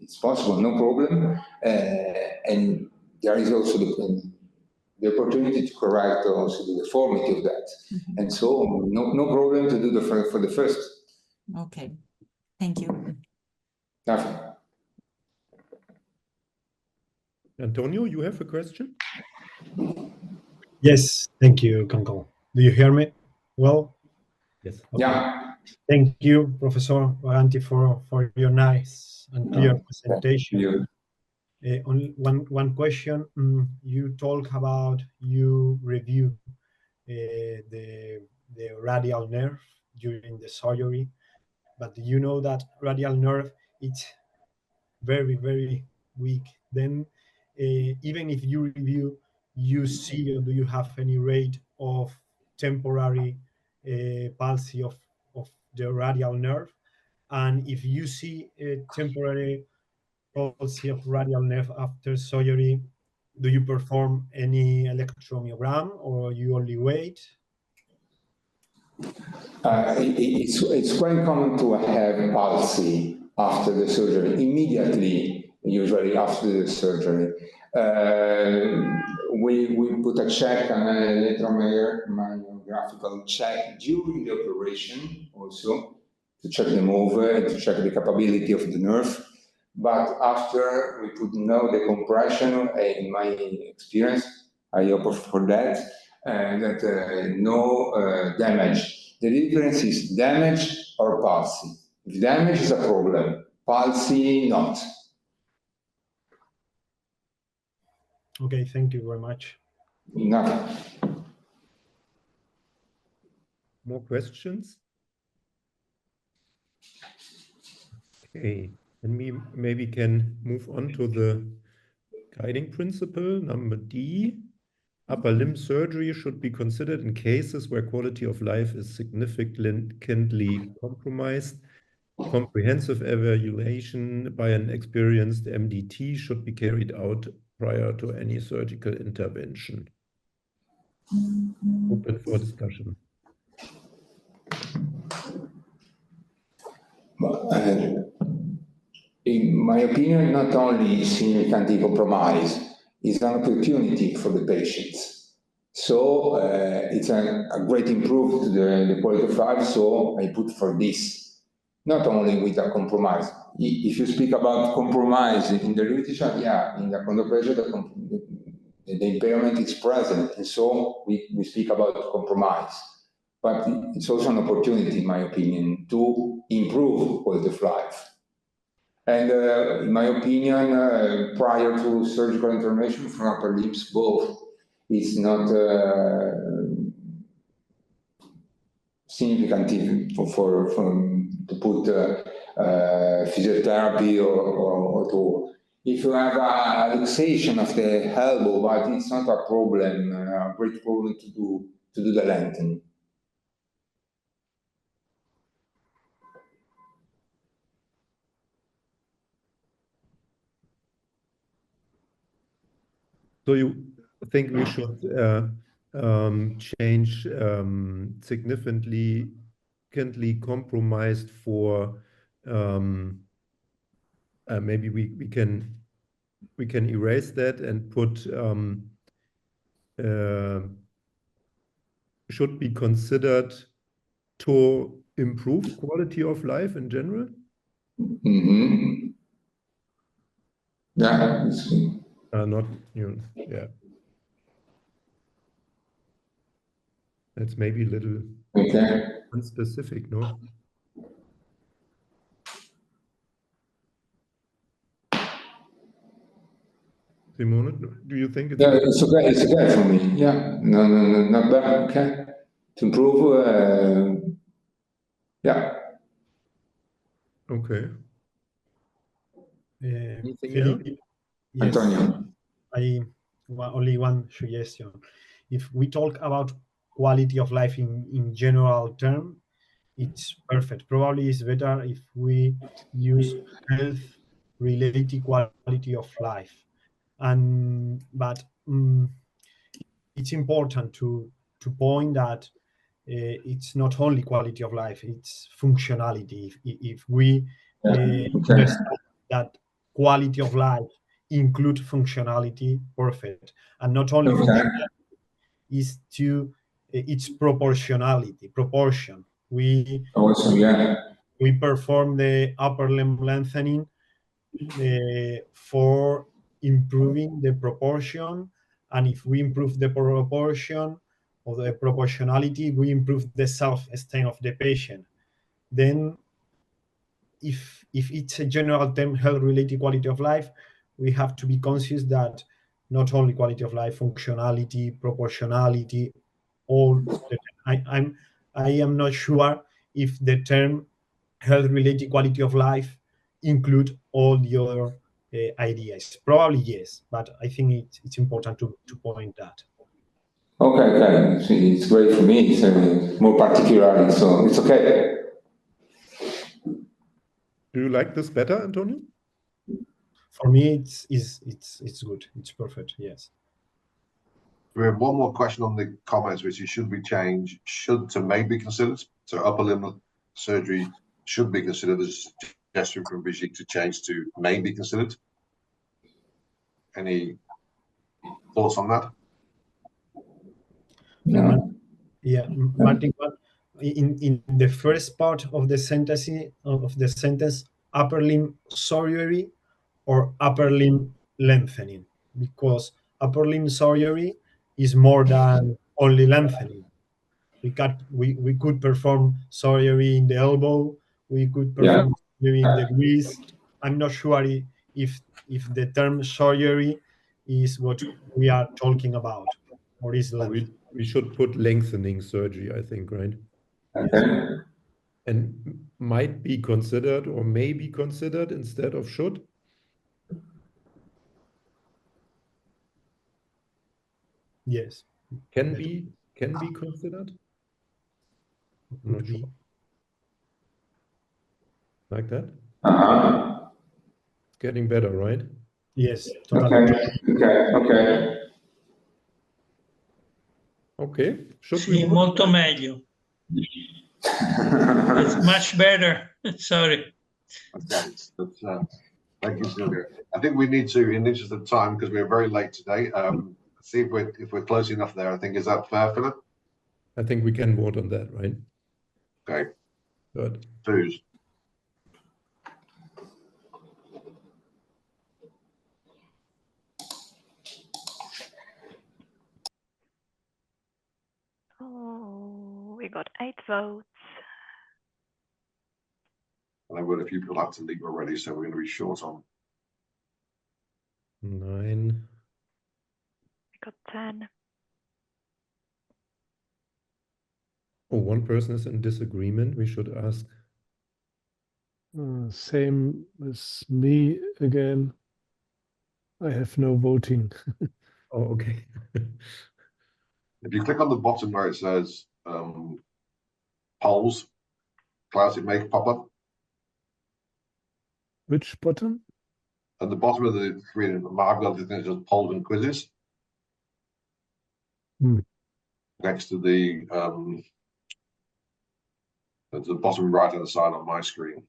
it's possible, no problem. And there is also the opportunity to correct also the deformity of that. And so no problem to do for the first. Okay, thank you. Nothing. Antonio, you have a question? Yes, thank you, Kunkel. Do you hear me well? Yes. Okay. Yeah. Thank you, Professor Riganti, for your nice and clear presentation. Only one question. You talk about you review the radial nerve during the surgery, but you know that radial nerve it's very, very weak. Then even if you review, you see, or do you have any rate of temporary palsy of the radial nerve? And if you see a temporary palsy of radial nerve after surgery, do you perform any electromyogram or you only wait? It's quite common to have palsy after the surgery, immediately, usually after the surgery. We put a check, an electromyographical check during the operation also, to check the movement, to check the capability of the nerve. But after we put no decompression, in my experience, I opt for that, no damage. The difference is damage or palsy. If damage is a problem, palsy not. Okay, thank you very much. Nothing. More questions? Okay, and we maybe can move on to the guiding principle, number D. Upper limb surgery should be considered in cases where quality of life is significantly compromised. Comprehensive evaluation by an experienced MDT should be carried out prior to any surgical intervention. Open for discussion. In my opinion, not only significantly compromised, it's an opportunity for the patients. So it's a great improvement to the quality of life, so I put for this. Not only with a compromise. If you speak about compromise in the literature, yeah, in the achondroplasia, the impairment is present, and so we speak about compromise. But it's also an opportunity, in my opinion, to improve quality of life. And in my opinion, prior to surgical intervention for upper limbs, both is not significant to put physiotherapy or to. If you have a luxation of the elbow, but it's not a problem, a great problem to do the lengthening. So you think we should change significantly compromised for maybe we can erase that and put should be considered to improve quality of life in general? Mm-hmm. Yeah, it's good. Not, yeah. That's maybe a little unspecific, no? Simone, do you think it's Yeah, better? it's okay. It's okay for me. Yeah, no, not bad. Okay, to improve. Yeah. Okay. Anything else? Philip, yes, Antonio. only one suggestion. If we talk about quality of life in general term, it's perfect. Probably it's better if we use health related quality of life. But it's important to point that it's not only quality of life, it's functionality. If we understand that quality of life include functionality, perfect. And not only functionality, is to its proportion. We perform the upper limb lengthening for improving the proportion, and if we improve the proportion or the proportionality, we improve the self-esteem of the patient. Then if it's a general term, health related quality of life, we have to be conscious that not only quality of life, functionality, proportionality, all I am not sure if the term health related quality of life include all the other ideas. Probably yes, but I think it's important to point that. Okay. It's great for me. It's more particular, so it's okay. Do you like this better, Antonio? For me, it's good. It's perfect. Yes. We have one more question on the comments, which is should we change should to may be considered? So upper limb surgery should be considered. As a suggestion from Brigitte to change to may be considered. Any thoughts on that? No. Yeah, Martin, in the first part of the sentence, upper limb surgery or upper limb lengthening, because upper limb surgery is more than only lengthening. We could perform surgery in the elbow. We could perform surgery in the wrist. I'm not sure if the term surgery is what we are talking about, or is lengthening. We should put lengthening surgery, I think, right? Okay. And might be considered or may be considered instead of should. Yes. Can be considered. I'm not sure. Like that? It's getting better, right? Yes, totally. Sì, should we vote? molto meglio. It's much better. Sorry. Okay, thank you, Silvia. I think we need to, in the interest of time, because we're very late today, see if we're close enough there. I think, is that fair, Philip? I think we can vote on that, right? Okay. Good. Twos. Oh, we got 8 votes. And I've got a few people have to leave already, so we're going to be short on. 9. We got 10. Oh, one person is in disagreement. We should ask. Same as me again. I have no voting. Oh, okay. If you click on the bottom where it says polls, Klaus, it may pop up. Which button? At the bottom of the screen, I've got the thing that says polls and quizzes. Next to the at the bottom right hand side on my screen.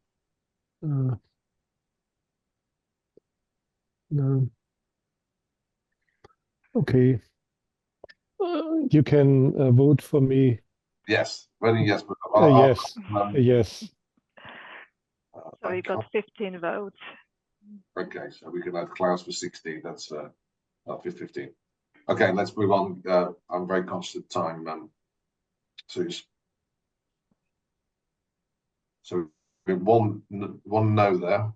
No. Okay. You can vote for me. Yes, voting yes. But yes. Yes. So we got 15 votes. Okay, so we can add Klaus for 16. That's 15. Okay, let's move on. I'm very conscious of time, Suze. So we have one no there.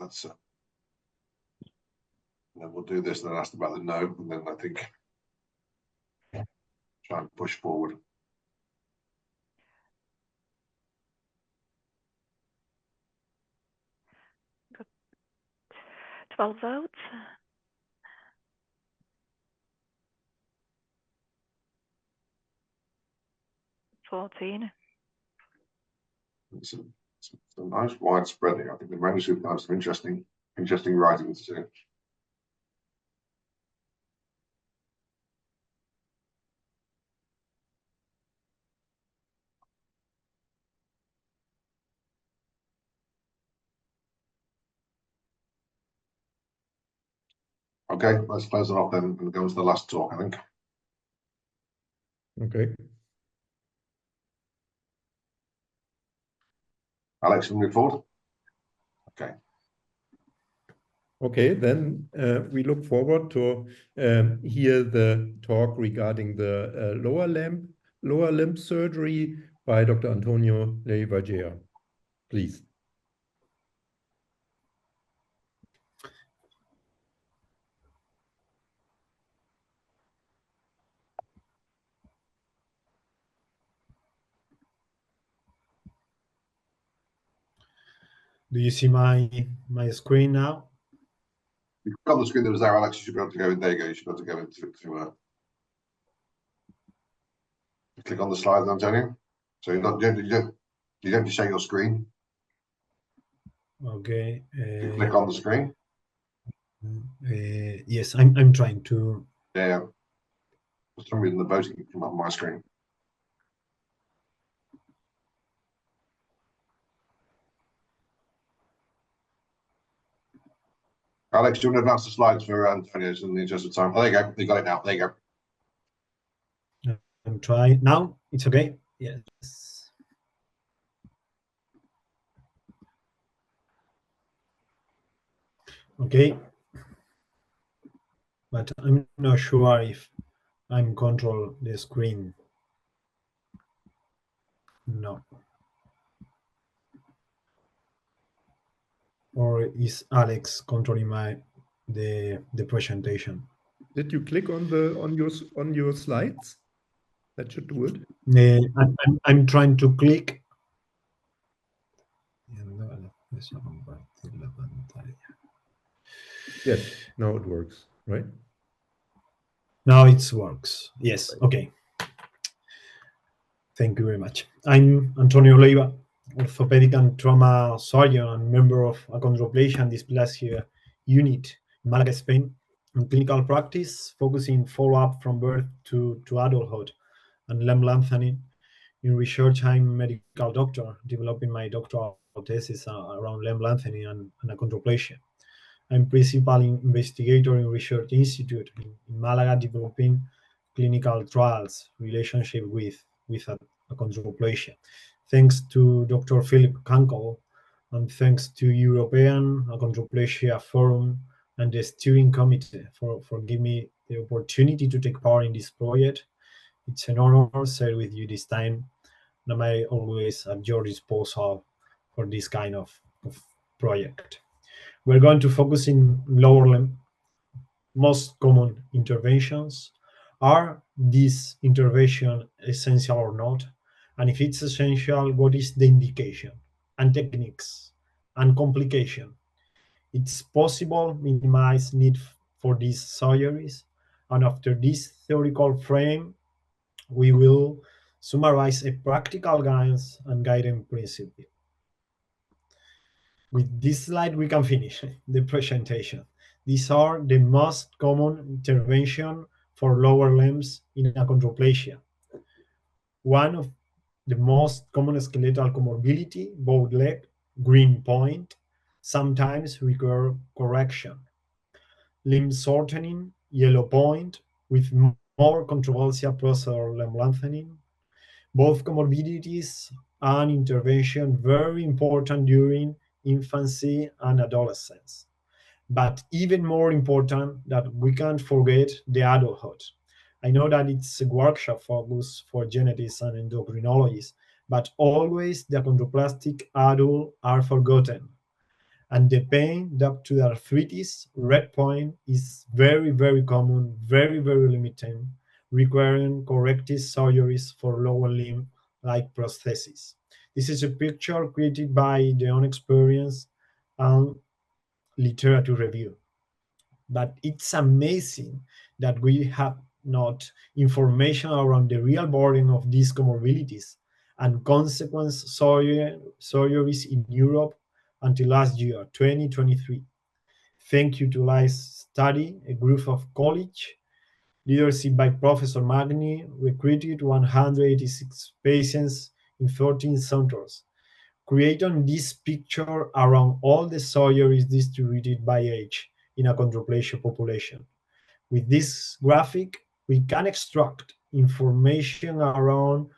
That's And then we'll do this and then ask about the no, and then I think try and push forward. Got 12 votes. It's a nice wide spreading. I think the manuscript has some interesting writings too. Okay, let's close it off then and go to the last talk, I think. Okay. Alex, move forward. Okay. Okay, then we look forward to hear the talk regarding the lower limb surgery by Dr. Antonio Leiva-Gea. Please. Do you see my screen now? If you've got the screen that was there, Alex, you should be able to go in. There you go. You should be able to go into click on the slides, Antonio. So you don't have to share your screen. Okay. You click on the screen. Yes, I'm trying to. Yeah. For some reason, the voting came up on my screen. Alex, do you want to advance the slides for Antonio's in the interest of time? Oh, there you go. You got it now. There you go. I'm trying now. It's okay. Yes. Okay. But I'm not sure if I'm control the screen. No. Or is Alex controlling the presentation? Did you click on your slides? That should do it. I'm trying to click. Yes, now it works, right? Now it works. Yes. Okay. Thank you very much. I'm Antonio Leiva, orthopedic and trauma surgeon and member of Achondroplasia and Dysplasia unit in Malaga, Spain, in clinical practice, focusing follow-up from birth to adulthood and limb lengthening. In research, I'm a medical doctor, developing my doctoral thesis around limb lengthening and achondroplasia. I'm principal investigator in Research Institute in Malaga, developing clinical trials relationship with achondroplasia. Thanks to Dr. Philip Kunkel, and thanks to European Achondroplasia Forum and the steering committee for giving me the opportunity to take part in this project. It's an honor to share with you this time, and I'm always at your disposal for this kind of project. We're going to focus in lower limb. Most common interventions. Are these interventions essential or not? And if it's essential, what is the indication and techniques and complication? It's possible to minimize need for these surgeries. And after this theoretical frame, we will summarize a practical guidance and guiding principle. With this slide, we can finish the presentation. These are the most common intervention for lower limbs in achondroplasia. One of the most common skeletal comorbidity, both leg, green point, sometimes require correction. Limb shortening, yellow point, with more controversial procedure limb lengthening. Both comorbidities and intervention very important during infancy and adolescence. But even more important that we can't forget the adulthood. I know that it's a workshop focused for geneticists and endocrinologists, but always the achondroplastic adult are forgotten. And the pain due to the arthritis, red point, is very, very common, very, very limiting, requiring corrective surgeries for lower limb like prosthesis. This is a picture created by the own experience and literature review. But it's amazing that we have not information around the real burden of these comorbidities and consequent surgeries in Europe until last year, 2023. Thank you to LIFE's study, a group of college, leadership by Professor Magni, recruited 186 patients in 13 centers, creating this picture around all the surgeries distributed by age in a achondroplasia population. With this graphic, we can extract information around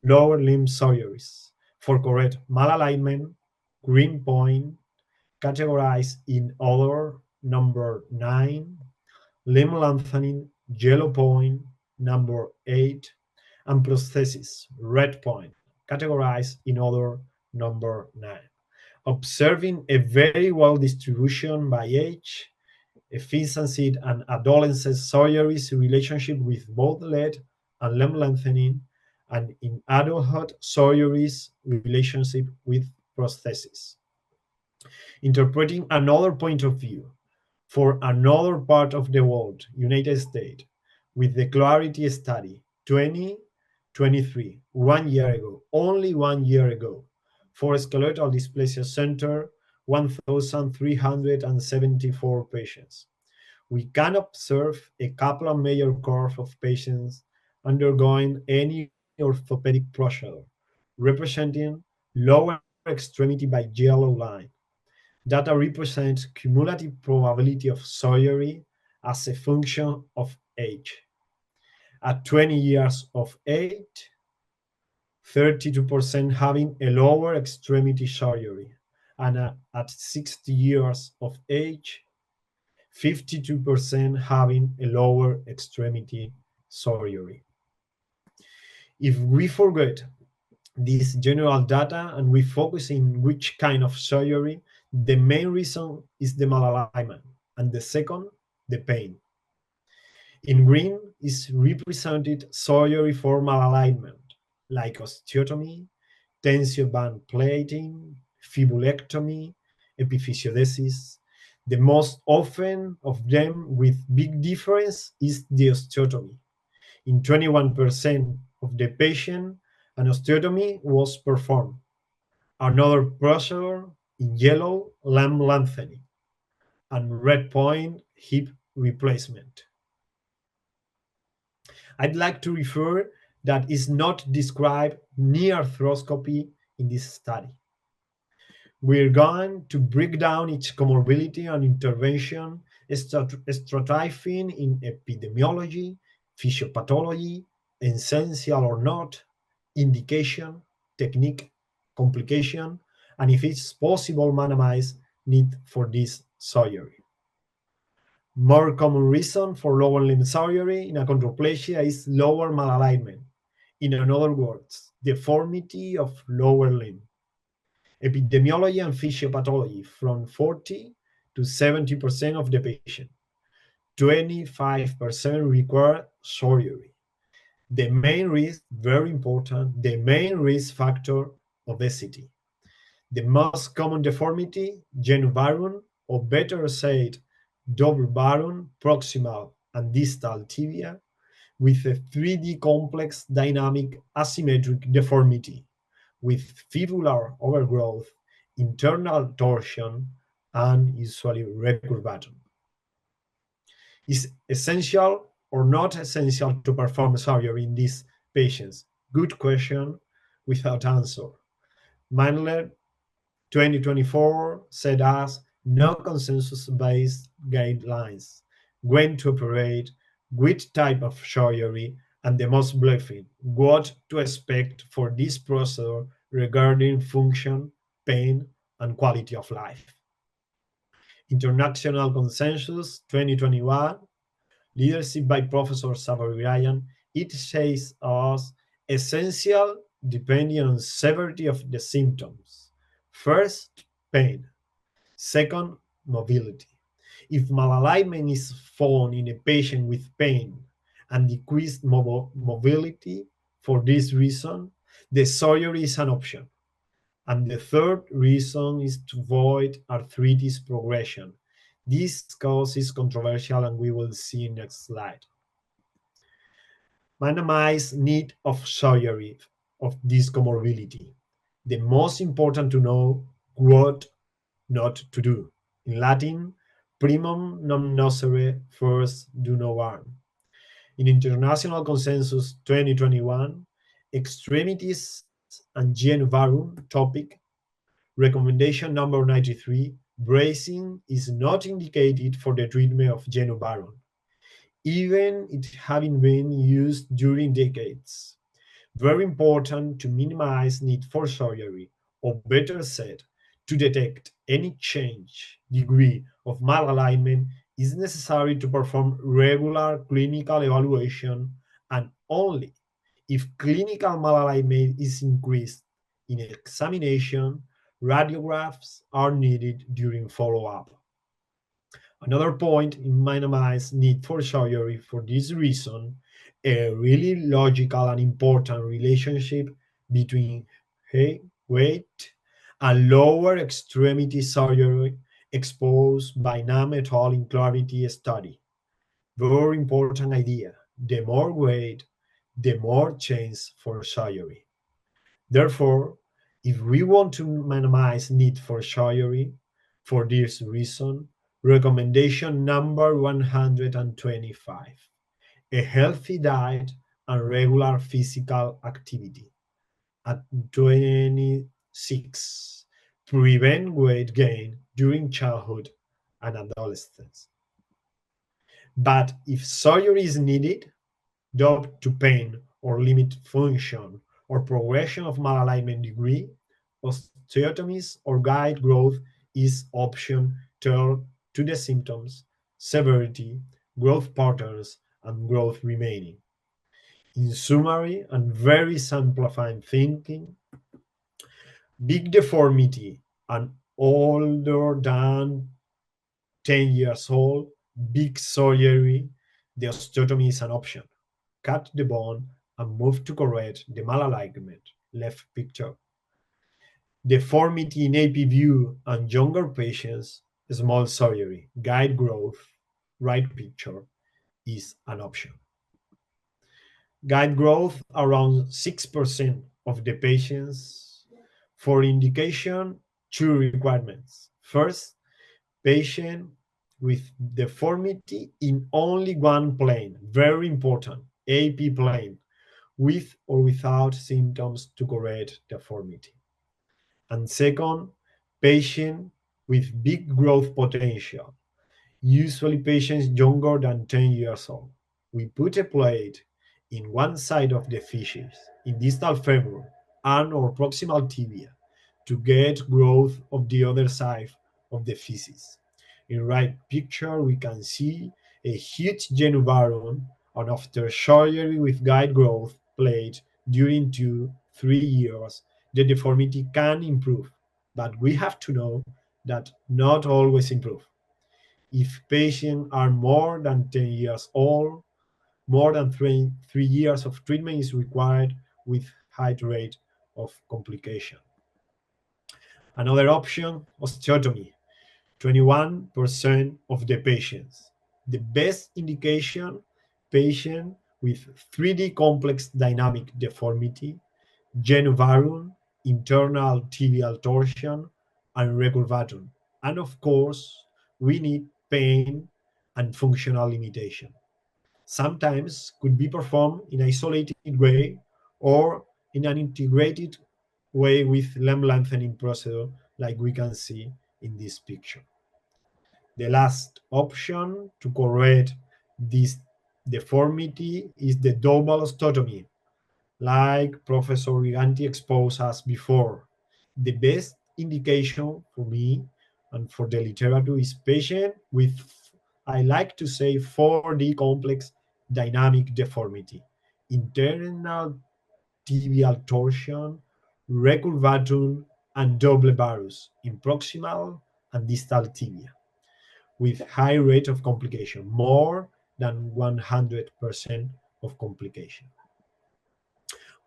lower limb surgeries for correct malalignment, green point, categorized in other, number 9, limb lengthening, yellow point, number 8, and prosthesis, red point, categorized in other, number 9. Observing a very well distribution by age, efficiency and adolescent surgeries relationship with both leg and limb lengthening, and in adulthood surgeries relationship with prosthesis. Interpreting another point of view for another part of the world, United States, with the Clarity Study 2023, 1 year ago, only 1 year ago, for skeletal dysplasia center, 1,374 patients. We can observe a couple of major curves of patients undergoing any orthopedic procedure, representing lower extremity by yellow line. Data represents cumulative probability of surgery as a function of age. At 20 years of age, 32% having a lower extremity surgery, and at 60 years of age, 52% having a lower extremity surgery. If we forget this general data and we focus in which kind of surgery, the main reason is the malalignment, and the second, the pain. In green is represented surgery for malalignment, like osteotomy, tensio band plating, fibulectomy, epiphysiodesis. The most often of them with big difference is the osteotomy. In 21% of the patient, an osteotomy was performed. Another procedure in yellow, limb lengthening, and red point, hip replacement. I'd like to refer that is not described knee arthroscopy in this study. We're going to break down each comorbidity and intervention, stratifying in epidemiology, physiopathology, essential or not, indication, technique, complication, and if it's possible, minimize need for this surgery. More common reason for lower limb surgery in achondroplasia is lower malalignment. In other words, deformity of lower limb. Epidemiology and physiopathology from 40 to 70% of the patient. 25% require surgery. The main risk, very important, the main risk factor, obesity. The most common deformity, genu varum, or better said, double varum, proximal and distal tibia, with a 3D complex dynamic asymmetric deformity, with fibular overgrowth, internal torsion, and usually recurvatum. Is essential or not essential to perform surgery in these patients? Good question without answer. Mandler 2024 said us no consensus-based guidelines, when to operate, which type of surgery, and the most bluffing, what to expect for this procedure regarding function, pain, and quality of life. International Consensus 2021, leadership by Professor Savarian, it says us essential depending on severity of the symptoms. First, pain. Second, mobility. If malalignment is found in a patient with pain and decreased mobility for this reason, the surgery is an option. And the third reason is to avoid arthritis progression. This cause is controversial, and we will see next slide. Minimize need of surgery of this comorbidity. The most important to know what not to do. In Latin, primum non nocere, first do no harm. In International Consensus 2021, Extremities and Genu Varum topic, recommendation number 93, bracing is not indicated for the treatment of genu varum, even it having been used during decades. Very important to minimize need for surgery, or better said, to detect any change, degree of malalignment is necessary to perform regular clinical evaluation, and only if clinical malalignment is increased in examination, radiographs are needed during follow-up. Another point in minimize need for surgery for this reason, a really logical and important relationship between weight and lower extremity surgery exposed by NAM et al. In Clarity study. Very important idea. The more weight, the more chance for surgery. Therefore, if we want to minimize need for surgery, for this reason, recommendation number 125, a healthy diet and regular physical activity. At 26, prevent weight gain during childhood and adolescence. But if surgery is needed, due to pain or limit function or progression of malalignment degree, osteotomies or guide growth is option tailored to the symptoms, severity, growth patterns, and growth remaining. In summary and very simplifying thinking, big deformity and older than 10 years old, big surgery, the osteotomy is an option. Cut the bone and move to correct the malalignment, left picture. Deformity in AP view and younger patients, small surgery, guide growth, right picture, is an option. Guide growth around 6% of the patients. For indication, 2 requirements. First, patient with deformity in only one plane, very important, AP plane, with or without symptoms to correct deformity. And second, patient with big growth potential, usually patients younger than 10 years old. We put a plate in one side of the fishes, in distal femur and or proximal tibia, to get growth of the other side of the feces. In right picture, we can see a huge genu varum, and after surgery with guide growth plate during 2-3 years, the deformity can improve, but we have to know that not always improve. If patients are more than 10 years old, more than 3 years of treatment is required with high rate of complication. Another option, osteotomy, 21% of the patients. The best indication, patient with 3D complex dynamic deformity, genu varum, internal tibial torsion, and recurvatum. And of course, we need pain and functional limitation. Sometimes could be performed in an isolated way or in an integrated way with limb lengthening procedure, like we can see in this picture. The last option to correct this deformity is the double osteotomy, like Professor Riganti exposed us before. The best indication for me and for the literature is patient with, I like to say, 4D complex dynamic deformity, internal tibial torsion, recurvatum, and double varus in proximal and distal tibia, with high rate of complication, more than 100% of complication.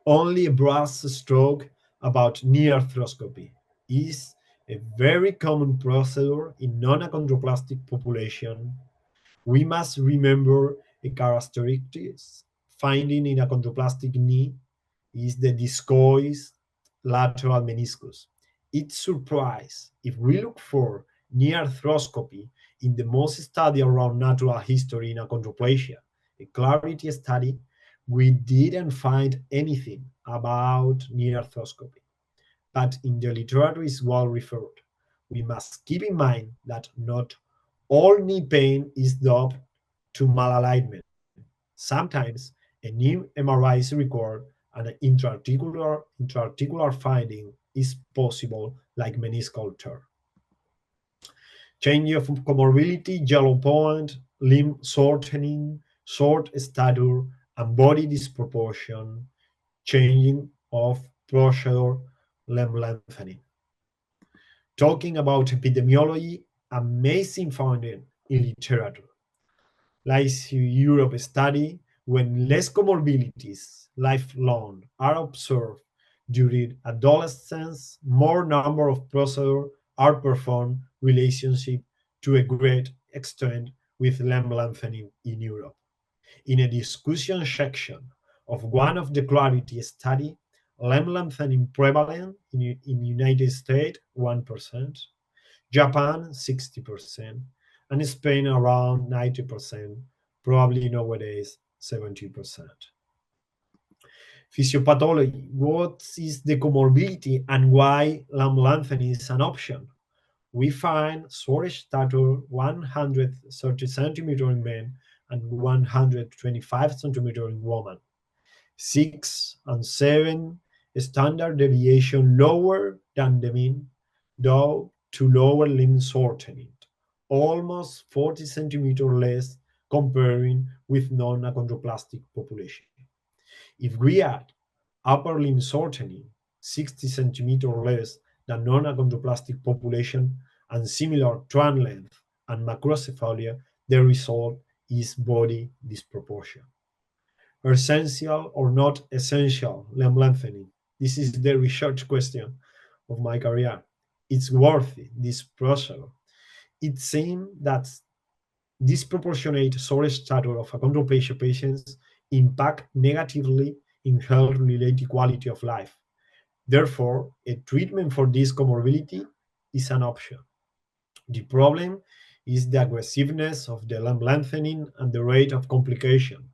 Only a broad stroke about knee arthroscopy is a very common procedure in non-achondroplastic population. We must remember a characteristic finding in achondroplastic knee is the discoid lateral meniscus. It's surprise if we look for knee arthroscopy in the most study around natural history in achondroplasia, a clarity study, we didn't find anything about knee arthroscopy, but in the literature is well referred. We must keep in mind that not all knee pain is due to malalignment. Sometimes a knee MRI is required and an intra-articular finding is possible, like meniscal tear. Change of comorbidity, yellow point, limb shortening, short stature, and body disproportion, changing of procedure, limb lengthening. Talking about epidemiology, amazing finding in literature. Like Europe study, when less comorbidities lifelong are observed during adolescence, more number of procedures are performed relationship to a great extent with limb lengthening in Europe. In a discussion section of one of the Clarity study, limb lengthening prevalent in United States 1%, Japan 60%, and Spain around 90%, probably nowadays 70%. Physiopathology, what is the comorbidity and why limb lengthening is an option? We find short stature 130 centimeters in men and 125 centimeters in women. 6 and 7 standard deviation lower than the mean, due to lower limb shortening, almost 40 centimeters less comparing with non-achondroplastic population. If we add upper limb shortening, 60 centimeters less than non-achondroplastic population, and similar trunk length and macrocephalia, the result is body disproportion. Essential or not essential limb lengthening? This is the research question of my career. It's worthy, this procedure. It seems that disproportionate short stature of achondroplasia patients impact negatively in health-related quality of life. Therefore, a treatment for this comorbidity is an option. The problem is the aggressiveness of the limb lengthening and the rate of complication.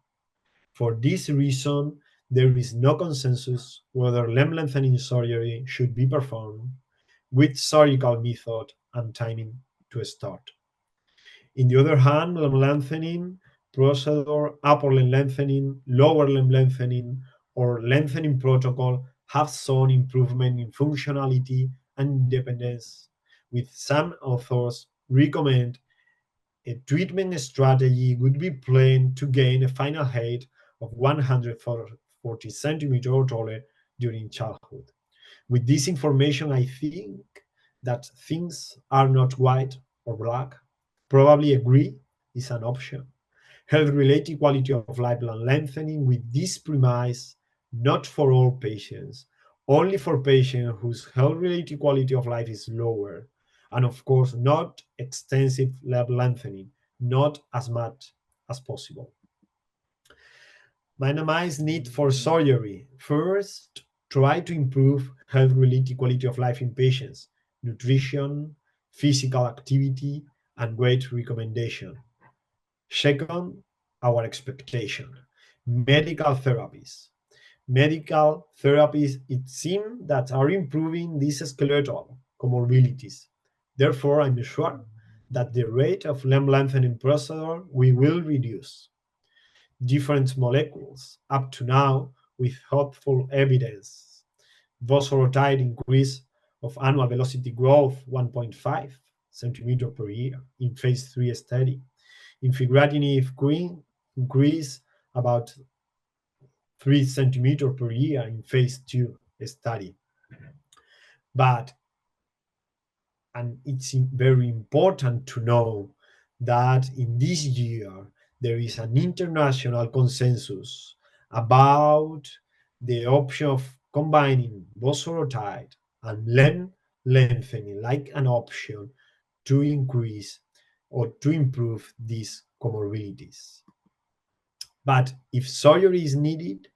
For this reason, there is no consensus whether limb lengthening surgery should be performed, with surgical method and timing to start. In the other hand, limb lengthening procedure, upper limb lengthening, lower limb lengthening, or lengthening protocol have shown improvement in functionality and independence, with some authors recommend a treatment strategy would be planned to gain a final height of 140 centimeters or taller during childhood. With this information, I think that things are not white or black. Probably agree is an option. Health-related quality of life and lengthening with this premise, not for all patients, only for patients whose health-related quality of life is lower, and of course not extensive limb lengthening, not as much as possible. Minimize need for surgery. First, try to improve health-related quality of life in patients, nutrition, physical activity, and weight recommendation. Second, our expectation. Medical therapies. Medical therapies, it seems that are improving these skeletal comorbidities. Therefore, I'm sure that the rate of limb lengthening procedure we will reduce. Different molecules, up to now, with hopeful evidence. Vosoritide increase of annual velocity growth 1.5 centimeter per year in phase 3 study. Infigratinib cream increase about 3 centimeters per year in phase 2 study. But And it's very important to know that in this year, there is an international consensus about the option of combining vosoritide and limb lengthening like an option to increase or to improve these comorbidities. But if surgery is needed,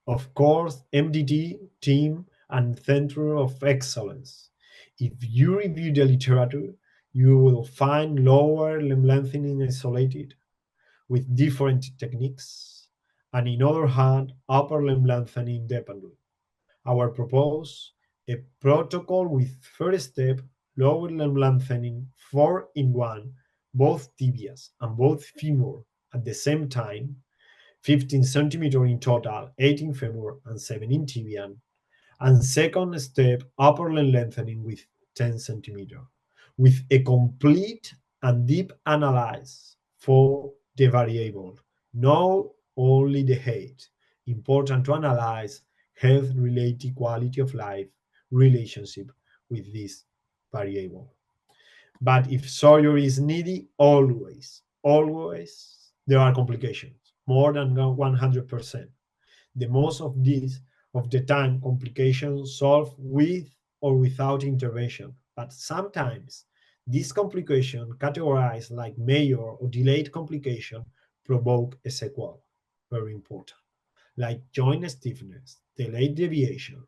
of course, MDT team and Center of Excellence. If you review the literature, you will find lower limb lengthening isolated with different techniques, and in other hand, upper limb lengthening independently. Our propose a protocol with first step, lower limb lengthening 4-in-1, both tibias and both femur at the same time, 15 centimeter in total, 8 in femur and 7 in tibia, and second step, upper limb lengthening with 10 centimeter, with a complete and deep analysis for the variable, not only the height. Important to analyze health-related quality of life relationship with this variable. But if surgery is needed, always, there are complications, more than 100%. The most of the time, complications solve with or without intervention. But sometimes these complications, categorized like major or delayed complication, provoke a sequel, very important, like joint stiffness, delayed deviation,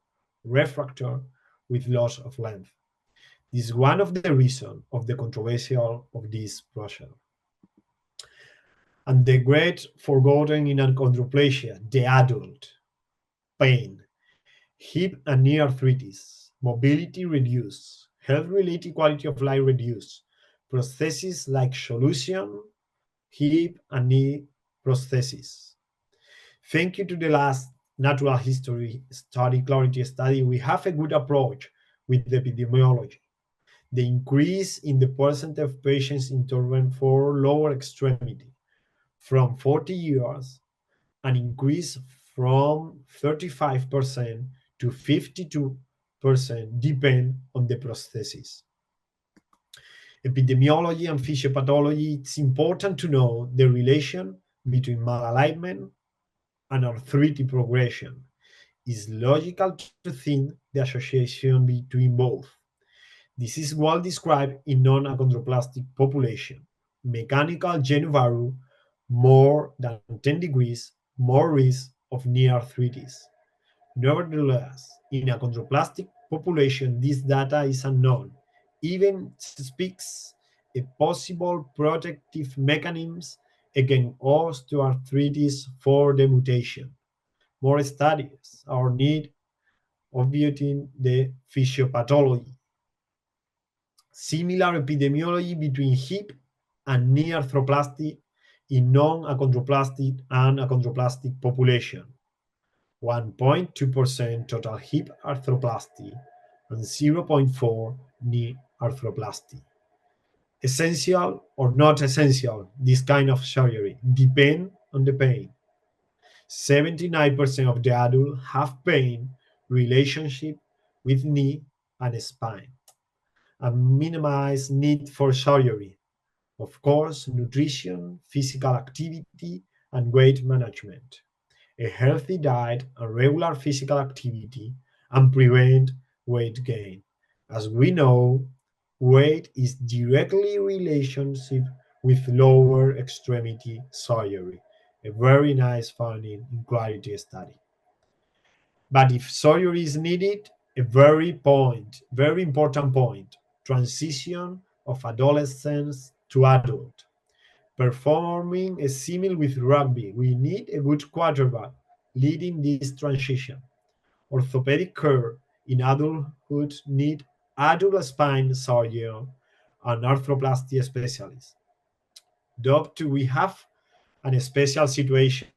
refracture with loss of length. This is one of the reasons of the controversial of this procedure. And the great forgotten in achondroplasia, the adult, pain, hip and knee arthritis, mobility reduced, health-related quality of life reduced, prostheses like solution, hip and knee prosthesis. Thank you to the last natural history study, Clarity study, we have a good approach with the epidemiology. The increase in the percentage of patients intervened for lower extremity from 40 years, an increase from 35% to 52% depend on the prosthesis. Epidemiology and physiopathology, it's important to know the relation between malalignment and arthritic progression. It's logical to think the association between both. This is well described in non-achondroplastic population. Mechanical genu varu, more than 10 degrees, more risk of knee arthritis. Nevertheless, in achondroplastic population, this data is unknown. Even speaks a possible protective mechanisms against osteoarthritis for the mutation. More studies are needed obviating the physiopathology. Similar epidemiology between hip and knee arthroplasty in non-achondroplastic and achondroplastic population. 1.2% total hip arthroplasty and 0.4 knee arthroplasty. Essential or not essential, this kind of surgery depend on the pain. 79% of the adults have pain relationship with knee and spine. And minimize need for surgery. Of course, nutrition, physical activity, and weight management. A healthy diet and regular physical activity and prevent weight gain. As we know, weight is directly relationship with lower extremity surgery. A very nice finding in Clarity study. But if surgery is needed, a very important point, transition of adolescence to adult. Performing a simile with rugby, we need a good quarterback leading this transition. Orthopedic care in adulthood need adult spine surgeon and arthroplasty specialist. Doctor, we have a special situation,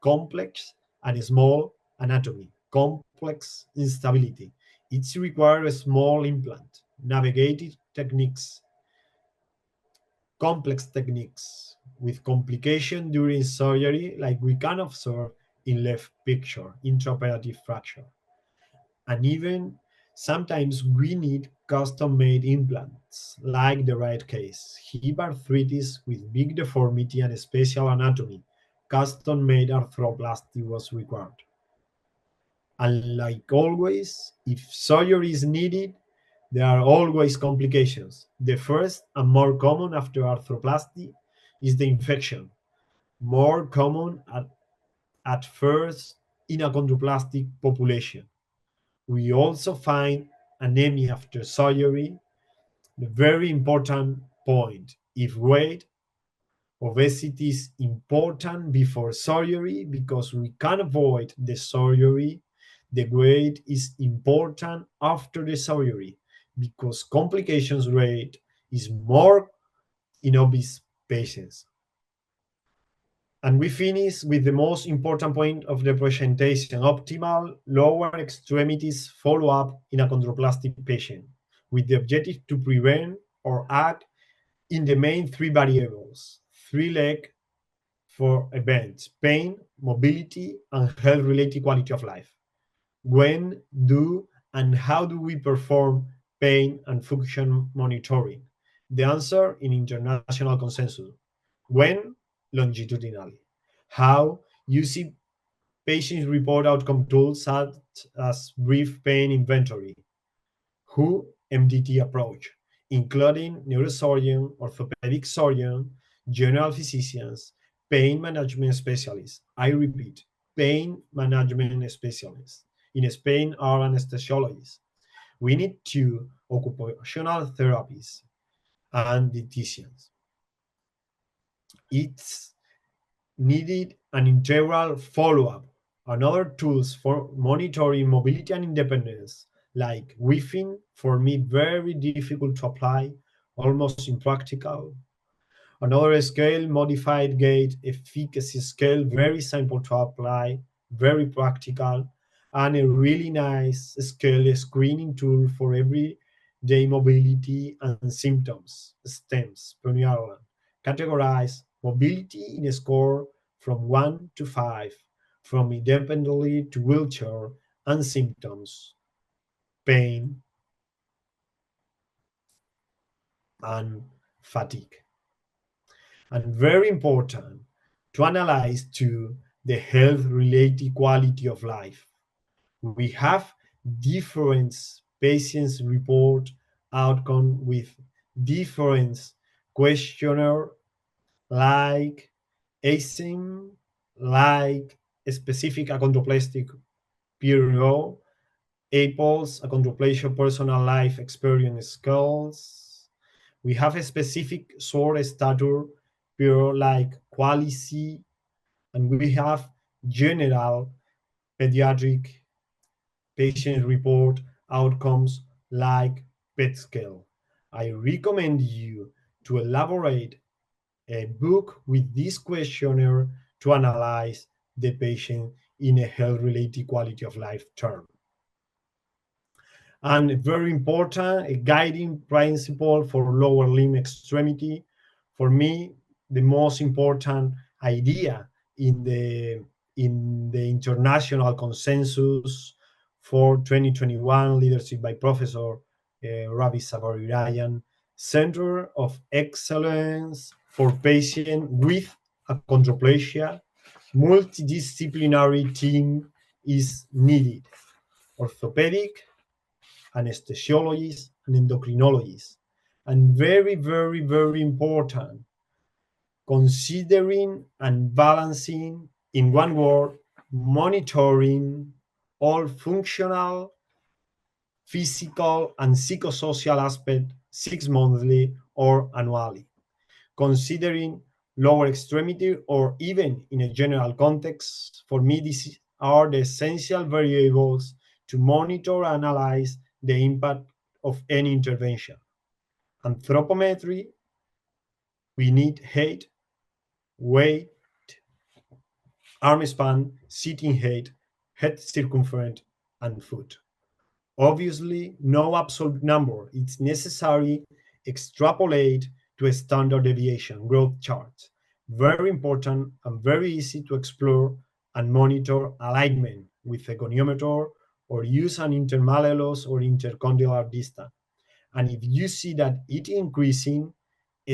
complex and small anatomy, complex instability. It requires a small implant, navigated techniques, complex techniques with complication during surgery, like we can observe in left picture, intraoperative fracture. And even Sometimes we need custom-made implants, like the right case, hip arthritis with big deformity and special anatomy. Custom-made arthroplasty was required. And like always, if surgery is needed, there are always complications. The first and more common after arthroplasty is the infection, more common at first in achondroplastic population. We also find anemia after surgery. The very important point, if weight, obesity is important before surgery because we can avoid the surgery. The weight is important after the surgery because complications rate is more in obese patients. And we finish with the most important point of the presentation, optimal lower extremities follow-up in a achondroplastic patient, with the objective to prevent or act in the main three variables, 3-leg for events, pain, mobility, and health-related quality of life. When do and how do we perform pain and function monitoring? The answer in international consensus. When? Longitudinally. How? Using patients report outcome tools such as brief pain inventory. Who? MDT approach, including neurosurgeon, orthopedic surgeon, general physicians, pain management specialists. I repeat, pain management specialists. In Spain are anesthesiologists. We need two occupational therapists and dietitians. It's needed an integral follow-up and other tools for monitoring mobility and independence, like Wi-Fi, for me very difficult to apply, almost impractical. Another scale, modified gait efficacy scale, very simple to apply, very practical, and a really nice scale, a screening tool for everyday mobility and symptoms, STEMS, Penny Ireland. Categorize mobility in a score from 1 to 5, from independently to wheelchair, and symptoms, pain, and fatigue. And very important to analyze too the health-related quality of life. We have different patients report outcome with different questionnaire, like ASIM, like a specific achondroplastic PRO, APOLS, achondroplasia personal life experience skills. We have a specific short stature PRO like QALY-C, and we have general pediatric patient report outcomes like PET scale. I recommend you to elaborate a book with this questionnaire to analyze the patient in a health-related quality of life term. And very important, a guiding principle for lower limb extremity. For me, the most important idea in the international consensus for 2021, leadership by Professor Ravi Savarirayan, Center of Excellence for Patients with Achondroplasia, multidisciplinary team is needed. Orthopedic, anesthesiologists, and endocrinologists. And very, very, very important, considering and balancing, in one word, monitoring all functional, physical, and psychosocial aspects 6 monthly or annually, considering lower extremity or even in a general context. For me, these are the essential variables to monitor and analyze the impact of any intervention. Anthropometry, we need height, weight, arm span, sitting height, head circumference, and foot. Obviously, no absolute number. It's necessary extrapolate to a standard deviation growth chart. Very important and very easy to explore and monitor alignment with a goniometer or use an intermalleolus or intercondylar distance. And if you see that it increasing,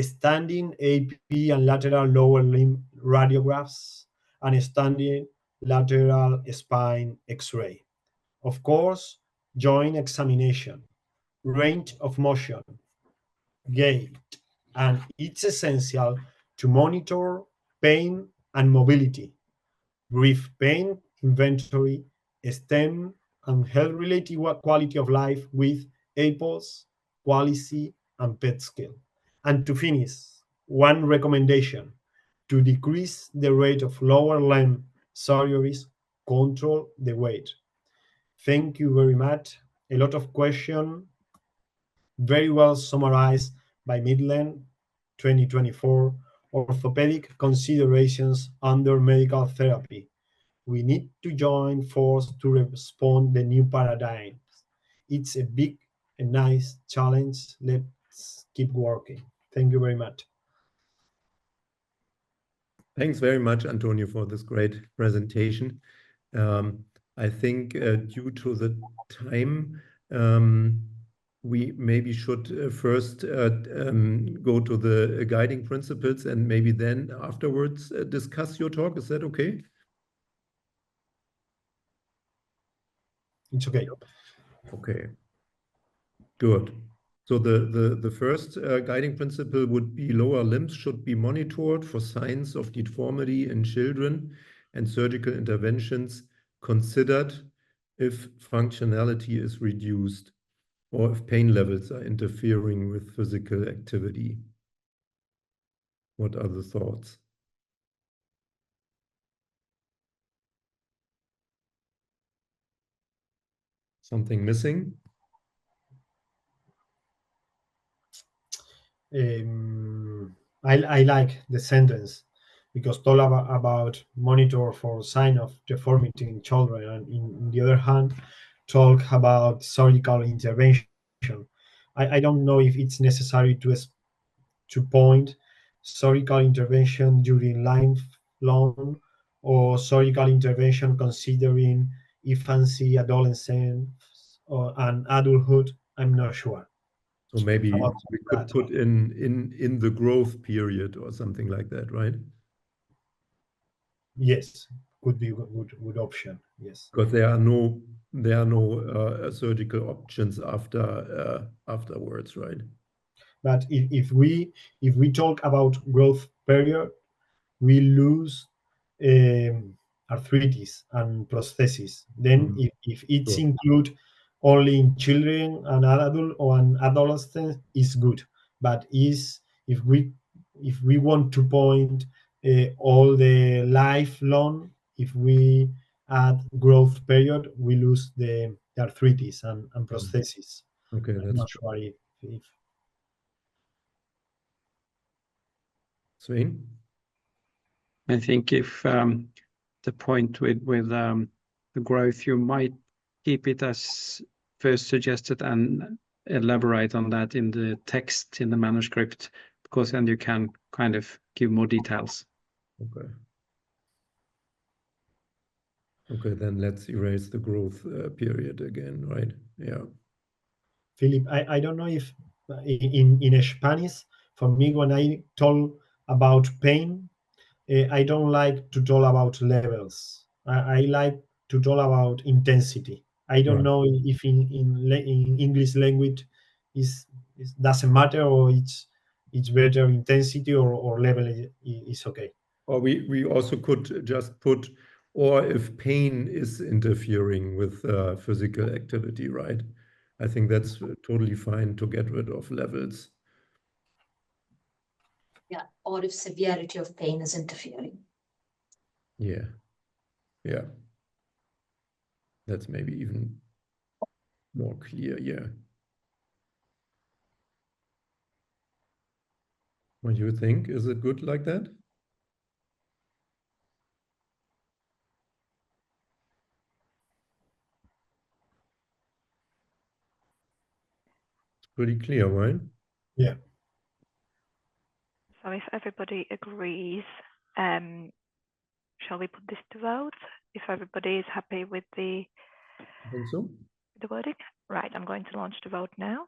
standing AP and lateral lower limb radiographs and standing lateral spine X-ray. Of course, joint examination, range of motion, gait, and it's essential to monitor pain and mobility, brief pain inventory, STEM, and health-related quality of life with APOS, quality, and PET scale. And to finish, one recommendation: to decrease the rate of lower limb surgeries, control the weight. Thank you very much. A lot of questions, very well summarized by Midland 2024, orthopedic considerations under medical therapy. We need to join force to respond the new paradigms. It's a big and nice challenge. Let's keep working. Thank you very much. Thanks very much, Antonio, for this great presentation. I think due to the time, we maybe should first go to the guiding principles and maybe then afterwards discuss your talk. Is that okay? It's okay. Okay, good. So the first guiding principle would be lower limbs should be monitored for signs of deformity in children and surgical interventions considered if functionality is reduced or if pain levels are interfering with physical activity. What are the thoughts? Something missing? I like the sentence because talk about monitor for sign of deformity in children, and in the other hand, talk about surgical intervention. I don't know if it's necessary to point surgical intervention during lifelong or surgical intervention considering infancy, adolescence, and adulthood. I'm not sure. So maybe we could put in the growth period or something like that, right? Yes, could be a good option. Yes, because there are no surgical options afterwards, right? But if we talk about growth period, we lose arthritis and prosthesis. Then if it's Sure. include only in children and adult or an adolescent, is good. But if we want to point all the lifelong, if we add growth period, we lose the arthritis and prosthesis. Okay, I'm that's not sure if Svein? I think if the point with the growth, you might keep it as first suggested and elaborate on that in the text in the manuscript, because then you can kind of give more details. Okay. Okay, then let's erase the growth period again, right? Yeah. Philip, I don't know if in Spanish, for me, when I talk about pain, I don't like to talk about levels. I like to talk about intensity. I don't know if in English language is doesn't matter, or it's better intensity or level is okay. Or we also could just put, or if pain is interfering with physical activity, right? I think that's totally fine to get rid of levels. Yeah, or if severity of pain is interfering. Yeah. Yeah. That's maybe even more clear, yeah. What do you think? Is it good like that? It's pretty clear, right? Yeah. So if everybody agrees, shall we put this to vote? If everybody is happy with the I think so. The voting? Right, I'm going to launch the vote now.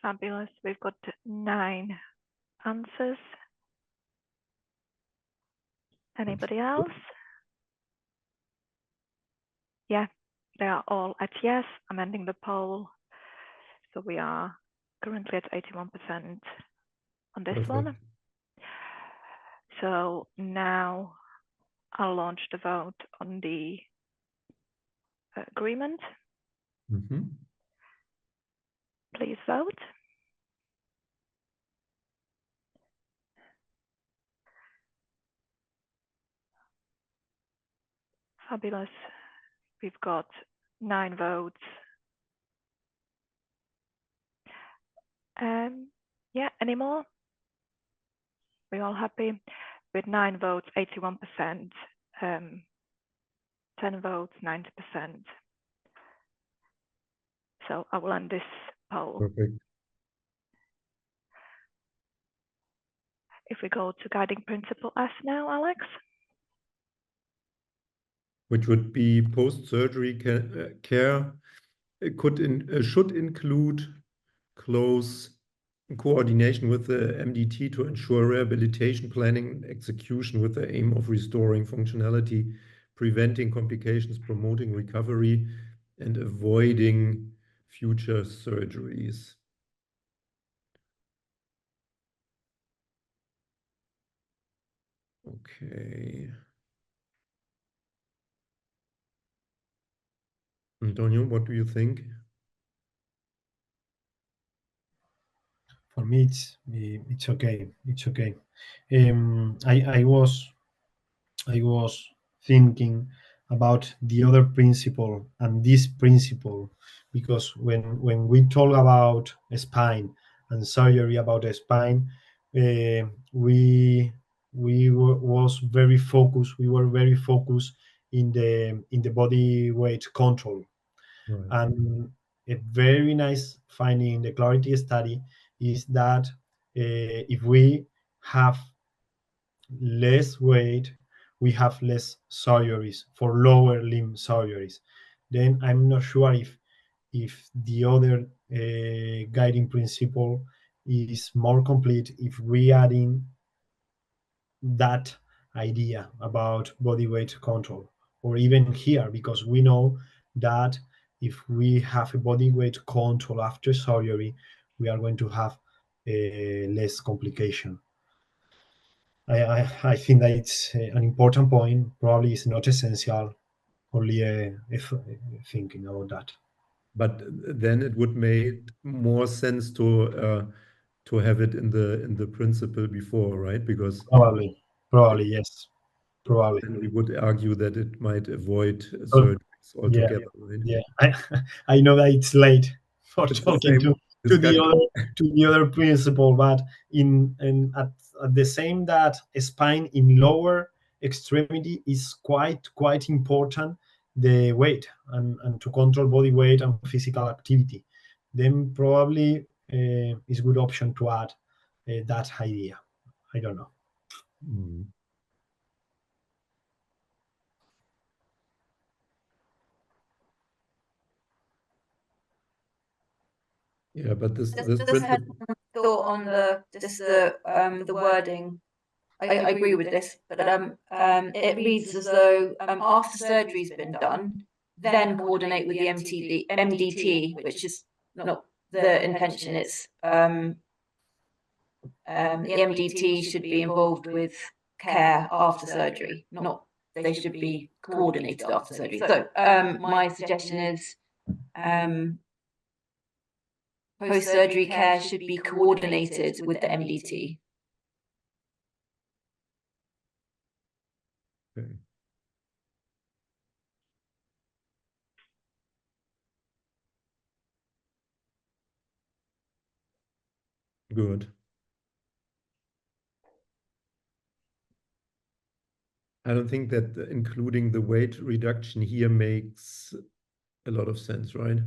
Fabulous. We've got 9 answers. Anybody else? Yeah, they are all at yes. I'm ending the poll. So we are currently at 81% on this Perfect. one. So now I'll launch the vote on the agreement. Mm-hmm. Please vote. Fabulous. We've got 9 votes. Yeah, any more? We all happy? With 9 votes, 81%, 10 votes, 90%. So I will end this poll. Perfect. If we go to guiding principle S now, Alex. Which would be post-surgery care. It should include close coordination with the MDT to ensure rehabilitation planning and execution with the aim of restoring functionality, preventing complications, promoting recovery, and avoiding future surgeries. Okay. Antonio, what do you think? For me, it's okay. It's okay. I was thinking about the other principle and this principle, because when we talk about a spine and surgery about a spine, we was very focused. We were very focused in the body weight control. Right. And a very nice finding in the Clarity study is that if we have less weight, we have less surgeries for lower limb surgeries. Then I'm not sure if the other guiding principle is more complete if we add in that idea about body weight control, or even here, because we know that if we have a body weight control after surgery, we are going to have less complication. I think that it's an important point. Probably it's not essential, only thinking about that. But then it would make more sense to have it in the principle before, right? Because probably yes, probably. And we would argue that it might avoid surgeries altogether, right? Yeah, I know that it's late for It's talking to the other principle, but at the same that a spine in lower extremity is quite important, the weight and to control body weight and physical activity. Then probably is a good option to add that idea. I don't know. Mm. Yeah, but this just had one thought on the wording. I agree with this, but it reads as though after surgery's been done, then coordinate with the MDT, which is not the intention. It's the MDT should be involved with care after surgery, not they should be coordinated after surgery. So my suggestion is post-surgery care should be coordinated with the MDT. Okay. Good. I don't think that including the weight reduction here makes a lot of sense, right?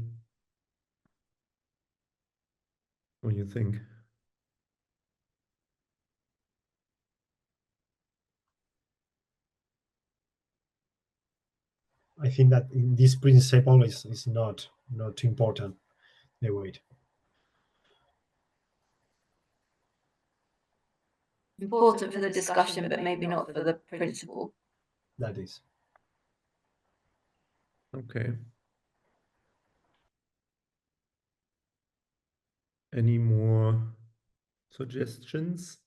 What do you think? I think that in this principle is not important, the weight. Important for the discussion, but maybe not for the principle. That is. Okay. Any more suggestions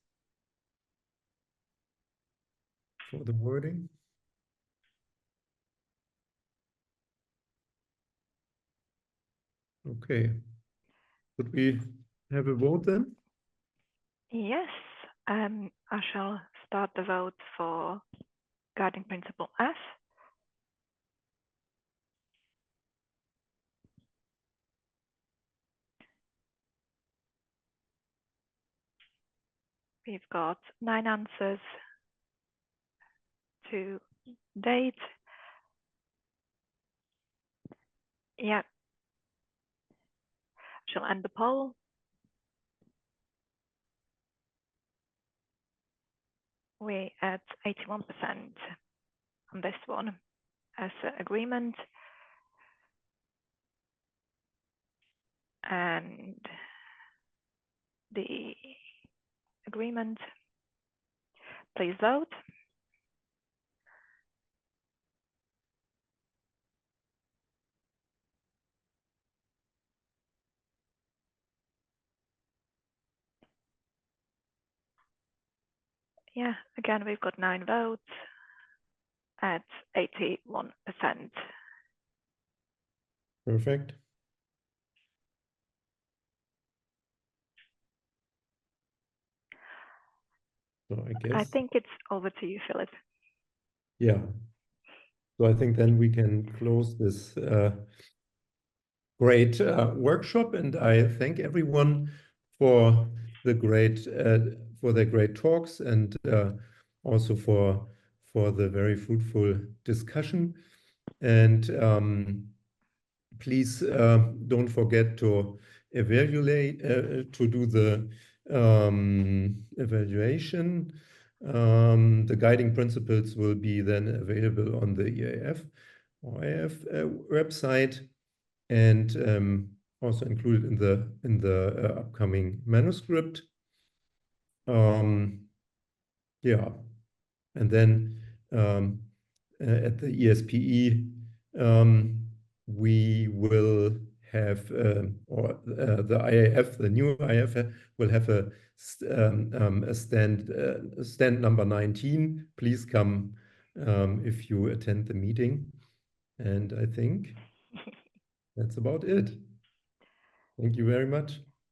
for the wording? Okay. Could we have a vote then? Yes, I shall start the vote for guiding principle F. We've got 9 answers to date. Yeah. Shall end the poll. We're at 81% on this one as an agreement. And the agreement, please vote. Yeah, again, we've got 9 votes at 81%. Perfect. So I guess. I think it's over to you, Philip. Yeah. So I think then we can close this great workshop, and I thank everyone for the great talks, and also for the very fruitful discussion. And please don't forget to evaluate to do the evaluation. The guiding principles will be then available on the EAF or IAF website, and also included in the upcoming manuscript. Yeah, and then at the ESPE we will have, or the IAF, the new IAF will have a stand number 19. Please come if you attend the meeting. And I think that's about it. Thank you very much.